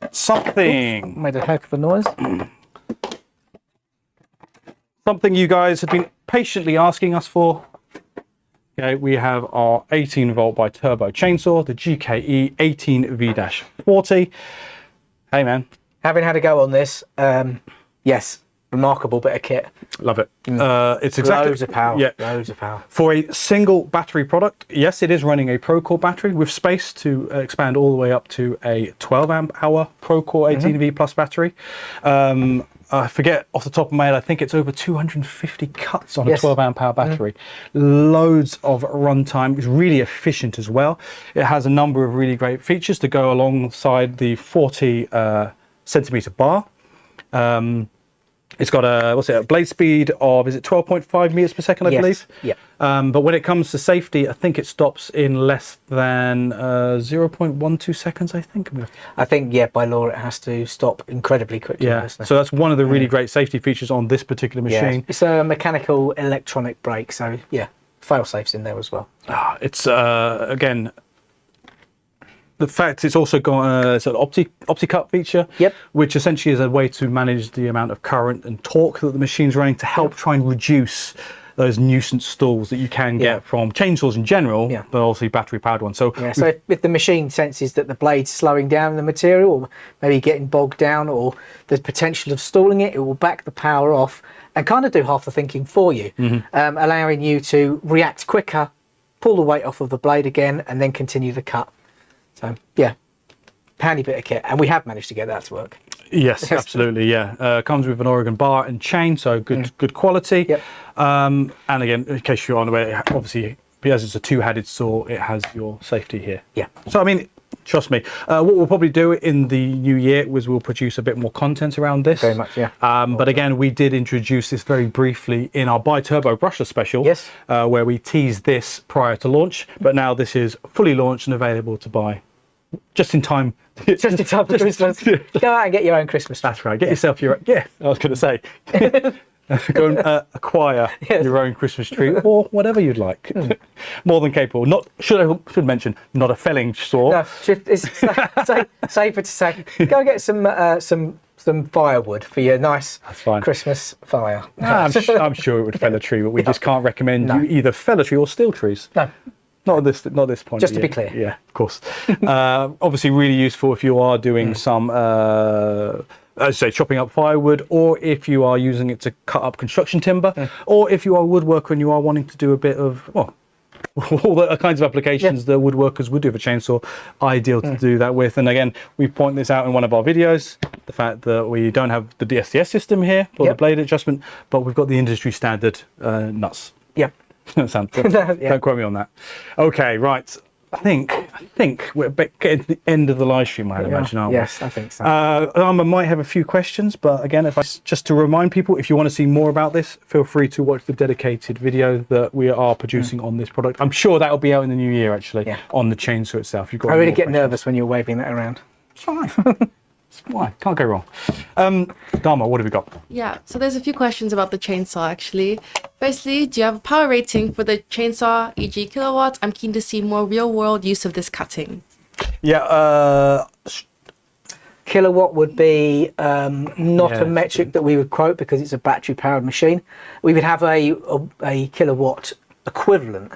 Something made a heck of a noise. Something you guys have been patiently asking us for. Okay, we have our 18 volt by turbo chainsaw, the GKE 18V-40. Hey man. Having had a go on this, yes, remarkable bit of kit. Love it. It's exactly loads of power. Yeah, loads of power. For a single battery product, yes, it is running a Procore battery with space to expand all the way up to a 12 amp hour Procore 18V plus battery. I forget off the top of my head, I think it's over 250 cuts on a 12 amp hour battery. Loads of runtime. It's really efficient as well. It has a number of really great features to go alongside the 40 centimeter bar. It's got a blade speed of, is it 12.5 meters per second, I believe? Yeah. But when it comes to safety, I think it stops in less than 0.12 seconds, I think. I think, by law, it has to stop incredibly quickly. Yeah, so that's one of the really great safety features on this particular machine. It's a mechanical electronic brake, so fail-safe's in there as well. It's, again, the fact it's also got an OptiCut feature, which essentially is a way to manage the amount of current and torque that the machine's running to help try and reduce those nuisance stalls that you can get from chainsaws in general, but also battery-powered ones. So, so if the machine senses that the blade's slowing down the material, or maybe getting bogged down, or the potential of stalling it, it will back the power off and kind of do half the thinking for you, allowing you to react quicker, pull the weight off of the blade again, and then continue the cut. So, handy bit of kit, and we have managed to get that to work. Yes, absolutely. Yeah, comes with an Oregon bar and chain, so good quality. Yep. And again, in case you're on the way, obviously because it's a two-handed saw, it has your safety here. Yeah. So I mean, trust me. What we'll probably do in the new year was we'll produce a bit more content around this. Very much, yeah. But again, we did introduce this very briefly in our Bi-Turbo brushless special. Yes. Where we teased this prior to launch, but now this is fully launched and available to buy just in time. Just in time for Christmas. Go out and get your own Christmas tree. That's right. Get yourself your I was going to say. Go and acquire your own Christmas tree or whatever you'd like. More than capable. Not should mention not a felling saw. No, it's safer to say. Go and get some firewood for your nice Christmas fire. I'm sure it would fell a tree, but we just can't recommend you either fell a tree or steel trees. No. Not at this point. Just to be clear. Yeah, of course. Obviously, really useful if you are doing some, as I say, chopping up firewood, or if you are using it to cut up construction timber, or if you are a woodworker and you are wanting to do a bit of, well, all the kinds of applications that woodworkers would do with a chainsaw, ideal to do that with. And again, we point this out in one of our videos, the fact that we don't have the DSDS system here for the blade adjustment, but we've got the industry standard nuts. Yep. Don't quote me on that. Okay, right. I think we're getting to the end of the live stream, I'd imagine, aren't we? Yes, I think so. I might have a few questions, but again, just to remind people, if you want to see more about this, feel free to watch the dedicated video that we are producing on this product. I'm sure that'll be out in the new year, actually, on the chainsaw itself. You've got I really get nervous when you're waving that around. It's fine. Why? Can't go wrong. Dharma, what have we got? Yeah, so there's a few questions about the chainsaw actually. Firstly, do you have a power rating for the chainsaw, e.g. kilowatts? I'm keen to see more real-world use of this cutting. Yeah, kilowatt would be not a metric that we would quote because it's a battery-powered machine. We would have a kilowatt equivalent.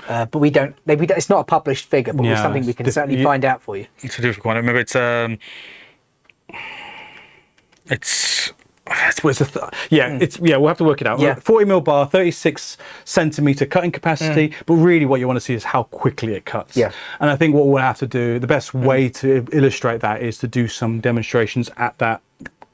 But we don't. It's not a published figure, but it's something we can certainly find out for you. It's a difficult one. Remember, we'll have to work it out. 40mm bar, 36cm cutting capacity, but really what you want to see is how quickly it cuts. Yeah. And I think what we'll have to do, the best way to illustrate that is to do some demonstrations at that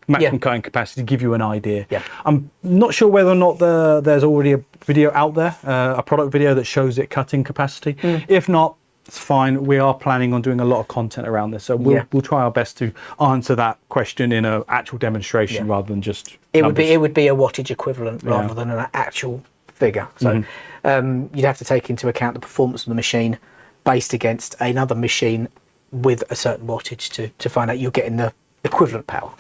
maximum cutting capacity to give you an idea. Yeah. I'm not sure whether or not there's already a video out there, a product video that shows it cutting capacity. If not, it's fine. We are planning on doing a lot of content around this, so we'll try our best to answer that question in an actual demonstration rather than just numbers. It would be a wattage equivalent rather than an actual figure. So you'd have to take into account the performance of the machine based against another machine with a certain wattage to find out you're getting the equivalent power.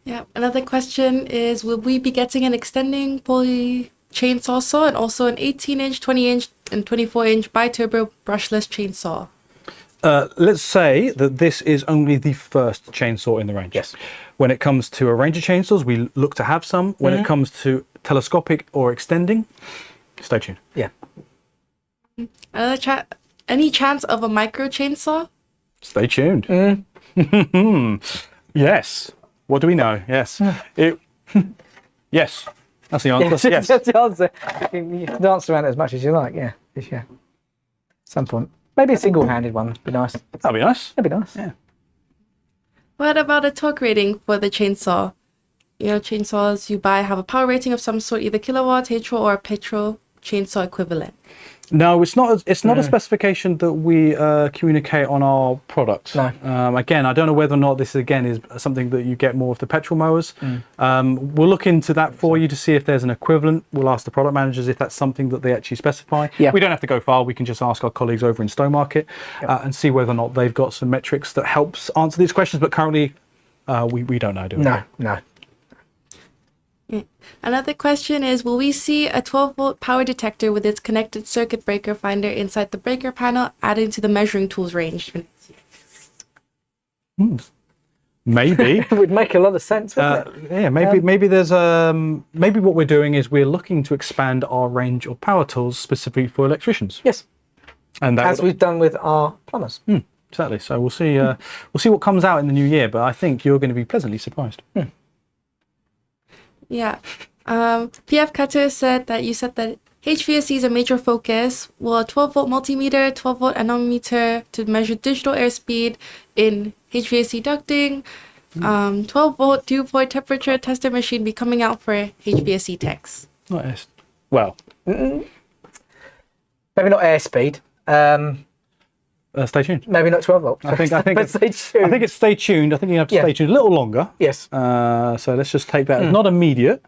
Yeah. Another question is, will we be getting an extending pulley chainsaw saw and also an 18-inch, 20-inch, and 24-inch bi-turbo brushless chainsaw? Let's say that this is only the first chainsaw in the range. Yes. When it comes to a range of chainsaws, we look to have some. When it comes to telescopic or extending, stay tuned. Yeah. Any chance of a micro chainsaw? Stay tuned. Yes. What do we know? Yes. Yes. That's the answer. Yes. That's the answer. You can dance around it as much as you like. Yeah. At some point. Maybe a single-handed one would be nice. That'd be nice. That'd be nice. Yeah. What about a torque rating for the chainsaw? Chainsaws you buy have a power rating of some sort, either kilowatt, petrol, or petrol chainsaw equivalent. No, it's not. It's not a specification that we communicate on our products. No. Again, I don't know whether or not this again is something that you get more of the petrol mowers. We'll look into that for you to see if there's an equivalent. We'll ask the product managers if that's something that they actually specify. Yeah. We don't have to go far. We can just ask our colleagues over in Stowmarket and see whether or not they've got some metrics that helps answer these questions. But currently, we don't know, do we? No. Another question is, will we see a 12-volt power detector with its connected circuit breaker finder inside the breaker panel, adding to the measuring tools range? Maybe. It would make a lot of sense, wouldn't it? Yeah, maybe there's maybe what we're doing is we're looking to expand our range of power tools specifically for electricians. Yes. And as we've done with our plumbers. Exactly. So we'll see what comes out in the new year, but I think you're going to be pleasantly surprised. Yeah. PF Cutter said that you said that HVAC is a major focus. Will a 12-volt multimeter, 12-volt anemometer to measure digital airspeed in HVAC ducting, 12-volt dew-point temperature tester machine be coming out for HVAC techs? Well, maybe not airspeed. stay tuned. Maybe not 12 volt. I think But stay tuned. I think it's stay tuned. I think you have to stay tuned a little longer. Yes. So let's just take that as not immediate.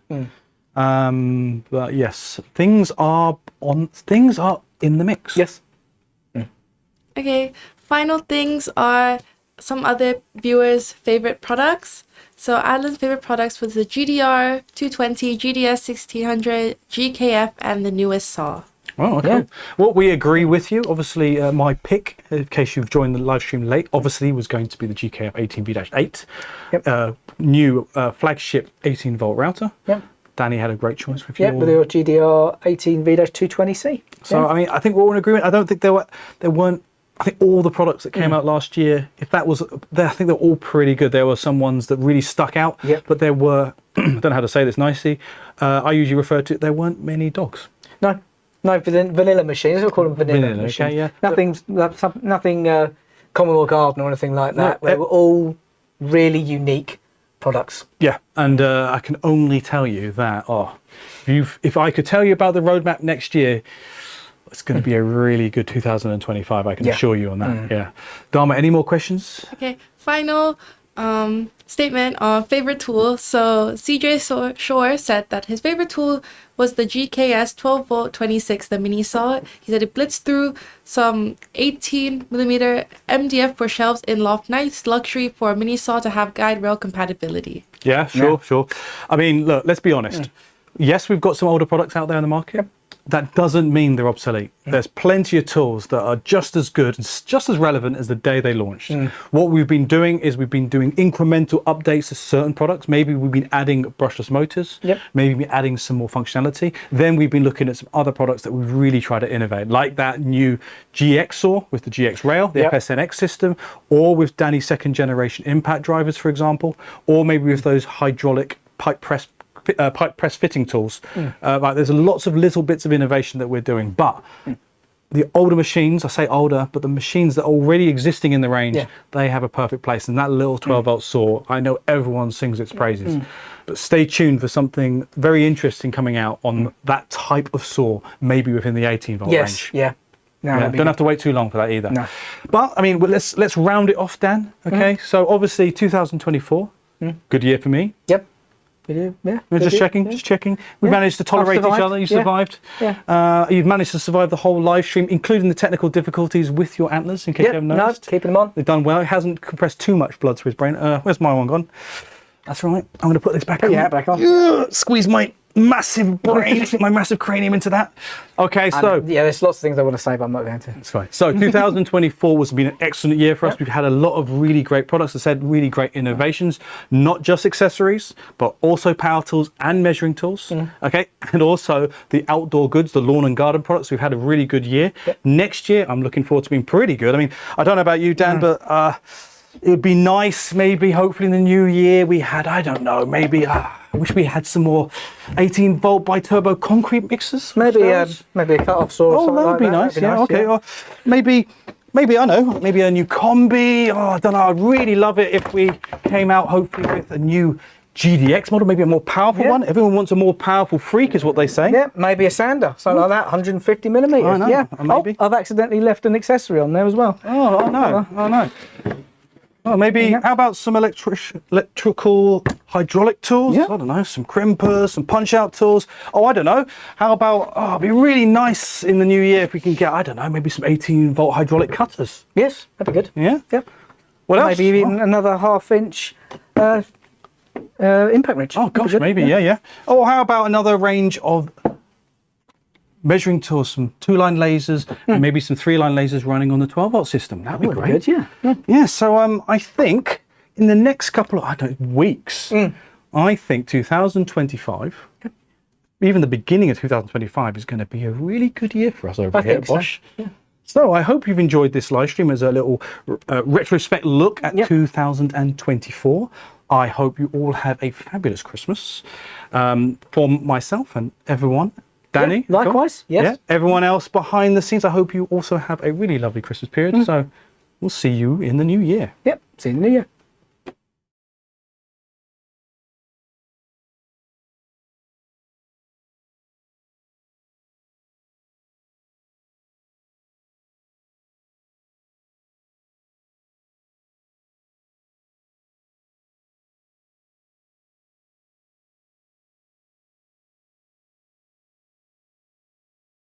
But yes, things are in the mix. Yes. Okay, final things are some other viewers' favorite products. So Adlin's favorite products was the GDR 220, GDS 1600, GKF, and the newest saw. Oh, okay. Yeah. Well, we agree with you. Obviously, my pick, in case you've joined the live stream late, obviously was going to be the GKF 18V-8, new flagship 18-volt router. Yep. Danny had a great choice with with your GDR 18V-220C. So, I mean, I think we're all in agreement. I don't think there weren't. I think all the products that came out last year, if that was, I think they're all pretty good. There were some ones that really stuck out, but there were, I don't know how to say this nicely, I usually refer to, there weren't many dogs. No, vanilla machines. We'll call them vanilla machines. Okay, yeah. Nothing Commonwealth Garden or anything like that. They were all really unique products. Yeah, and I can only tell you that, if I could tell you about the roadmap next year, it's going to be a really good 2025, I can assure you on that. Yeah. Dharma, any more questions? Okay, final statement on favorite tool. So CJ Shore said that his favorite tool was the GKS 12-volt 26, the mini saw. He said it blitzed through some 18mm MDF for shelves in loft. Nice luxury for a mini saw to have guide rail compatibility. Yeah, sure. I mean, look, let's be honest. Yes, we've got some older products out there in the market. That doesn't mean they're obsolete. There's plenty of tools that are just as good and just as relevant as the day they launched. What we've been doing is we've been doing incremental updates to certain products. Maybe we've been adding brushless motors, maybe we've been adding some more functionality. Then we've been looking at some other products that we really try to innovate, like that new GX saw with the GX rail, the FSNX system, or with Danny's second generation impact drivers, for example, or maybe with those hydraulic pipe press fitting tools. Like there's lots of little bits of innovation that we're doing, but the older machines, I say older, but the machines that are already existing in the range, they have a perfect place. And that little 12-volt saw, I know everyone sings its praises, but stay tuned for something very interesting coming out on that type of saw, maybe within the 18-volt range. Don't have to wait too long for that either. No. But I mean, let's round it off, Dan. Okay, so obviously 2024, good year for me. Yep. We do, Just checking. We managed to tolerate each other. You survived. You've managed to survive the whole live stream, including the technical difficulties with your antlers, in case you haven't noticed. Keeping them on. They've done well. It hasn't compressed too much blood through his brain. Where's my one gone? That's right. I'm going to put this back on. Yeah, back on. Squeeze my massive brain, my massive cranium into that. Okay, so there's lots of things I want to say, but I'm not going to. That's fine. So 2024 has been an excellent year for us. We've had a lot of really great products. I said really great innovations, not just accessories, but also power tools and measuring tools. Okay, and also the outdoor goods, the lawn and garden products. We've had a really good year. Next year, I'm looking forward to being pretty good. I mean, I don't know about you, Dan, but it would be nice, maybe, hopefully in the new year, we had, I don't know, maybe, I wish we had some more 18-volt bi-turbo concrete mixers. Maybe a cut-off saw or something that would be nice, okay. Or maybe, I know, maybe a new combi. I don't know, I'd really love it if we came out, hopefully, with a new GDX model, maybe a more powerful one. Everyone wants a more powerful freak, is what they say. Yeah, maybe a sander, something like that, 150mm. I know, maybe. I've accidentally left an accessory on there as well. I know. Oh, maybe, how about some electrical hydraulic tools? I don't know, some crimpers, some punch-out tools. I don't know. How about, it'd be really nice in the new year if we can get, I don't know, maybe some 18-volt hydraulic cutters. Yes, that'd be good. Yeah? Yep. What else? Maybe even another half-inch impact wrench. Oh, gosh, maybe, yeah. Oh, how about another range of measuring tools, some 2-line lasers, and maybe some 3-line lasers running on the 12-volt system. That'd be great. Good, yeah. So I think in the next couple of weeks, I think 2025, even the beginning of 2025, is going to be a really good year for us over here at Bosch. So I hope you've enjoyed this live stream as a little retrospect look at 2024. I hope you all have a fabulous Christmas. For myself and everyone Danny, Yeah, likewise. Yes. Yeah. Everyone else behind the scenes, I hope you also have a really lovely Christmas period. So we'll see you in the new year. Yep. See you in the new year.